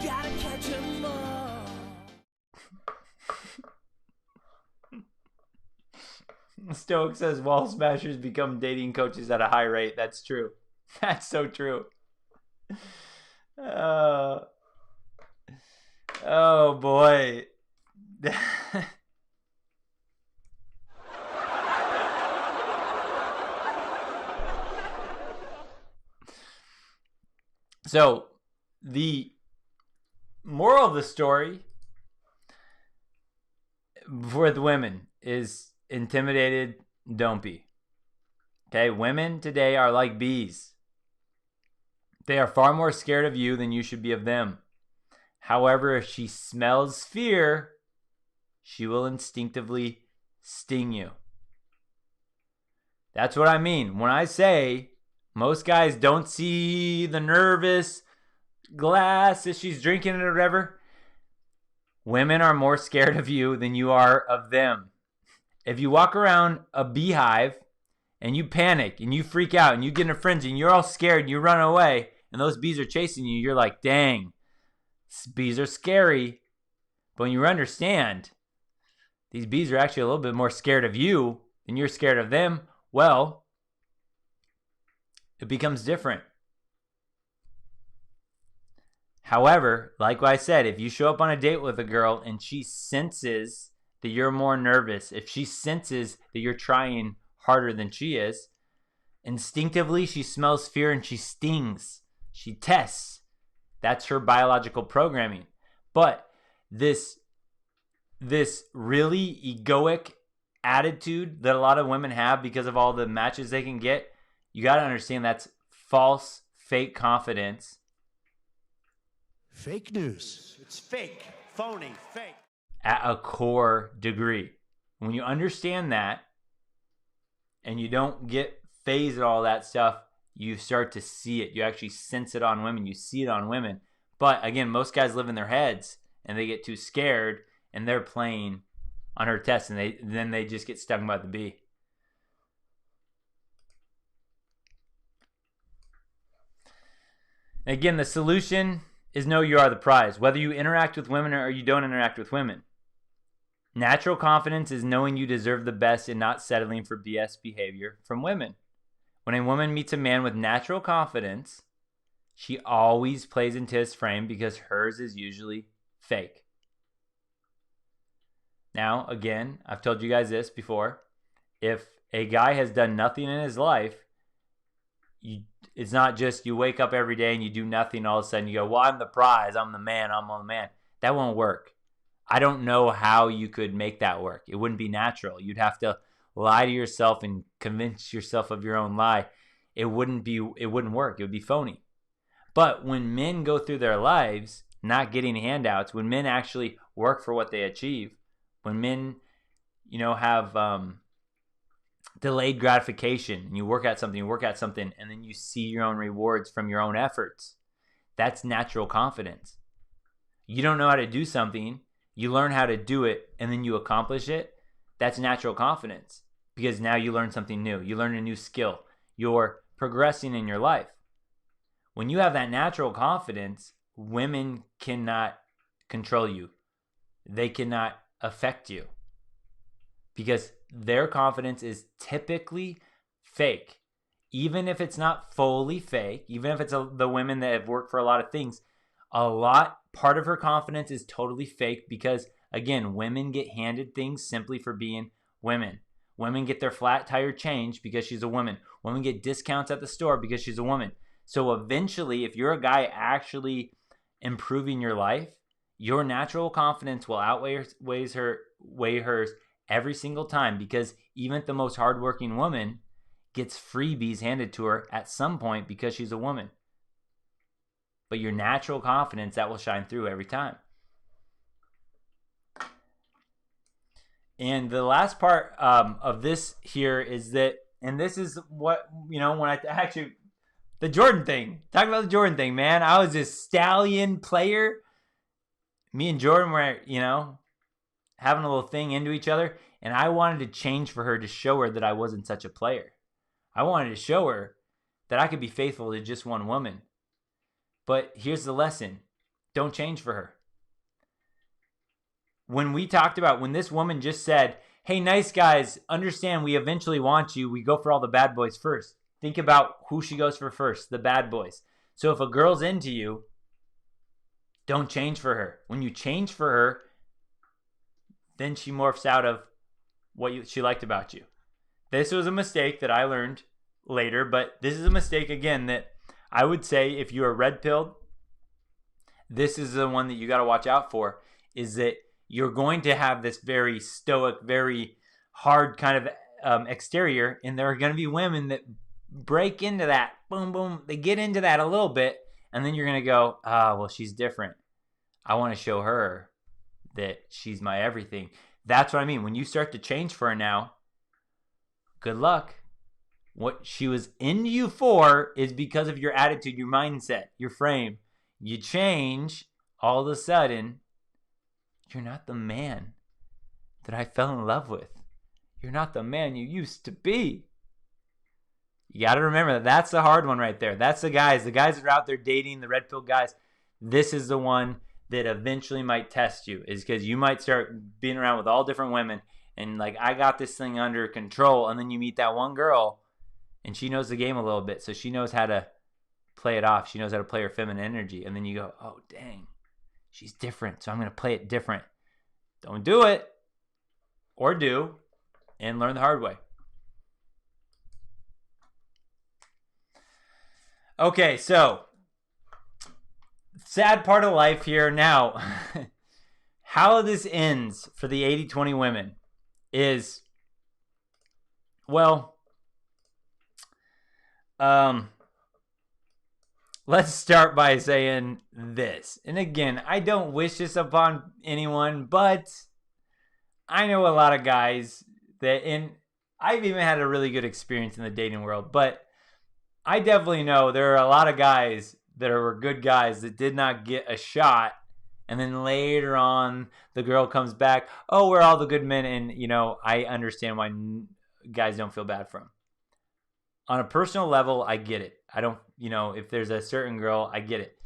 Gotta catch 'em all. Stoic says wall smashers become dating coaches at a high rate. That's true. That's so true. Oh boy. So, the moral of the story for the women is intimidated, don't be. Okay, women today are like bees. They are far more scared of you than you should be of them. However, if she smells fear, she will instinctively sting you. That's what I mean. When I say most guys don't see the nervous glass as she's drinking it or whatever, women are more scared of you than you are of them. If you walk around a beehive and you panic and you freak out and you get in a frenzy and you're all scared and you run away and those bees are chasing you, you're like, dang, bees are scary. But when you understand these bees are actually a little bit more scared of you than you're scared of them, well, it becomes different. However, like I said, if you show up on a date with a girl and she senses that you're more nervous, if she senses that you're trying harder than she is, instinctively she smells fear and she stings. She tests. That's her biological programming. But this really egoic attitude that a lot of women have because of all the matches they can get, you got to understand that's false, fake confidence. Fake news. It's fake, phony, fake. At a core degree. When you understand that and you don't get phased at all that stuff, you start to see it. You actually sense it on women. You see it on women. But again, most guys live in their heads and they get too scared and they're playing on her test and then they just get stung by the bee. Again, the solution is know you are the prize, whether you interact with women or you don't interact with women. Natural confidence is knowing you deserve the best and not settling for BS behavior from women. When a woman meets a man with natural confidence, she always plays into his frame because hers is usually fake. Now, again, I've told you guys this before. If a guy has done nothing in his life, it's not just you wake up every day and you do nothing, all of a sudden you go, well, I'm the prize, I'm the man, I'm the man. That won't work. I don't know how you could make that work. It wouldn't be natural. You'd have to lie to yourself and convince yourself of your own lie. It wouldn't work. It would be phony. But when men go through their lives not getting handouts, when men actually work for what they achieve, when men, have delayed gratification, and you work at something, and then you see your own rewards from your own efforts, that's natural confidence. You don't know how to do something, you learn how to do it, and then you accomplish it. That's natural confidence because now you learn something new. You learn a new skill. You're progressing in your life. When you have that natural confidence, women cannot control you. They cannot affect you because their confidence is typically fake. Even if it's not fully fake, even if it's the women that have worked for a lot of things, part of her confidence is totally fake because, again, women get handed things simply for being women. Women get their flat tire changed because she's a woman. Women get discounts at the store because she's a woman. So eventually, if you're a guy actually improving your life, your natural confidence will outweigh hers every single time because even the most hardworking woman gets freebies handed to her at some point because she's a woman. But your natural confidence, that will shine through every time. And the last part of this here is that, and this is what, when I actually, the Jordan thing. Talk about the Jordan thing, man. I was this stallion player. Me and Jordan were, having a little thing into each other. And I wanted to change for her to show her that I wasn't such a player. I wanted to show her that I could be faithful to just one woman. But here's the lesson. Don't change for her. When we talked about, when this woman just said, hey, nice guys, understand we eventually want you. We go for all the bad boys first. Think about who she goes for first, the bad boys. So if a girl's into you, don't change for her. When you change for her, then she morphs out of what she liked about you. This was a mistake that I learned later, but this is a mistake, again, that I would say if you are red-pilled, this is the one that you got to watch out for, is that you're going to have this very stoic, very hard kind of exterior, and there are going to be women that break into that. Boom, boom. They get into that a little bit, and then you're going to go, well, she's different. I want to show her that she's my everything. That's what I mean. When you start to change for her now, good luck. What she was into you for is because of your attitude, your mindset, your frame. You change, all of a sudden, you're not the man that I fell in love with. You're not the man you used to be. You got to remember that that's the hard one right there. That's the guys that are out there dating, the red pill guys. This is the one that eventually might test you, is because you might start being around with all different women and like, I got this thing under control. And then you meet that one girl and she knows the game a little bit. So she knows how to play it off. She knows how to play her feminine energy. And then you go, oh, dang, she's different. So I'm going to play it different. Don't do it, or do, and learn the hard way. Okay, so sad part of life here now. How this ends for the 80-20 women is, well, let's start by saying this. And again, I don't wish this upon anyone, but I know a lot of guys that, and I've even had a really good experience in the dating world, but I definitely know there are a lot of guys that were good guys that did not get a shot. And then later on, the girl comes back, oh, we're all the good men. And, you know, I understand why guys don't feel bad for them. On a personal level, I get it. I don't, you know, if there's a certain girl, I get it.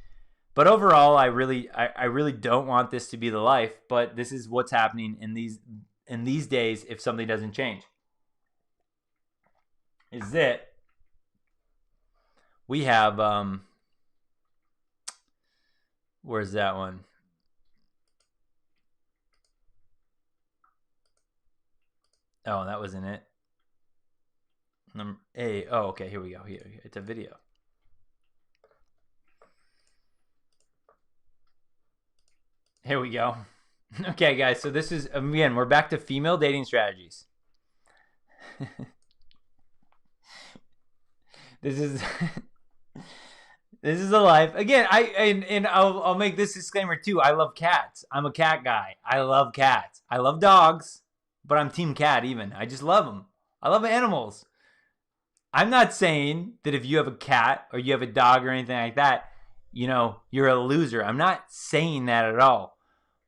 But overall, I really don't want this to be the life. But this is what's happening in these days if something doesn't change. Is that we have, where's that one? Oh, that wasn't it. Number A. Oh, okay. Here we go. Here, it's a video. Here we go. Okay, guys. So this is, again, we're back to female dating strategies. This is this is a life. Again, I'll make this disclaimer too. I love cats. I'm a cat guy. I love cats. I love dogs, but I'm team cat even. I just love them. I love animals. I'm not saying that if you have a cat or you have a dog or anything like that, you know, you're a loser. I'm not saying that at all.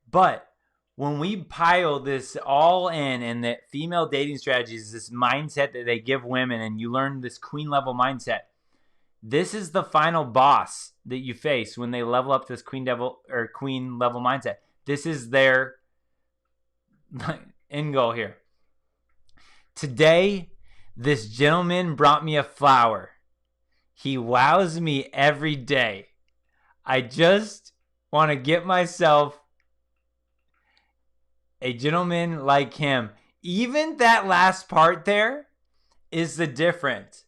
But when we pile this all in, and that female dating strategies, this mindset that they give women, and you learn this queen level mindset, this is the final boss that you face when they level up this queen level mindset. This is their end goal here. Today, this gentleman brought me a flower. He wows me every day. I just want to get myself a gentleman like him. Even that last part there is the difference.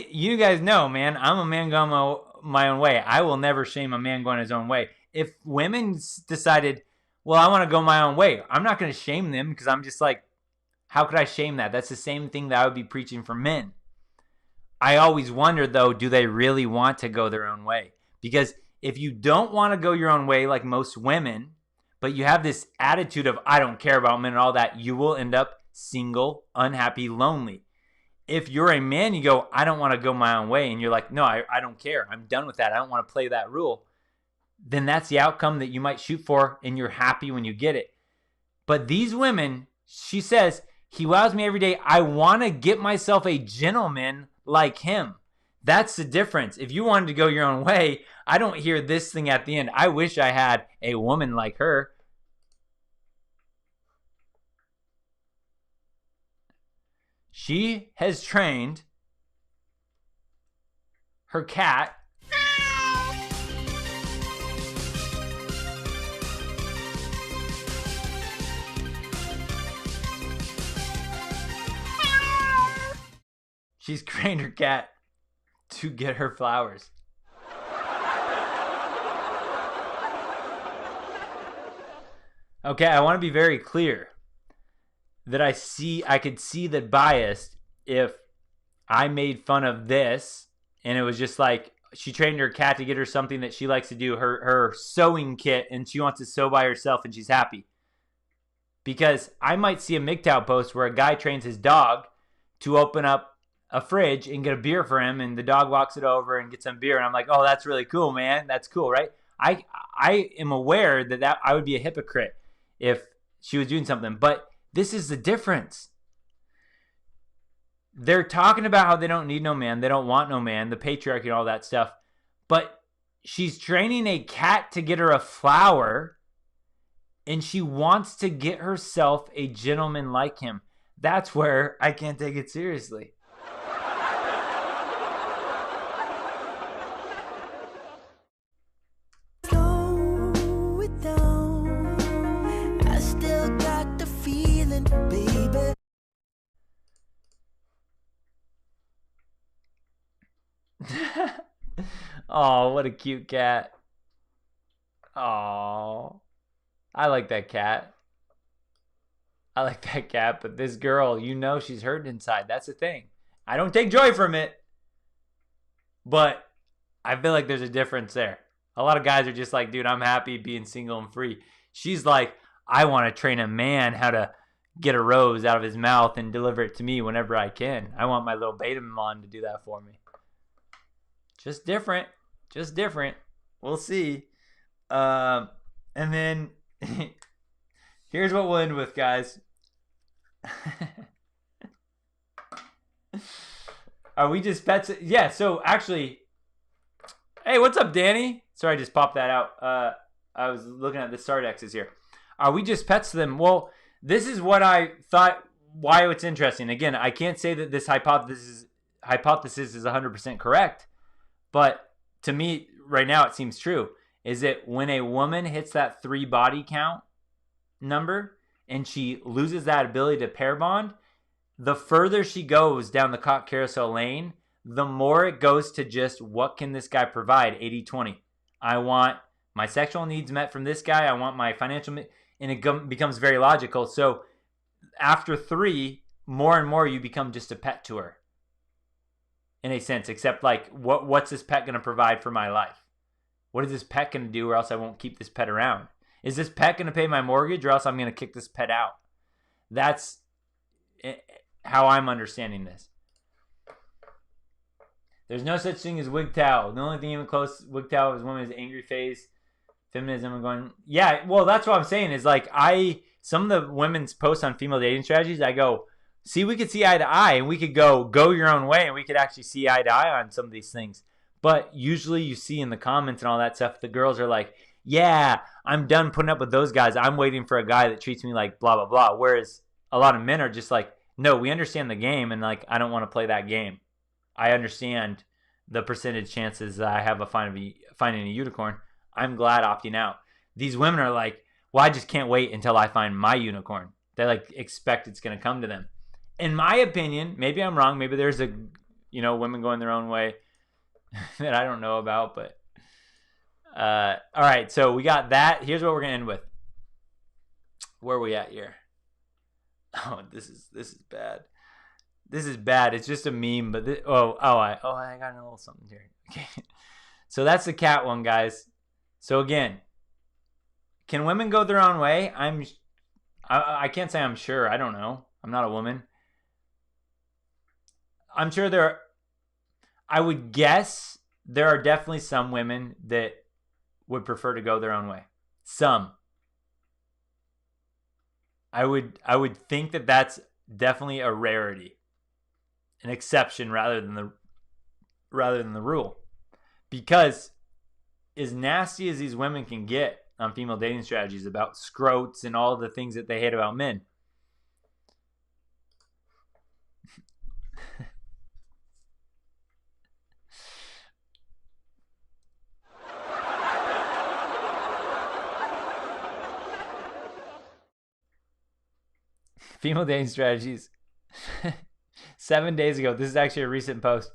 You guys know, man, I'm a man going my own way. I will never shame a man going his own way. If women decided, well, I want to go my own way, I'm not going to shame them, because I'm just like, how could I shame that? That's the same thing that I would be preaching for men. I always wonder, though, do they really want to go their own way? Because if you don't want to go your own way like most women, but you have this attitude of, I don't care about men and all that, you will end up single, unhappy, lonely. If you're a man, you go, I don't want to go my own way, and you're like, no, I don't care. I'm done with that. I don't want to play that rule. Then that's the outcome that you might shoot for, and you're happy when you get it. But these women, she says, he wows me every day. I want to get myself a gentleman like him. That's the difference. If you wanted to go your own way, I don't hear this thing at the end. I wish I had a woman like her. She has trained her cat She's trained her cat to get her flowers. Okay, I want to be very clear that I could see that biased if I made fun of this and it was just like she trained her cat to get her something that she likes to do, her sewing kit, and she wants to sew by herself and she's happy. Because I might see a MGTOW post where a guy trains his dog to open up a fridge and get a beer for him, and the dog walks it over and gets some beer, and I'm like, oh, that's really cool, man. That's cool, right? I am aware that I would be a hypocrite if she was doing something, but this is the difference. They're talking about how they don't need no man, they don't want no man, the patriarchy and all that stuff, but she's training a cat to get her a flower, and she wants to get herself a gentleman like him. That's where I can't take it seriously. Slow it down. I still got the feeling, baby. Oh, what a cute cat. Oh, I like that cat. I like that cat, but this girl, you know she's hurting inside. That's the thing. I don't take joy from it, but I feel like there's a difference there. A lot of guys are just like, dude, I'm happy being single and free. She's like, I want to train a man how to get a rose out of his mouth and deliver it to me whenever I can. I want my little beta mon to do that for me. Just different. Just different. We'll see. And then here's what we'll end with, guys. Are we just pets? Yeah, so actually, hey, what's up, Danny? Sorry, I just popped that out. I was looking at the Stardexes here. Are we just pets to them? Well, this is what I thought, why it's interesting. Again, I can't say that this hypothesis is 100% correct, but to me, right now, it seems true. Is that when a woman hits that 3 body count number and she loses that ability to pair bond, the further she goes down the cock carousel lane, the more it goes to just, what can this guy provide? 80-20. I want my sexual needs met from this guy. I want my financial, and it becomes very logical. So after 3, more and more you become just a pet to her. In a sense, except like, what's this pet going to provide for my life? What is this pet going to do, or else I won't keep this pet around? Is this pet going to pay my mortgage, or else I'm going to kick this pet out? That's how I'm understanding this. There's no such thing as WGTOW. The only thing even close to WGTOW is women's angry face, feminism. I'm going, yeah, well, that's what I'm saying is like, some of the women's posts on female dating strategies, I go, see, we could see eye to eye, and we could go your own way, and we could actually see eye to eye on some of these things. But usually you see in the comments and all that stuff, the girls are like, yeah, I'm done putting up with those guys. I'm waiting for a guy that treats me like blah, blah, blah. Whereas a lot of men are just like, no, we understand the game, and like, I don't want to play that game. I understand the percentage chances that I have of finding a unicorn. I'm glad opting out. These women are like, well, I just can't wait until I find my unicorn. They like expect it's going to come to them. In my opinion, maybe I'm wrong. Maybe there's women going their own way that I don't know about, but all right, so we got that. Here's what we're gonna end with. Where are we at here? Oh, this is bad. This is bad. It's just a meme, but I got a little something here. Okay, so that's the cat one, guys. So again, can women go their own way? I can't say I'm sure. I don't know. I'm not a woman. I'm sure I would guess there are definitely some women that would prefer to go their own way. Some. I would think that that's definitely a rarity. An exception rather than the rather than the rule. Because as nasty as these women can get on female dating strategies about scrotes and all the things that they hate about men, female dating strategies. 7 days ago, this is actually a recent post.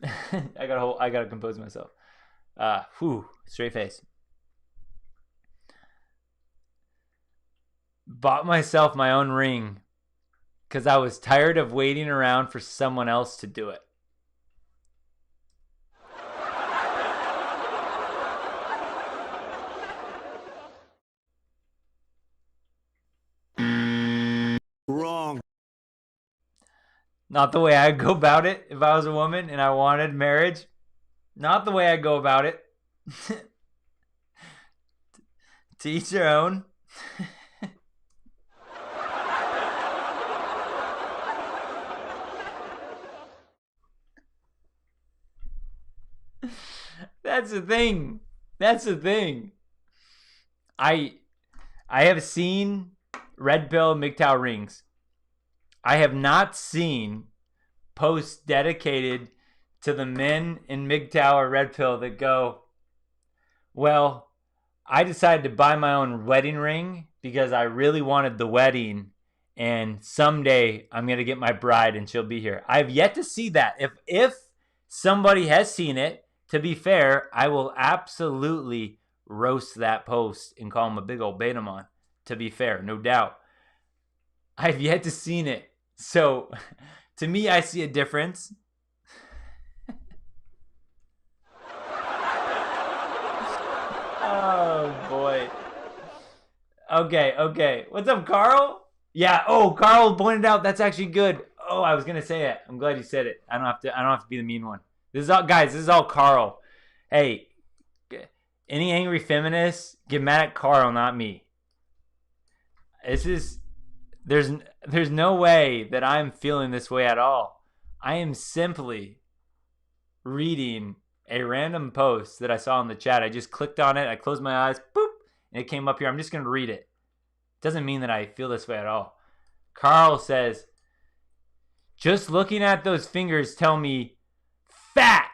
I gotta compose myself. Straight face. Bought myself my own ring because I was tired of waiting around for someone else to do it. Wrong. Not the way I'd go about it if I was a woman and I wanted marriage. Not the way I'd go about it. To each their own. That's the thing. That's the thing. I have seen red pill MGTOW rings. I have not seen posts dedicated to the men in MGTOW or red pill that go, well, I decided to buy my own wedding ring because I really wanted the wedding, and someday I'm going to get my bride and she'll be here. I've yet to see that. If somebody has seen it, to be fair, I will absolutely roast that post and call him a big old Betamon. To be fair, no doubt. I've yet to seen it. So, to me, I see a difference. Oh, boy. Okay. What's up, Carl? Yeah, Carl pointed out that's actually good. Oh, I was going to say it. I'm glad you said it. I don't have to be the mean one. This is all Carl. Hey, any angry feminists, get mad at Carl, not me. There's no way that I'm feeling this way at all. I am simply reading a random post that I saw in the chat. I just clicked on it. I closed my eyes, boop, and it came up here. I'm just going to read it. Doesn't mean that I feel this way at all. Carl says, just looking at those fingers tell me fat.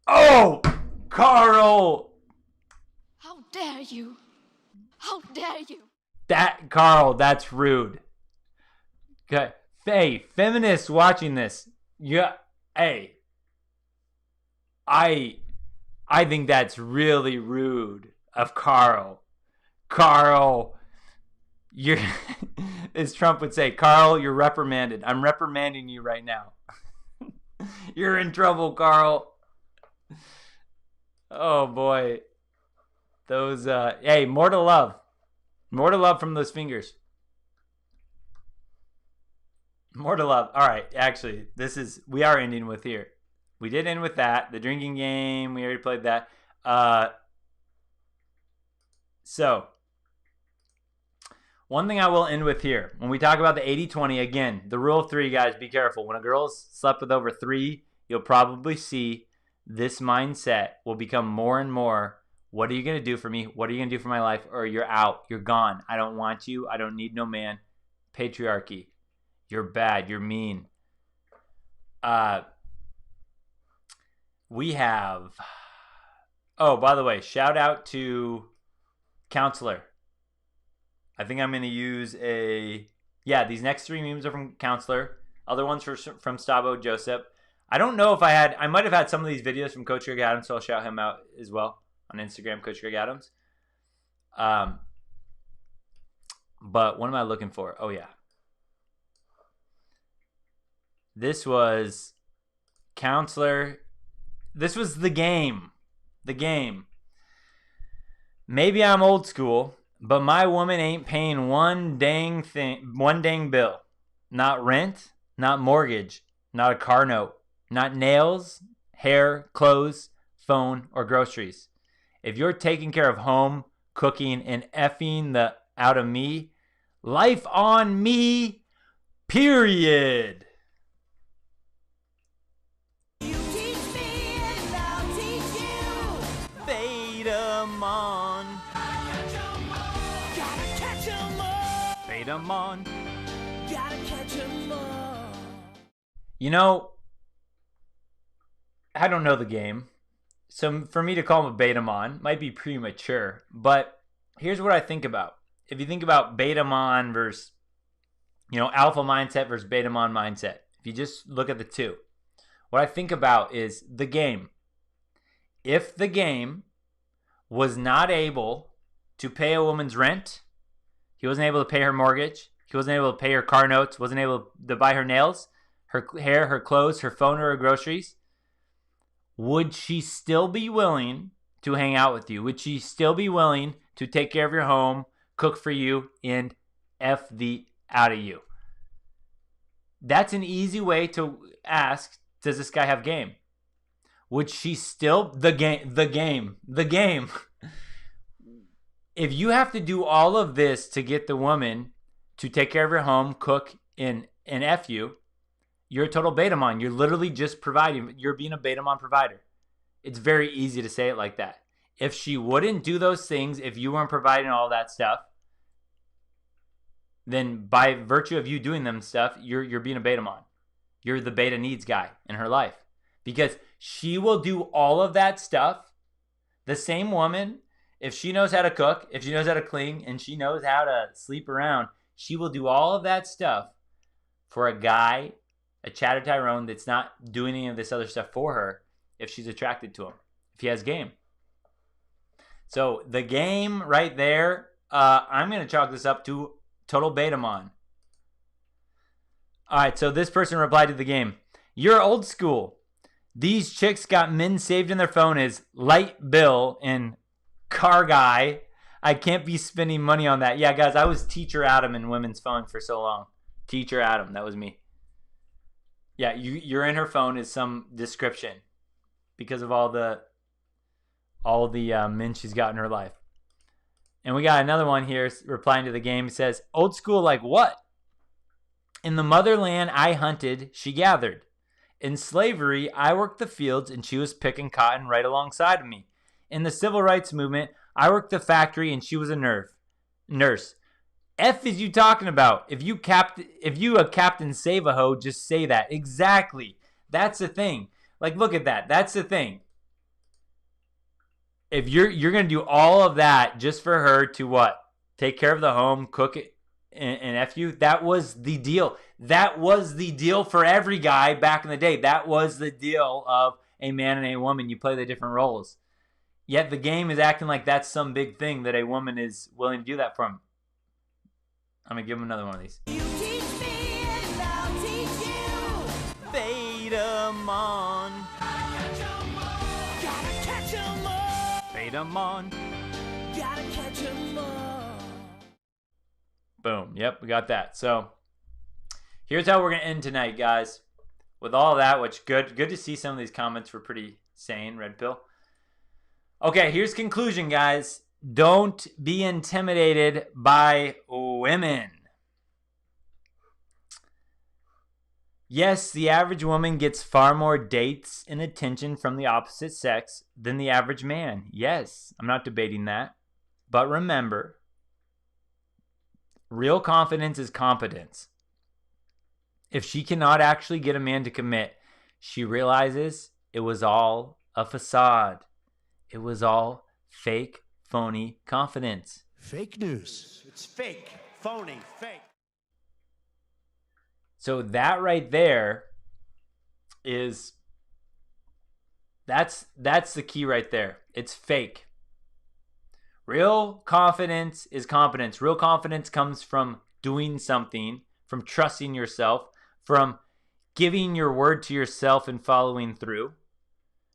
Oh, Carl. How dare you? How dare you? Carl, that's rude. Okay. Hey, feminists watching this. Yeah. Hey. I think that's really rude of Carl. Carl, you're, as Trump would say, Carl, you're reprimanded. I'm reprimanding you right now. You're in trouble, Carl. Oh, boy. Those, hey, more to love. More to love from those fingers. More to love. All right, actually, we are ending with here. We did end with that. The drinking game, we already played that. So, one thing I will end with here. When we talk about the 80-20, again, the rule of 3, guys, be careful. When a girl's slept with over 3, you'll probably see this mindset will become more and more, what are you going to do for me? What are you going to do for my life? Or you're out. You're gone. I don't want you. I don't need no man. Patriarchy. You're bad. You're mean. We have, by the way, shout out to Counselor. I think I'm going to use these next 3 memes are from Counselor. Other ones from Stavo Joseph. I don't know if I might have had some of these videos from Coach Greg Adams, so I'll shout him out as well on Instagram, Coach Greg Adams. But what am I looking for? Oh, yeah. This was Counselor. This was the game. The game. Maybe I'm old school, but my woman ain't paying one dang bill. Not rent, not mortgage, not a car note, not nails, hair, clothes, phone, or groceries. If you're taking care of home, cooking, and effing the out of me, life on me, period. 'em on. Bait 'em on. You know, I don't know the game. So for me to call him a bait 'em on might be premature. But here's what I think about. If you think about bait 'em on versus, alpha mindset versus bait 'em on mindset. If you just look at the two. What I think about is the game. If the game was not able to pay a woman's rent, he wasn't able to pay her mortgage, he wasn't able to pay her car notes, wasn't able to buy her nails, her hair, her clothes, her phone, or her groceries, would she still be willing to hang out with you? Would she still be willing to take care of your home, cook for you, and F the out of you? That's an easy way to ask, does this guy have game? Would she still, the game. If you have to do all of this to get the woman to take care of your home, cook, and F you, you're a total bait 'em on. You're literally just providing. You're being a bait 'em on provider. It's very easy to say it like that. If she wouldn't do those things, if you weren't providing all that stuff, then by virtue of you doing them stuff, you're being a bait 'em on. You're the beta needs guy in her life. Because she will do all of that stuff. The same woman, if she knows how to cook, if she knows how to clean, and she knows how to sleep around, she will do all of that stuff for a guy, a Chatter Tyrone, that's not doing any of this other stuff for her if she's attracted to him, if he has game. So the game right there, I'm going to chalk this up to total bait 'em on. All right, so this person replied to the game. You're old school. These chicks got men saved in their phone as light bill and car guy. I can't be spending money on that. Yeah, guys, I was Teacher Adam in women's phone for so long. Teacher Adam, that was me. Yeah, you're in her phone is some description because of all the men she's got in her life. And we got another one here replying to the game. It says, old school like what? In the motherland I hunted, she gathered. In slavery, I worked the fields and she was picking cotton right alongside of me. In the civil rights movement, I worked the factory and she was a nurse. F is you talking about? If you a Captain Save-A-Ho, just say that. Exactly. That's the thing. Like, look at that. That's the thing. If you're going to do all of that just for her to what? Take care of the home, cook it, and F you, that was the deal. That was the deal for every guy back in the day. That was the deal of a man and a woman. You play the different roles. Yet the game is acting like that's some big thing that a woman is willing to do that for him. I'm going to give him another one of these. You teach me and I'll teach you. Bait 'em on. Gotta catch 'em all. Bait 'em on. Gotta catch 'em all. Boom. Yep, we got that. So here's how we're going to end tonight, guys. With all that, which good to see some of these comments were pretty sane, Red Pill. Okay, here's conclusion, guys. Don't be intimidated by women. Yes, the average woman gets far more dates and attention from the opposite sex than the average man. Yes, I'm not debating that. But remember, real confidence is competence. If she cannot actually get a man to commit, she realizes it was all a facade. It was all fake, phony confidence. Fake news. It's fake, phony, fake. So that right there is, that's the key right there. It's fake. Real confidence is competence. Real confidence comes from doing something, from trusting yourself, from giving your word to yourself and following through,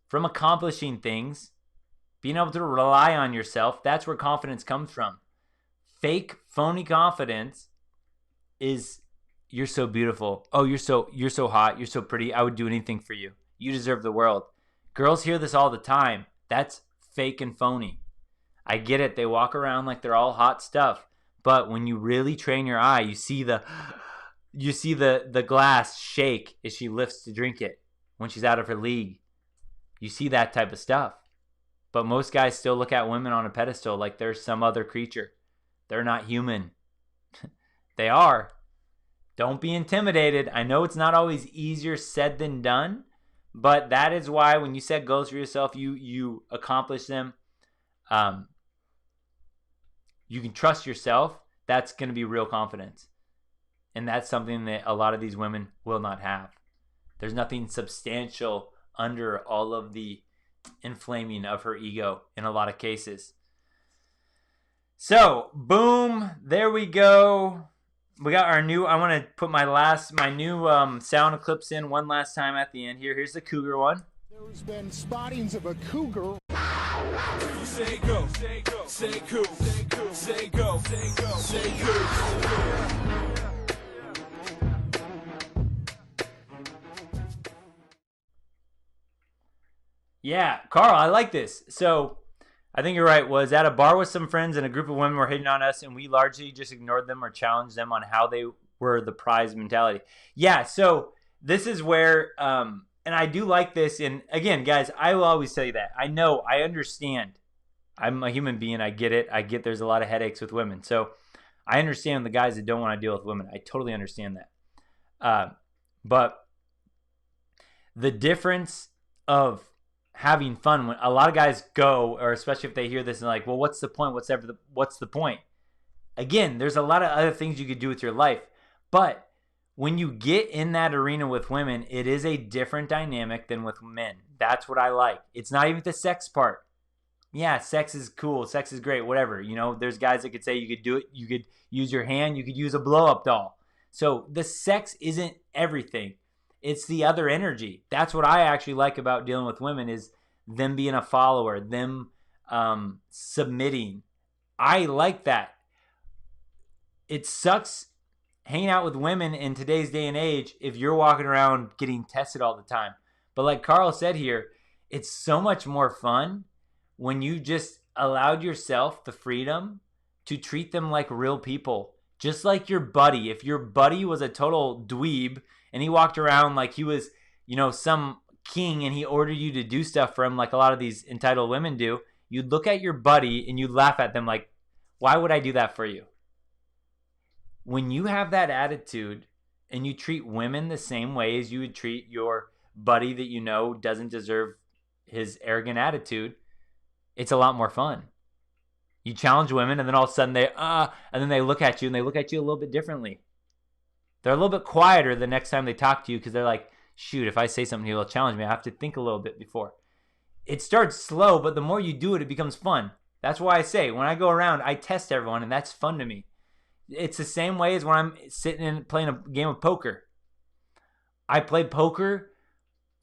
from accomplishing things, being able to rely on yourself. That's where confidence comes from. Fake, phony confidence is, you're so beautiful. Oh, you're so hot. You're so pretty. I would do anything for you. You deserve the world. Girls hear this all the time. That's fake and phony. I get it. They walk around like they're all hot stuff. But when you really train your eye, you see the glass shake as she lifts to drink it when she's out of her league. You see that type of stuff. But most guys still look at women on a pedestal like they're some other creature. They're not human. They are. Don't be intimidated. I know it's not always easier said than done, but that is why when you set goals for yourself, you accomplish them. You can trust yourself. That's going to be real confidence. And that's something that a lot of these women will not have. There's nothing substantial under all of the inflaming of her ego in a lot of cases. So, boom, there we go. We got our new, I want to put my new sound clips in one last time at the end here. Here's the cougar one. There's been spottings of a cougar. Say go, say go, say cool, say cool, say go, say go, say cool. Yeah, Carl, I like this. So, I think you're right. Was at a bar with some friends and a group of women were hitting on us, and we largely just ignored them or challenged them on how they were the prize mentality. Yeah, so this is where, and I do like this. And again, guys, I will always tell you that. I know, I understand. I'm a human being. I get it. I get there's a lot of headaches with women. So I understand the guys that don't want to deal with women. I totally understand that. But the difference of having fun, when a lot of guys go, or especially if they hear this and like, well, what's the point? What's the point? Again, there's a lot of other things you could do with your life. But when you get in that arena with women, it is a different dynamic than with men. That's what I like. It's not even the sex part. Yeah, sex is cool. Sex is great. Whatever. You know, there's guys that could say you could do it. You could use your hand. You could use a blow-up doll. So the sex isn't everything. It's the other energy. That's what I actually like about dealing with women, is them being a follower, them submitting. I like that. It sucks hanging out with women in today's day and age if you're walking around getting tested all the time. But like Carl said here, it's so much more fun when you just allowed yourself the freedom to treat them like real people. Just like your buddy. If your buddy was a total dweeb and he walked around like he was, you know, some king and he ordered you to do stuff for him like a lot of these entitled women do, you'd look at your buddy and you'd laugh at them like, why would I do that for you? When you have that attitude and you treat women the same way as you would treat your buddy that you know doesn't deserve his arrogant attitude, it's a lot more fun. You challenge women and then all of a sudden and then they look at you and they look at you a little bit differently. They're a little bit quieter the next time they talk to you because they're like, shoot, if I say something, he'll challenge me. I have to think a little bit before. It starts slow, but the more you do it, it becomes fun. That's why I say, when I go around, I test everyone, and that's fun to me. It's the same way as when I'm sitting and playing a game of poker. I play poker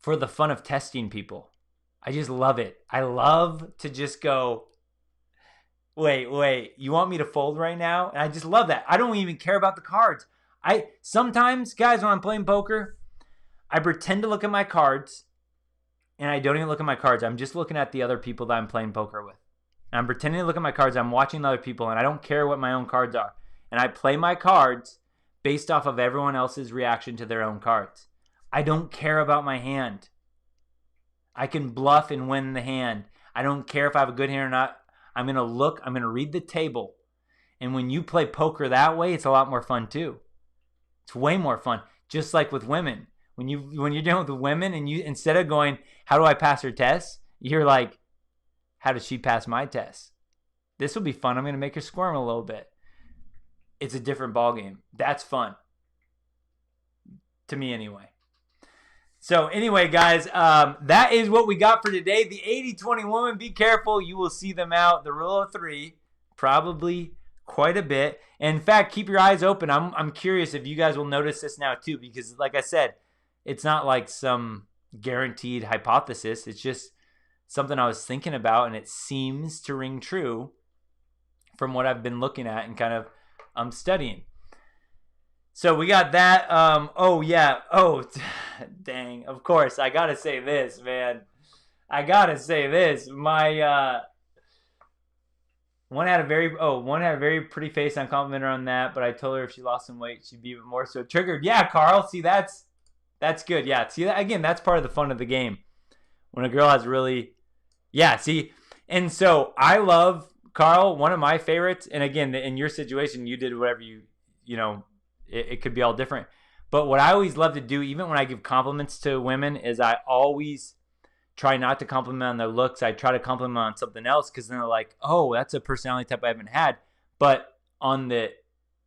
for the fun of testing people. I just love it. I love to just go, wait, you want me to fold right now? And I just love that. I don't even care about the cards. Sometimes, guys, when I'm playing poker, I pretend to look at my cards, and I don't even look at my cards. I'm just looking at the other people that I'm playing poker with. And I'm pretending to look at my cards. I'm watching the other people, and I don't care what my own cards are. And I play my cards based off of everyone else's reaction to their own cards. I don't care about my hand. I can bluff and win the hand. I don't care if I have a good hand or not. I'm going to read the table. And when you play poker that way, it's a lot more fun too. It's way more fun. Just like with women. When you're dealing with women and you, instead of going, how do I pass her test? You're like, how does she pass my test? This will be fun. I'm going to make her squirm a little bit. It's a different ballgame. That's fun. To me anyway. So anyway, guys, that is what we got for today. The 80-20 woman, be careful. You will see them out. The rule of three, probably quite a bit. And in fact, keep your eyes open. I'm curious if you guys will notice this now too, because like I said, it's not like some guaranteed hypothesis. It's just something I was thinking about, and it seems to ring true from what I've been looking at and kind of studying. So we got that. Dang. Of course, I gotta say this, man. My one had a very pretty face. I complimented her on that, but I told her if she lost some weight, she'd be even more so triggered. Yeah, Carl. See, that's good. Yeah. See that again. That's part of the fun of the game. When a girl has really, yeah. See, And so I love, Carl, one of my favorites, and again, in your situation, you did whatever you know, it could be all different. But what I always love to do, even when I give compliments to women, is I always try not to compliment on their looks. I try to compliment on something else, because then they're like, oh, that's a personality type I haven't had. But on the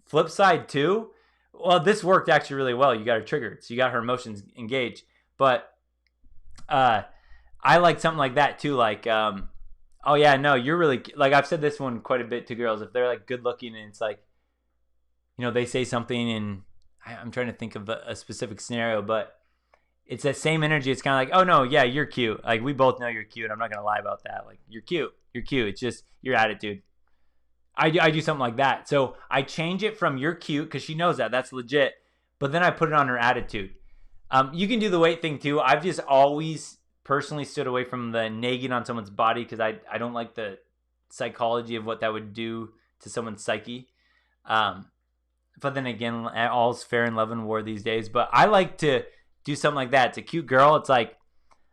flip side too, well, this worked actually really well. You got her triggered, so you got her emotions engaged. But I like something like that too, like, oh yeah, no, you're really, like, I've said this one quite a bit to girls. If they're like good looking and it's like, you know, they say something, and I'm trying to think of a specific scenario, but it's that same energy. It's kind of like, oh no, yeah, you're cute. Like, we both know you're cute. I'm not going to lie about that. Like, you're cute. You're cute. It's just your attitude. I do something like that. So I change it from you're cute, because she knows that. That's legit. But then I put it on her attitude. You can do the weight thing too. I've just always personally stood away from the nagging on someone's body, because I don't like the psychology of what that would do to someone's psyche. But then again, all's fair in love and war these days. But I like to do something like that. It's a cute girl. It's like,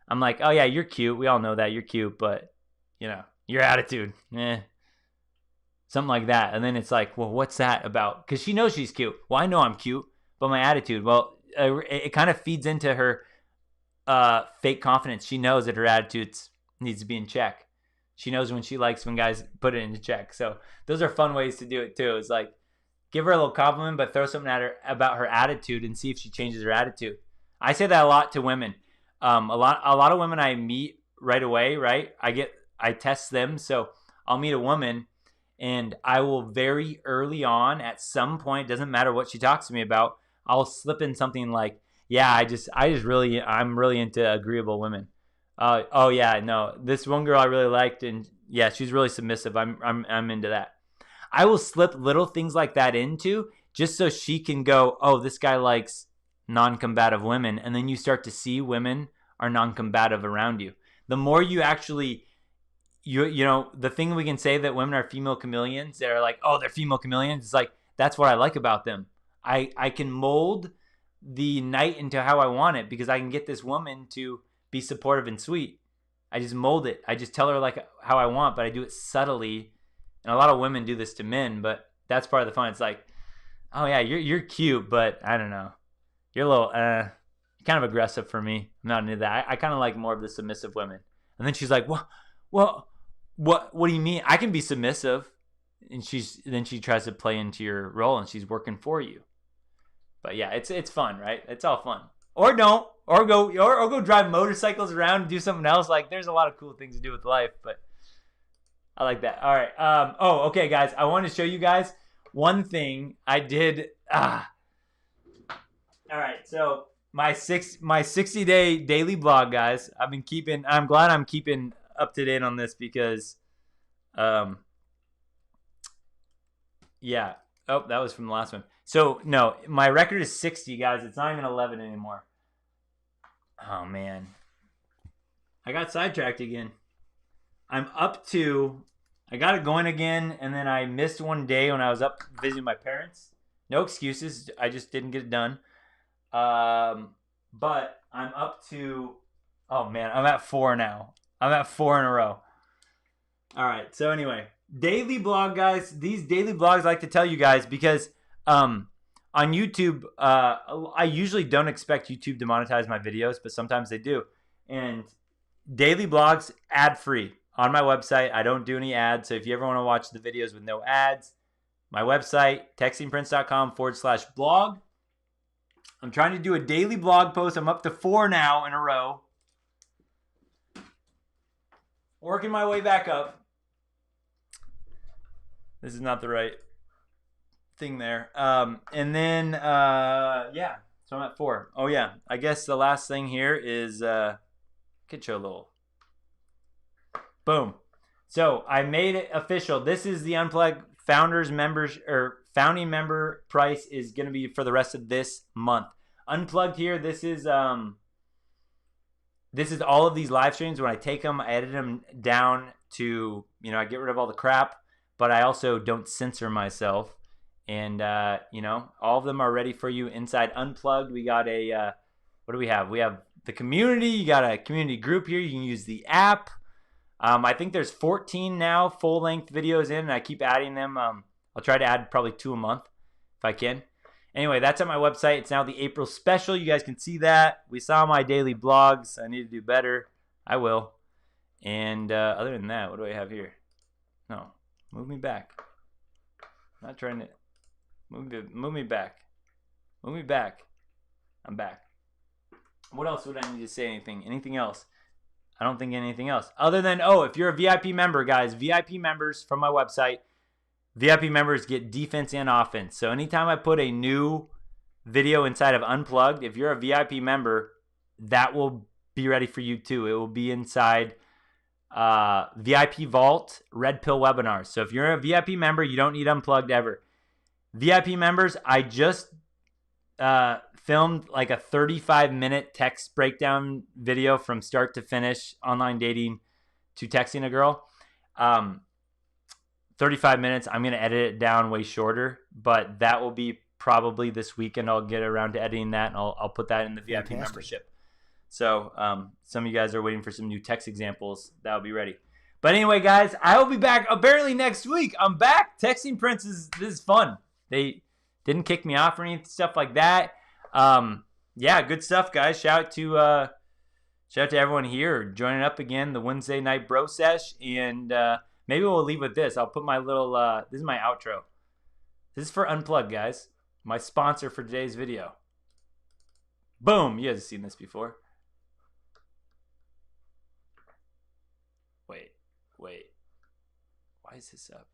I'm like, oh yeah, you're cute. We all know that you're cute, but you know, your attitude, something like that. And then it's like, well, what's that about? Because she knows she's cute. Well, I know I'm cute, but my attitude, well, it kind of feeds into her fake confidence. She knows that her attitude needs to be in check. She knows when guys put it into check. So those are fun ways to do it too. It's like, give her a little compliment, but throw something at her about her attitude and see if she changes her attitude. I say that a lot to women. A lot of women I meet right away, right? I test them. So I'll meet a woman, and I will very early on, at some point, doesn't matter what she talks to me about, I'll slip in something like, yeah, I'm really into agreeable women. Oh yeah, no, this one girl I really liked, and yeah, she's really submissive. I'm into that. I will slip little things like that into, just so she can go, oh, this guy likes non-combative women. And then you start to see women are non-combative around you. The more you actually, you know, the thing we can say that women are female chameleons, they're like, oh, they're female chameleons. It's like, that's what I like about them. I can mold the night into how I want it, because I can get this woman to be supportive and sweet. I just mold it. I just tell her like how I want, but I do it subtly. And a lot of women do this to men, but that's part of the fun. It's like, oh yeah, you're cute, but I don't know, you're a little kind of aggressive for me. I'm not into that. I kind of like more of the submissive women. And then she's like, what do you mean? I can be submissive. And then she tries to play into your role, and she's working for you. But yeah, it's fun, right? It's all fun. Or don't, or go drive motorcycles around and do something else. Like, there's a lot of cool things to do with life, but I like that. All right. Okay, guys. I want to show you guys one thing I did. All right. So my 60-day daily blog, guys. I'm glad I'm keeping up to date on this, because, yeah. Oh, that was from the last one. So no, my record is 60, guys. It's not even 11 anymore. Oh man, I got sidetracked again. I got it going again, and then I missed one day when I was up visiting my parents. No excuses. I just didn't get it done. But I'm up to, oh man, I'm at 4 now. I'm at 4 in a row. All right. So anyway, daily blog, guys. These daily blogs I like to tell you guys, because on YouTube, I usually don't expect YouTube to monetize my videos, but sometimes they do. And daily blogs, ad-free. On my website, I don't do any ads. So if you ever want to watch the videos with no ads, my website, textingprince.com/blog. I'm trying to do a daily blog post. I'm up to 4 now in a row. Working my way back up. This is not the right thing there. And then, yeah, so I'm at 4. Oh, yeah. I guess the last thing here is, could show a little. Boom. So I made it official. This is the Unplugged founders members, or founding member price is going to be for the rest of this month. Unplugged here. This is all of these live streams. When I take them, I edit them down to, I get rid of all the crap, but I also don't censor myself. And, all of them are ready for you inside Unplugged. We got what do we have? We have the community. You got a community group here. You can use the app. I think there's 14 now full-length videos in, and I keep adding them. I'll try to add probably 2 a month if I can. Anyway, that's at my website. It's now the April special. You guys can see that. We saw my daily blogs. I need to do better. I will. And other than that, what do I have here? No, move me back. I'm not trying to move me back. Move me back. I'm back. What else would I need to say? Anything else? I don't think anything else. Other than, if you're a VIP member, guys, VIP members from my website, VIP members get defense and offense. So anytime I put a new video inside of Unplugged, if you're a VIP member, that will be ready for you too. It will be inside VIP Vault Red Pill webinars. So if you're a VIP member, you don't need Unplugged ever. VIP members, I just filmed like a 35-minute text breakdown video from start to finish, online dating to texting a girl. 35 minutes. I'm going to edit it down way shorter, but that will be probably this weekend. I'll get around to editing that, and I'll put that in the VIP membership. So some of you guys are waiting for some new text examples. That'll be ready. But anyway, guys, I will be back apparently next week. I'm back. Texting Prince this is fun. They didn't kick me off or any stuff like that. Yeah, good stuff, guys. Shout out to everyone here joining up again, the Wednesday night bro sesh, and maybe we'll leave with this. I'll put my little this is my outro. This is for Unplugged, guys. My sponsor for today's video. Boom. You guys have seen this before. Wait. Why is this up?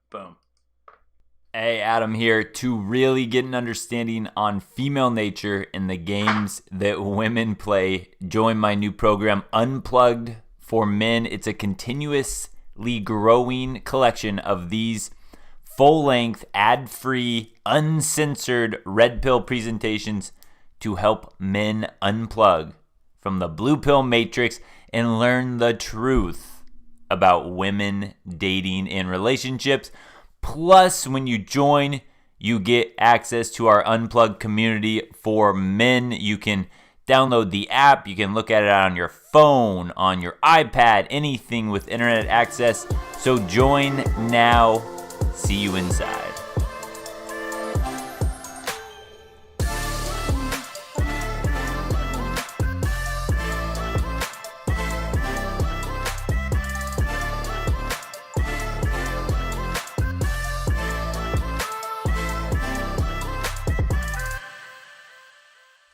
Boom. Hey, Adam here. To really get an understanding on female nature and the games that women play, join my new program, Unplugged for Men. It's a continuously growing collection of these full-length, ad-free, uncensored red pill presentations to help men unplug from the blue pill matrix and learn the truth about women, dating, and relationships. Plus, when you join, you get access to our Unplugged community for men. You can download the app. You can look at it on your phone, on your iPad, anything with internet access. So join now. See you inside.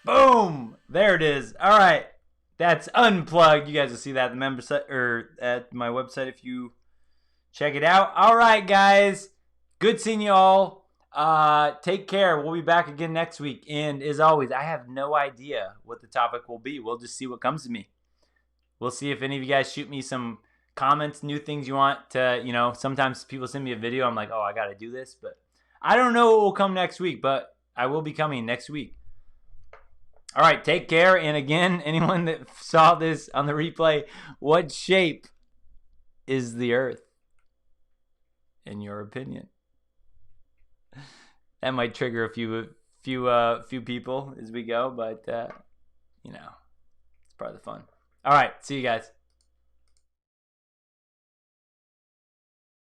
Boom! There it is. All right. That's Unplugged. You guys will see that at the member site or at my website if you check it out. All right, guys. Good seeing you all. Take care. We'll be back again next week. And as always, I have no idea what the topic will be. We'll just see what comes to me. We'll see if any of you guys shoot me some comments, new things you want to, sometimes people send me a video. I'm like, I got to do this. But I don't know what will come next week, but I will be coming next week. All right, take care. And again, anyone that saw this on the replay, what shape is the Earth, in your opinion? That might trigger a few people as we go, but it's part of the fun. All right, see you guys.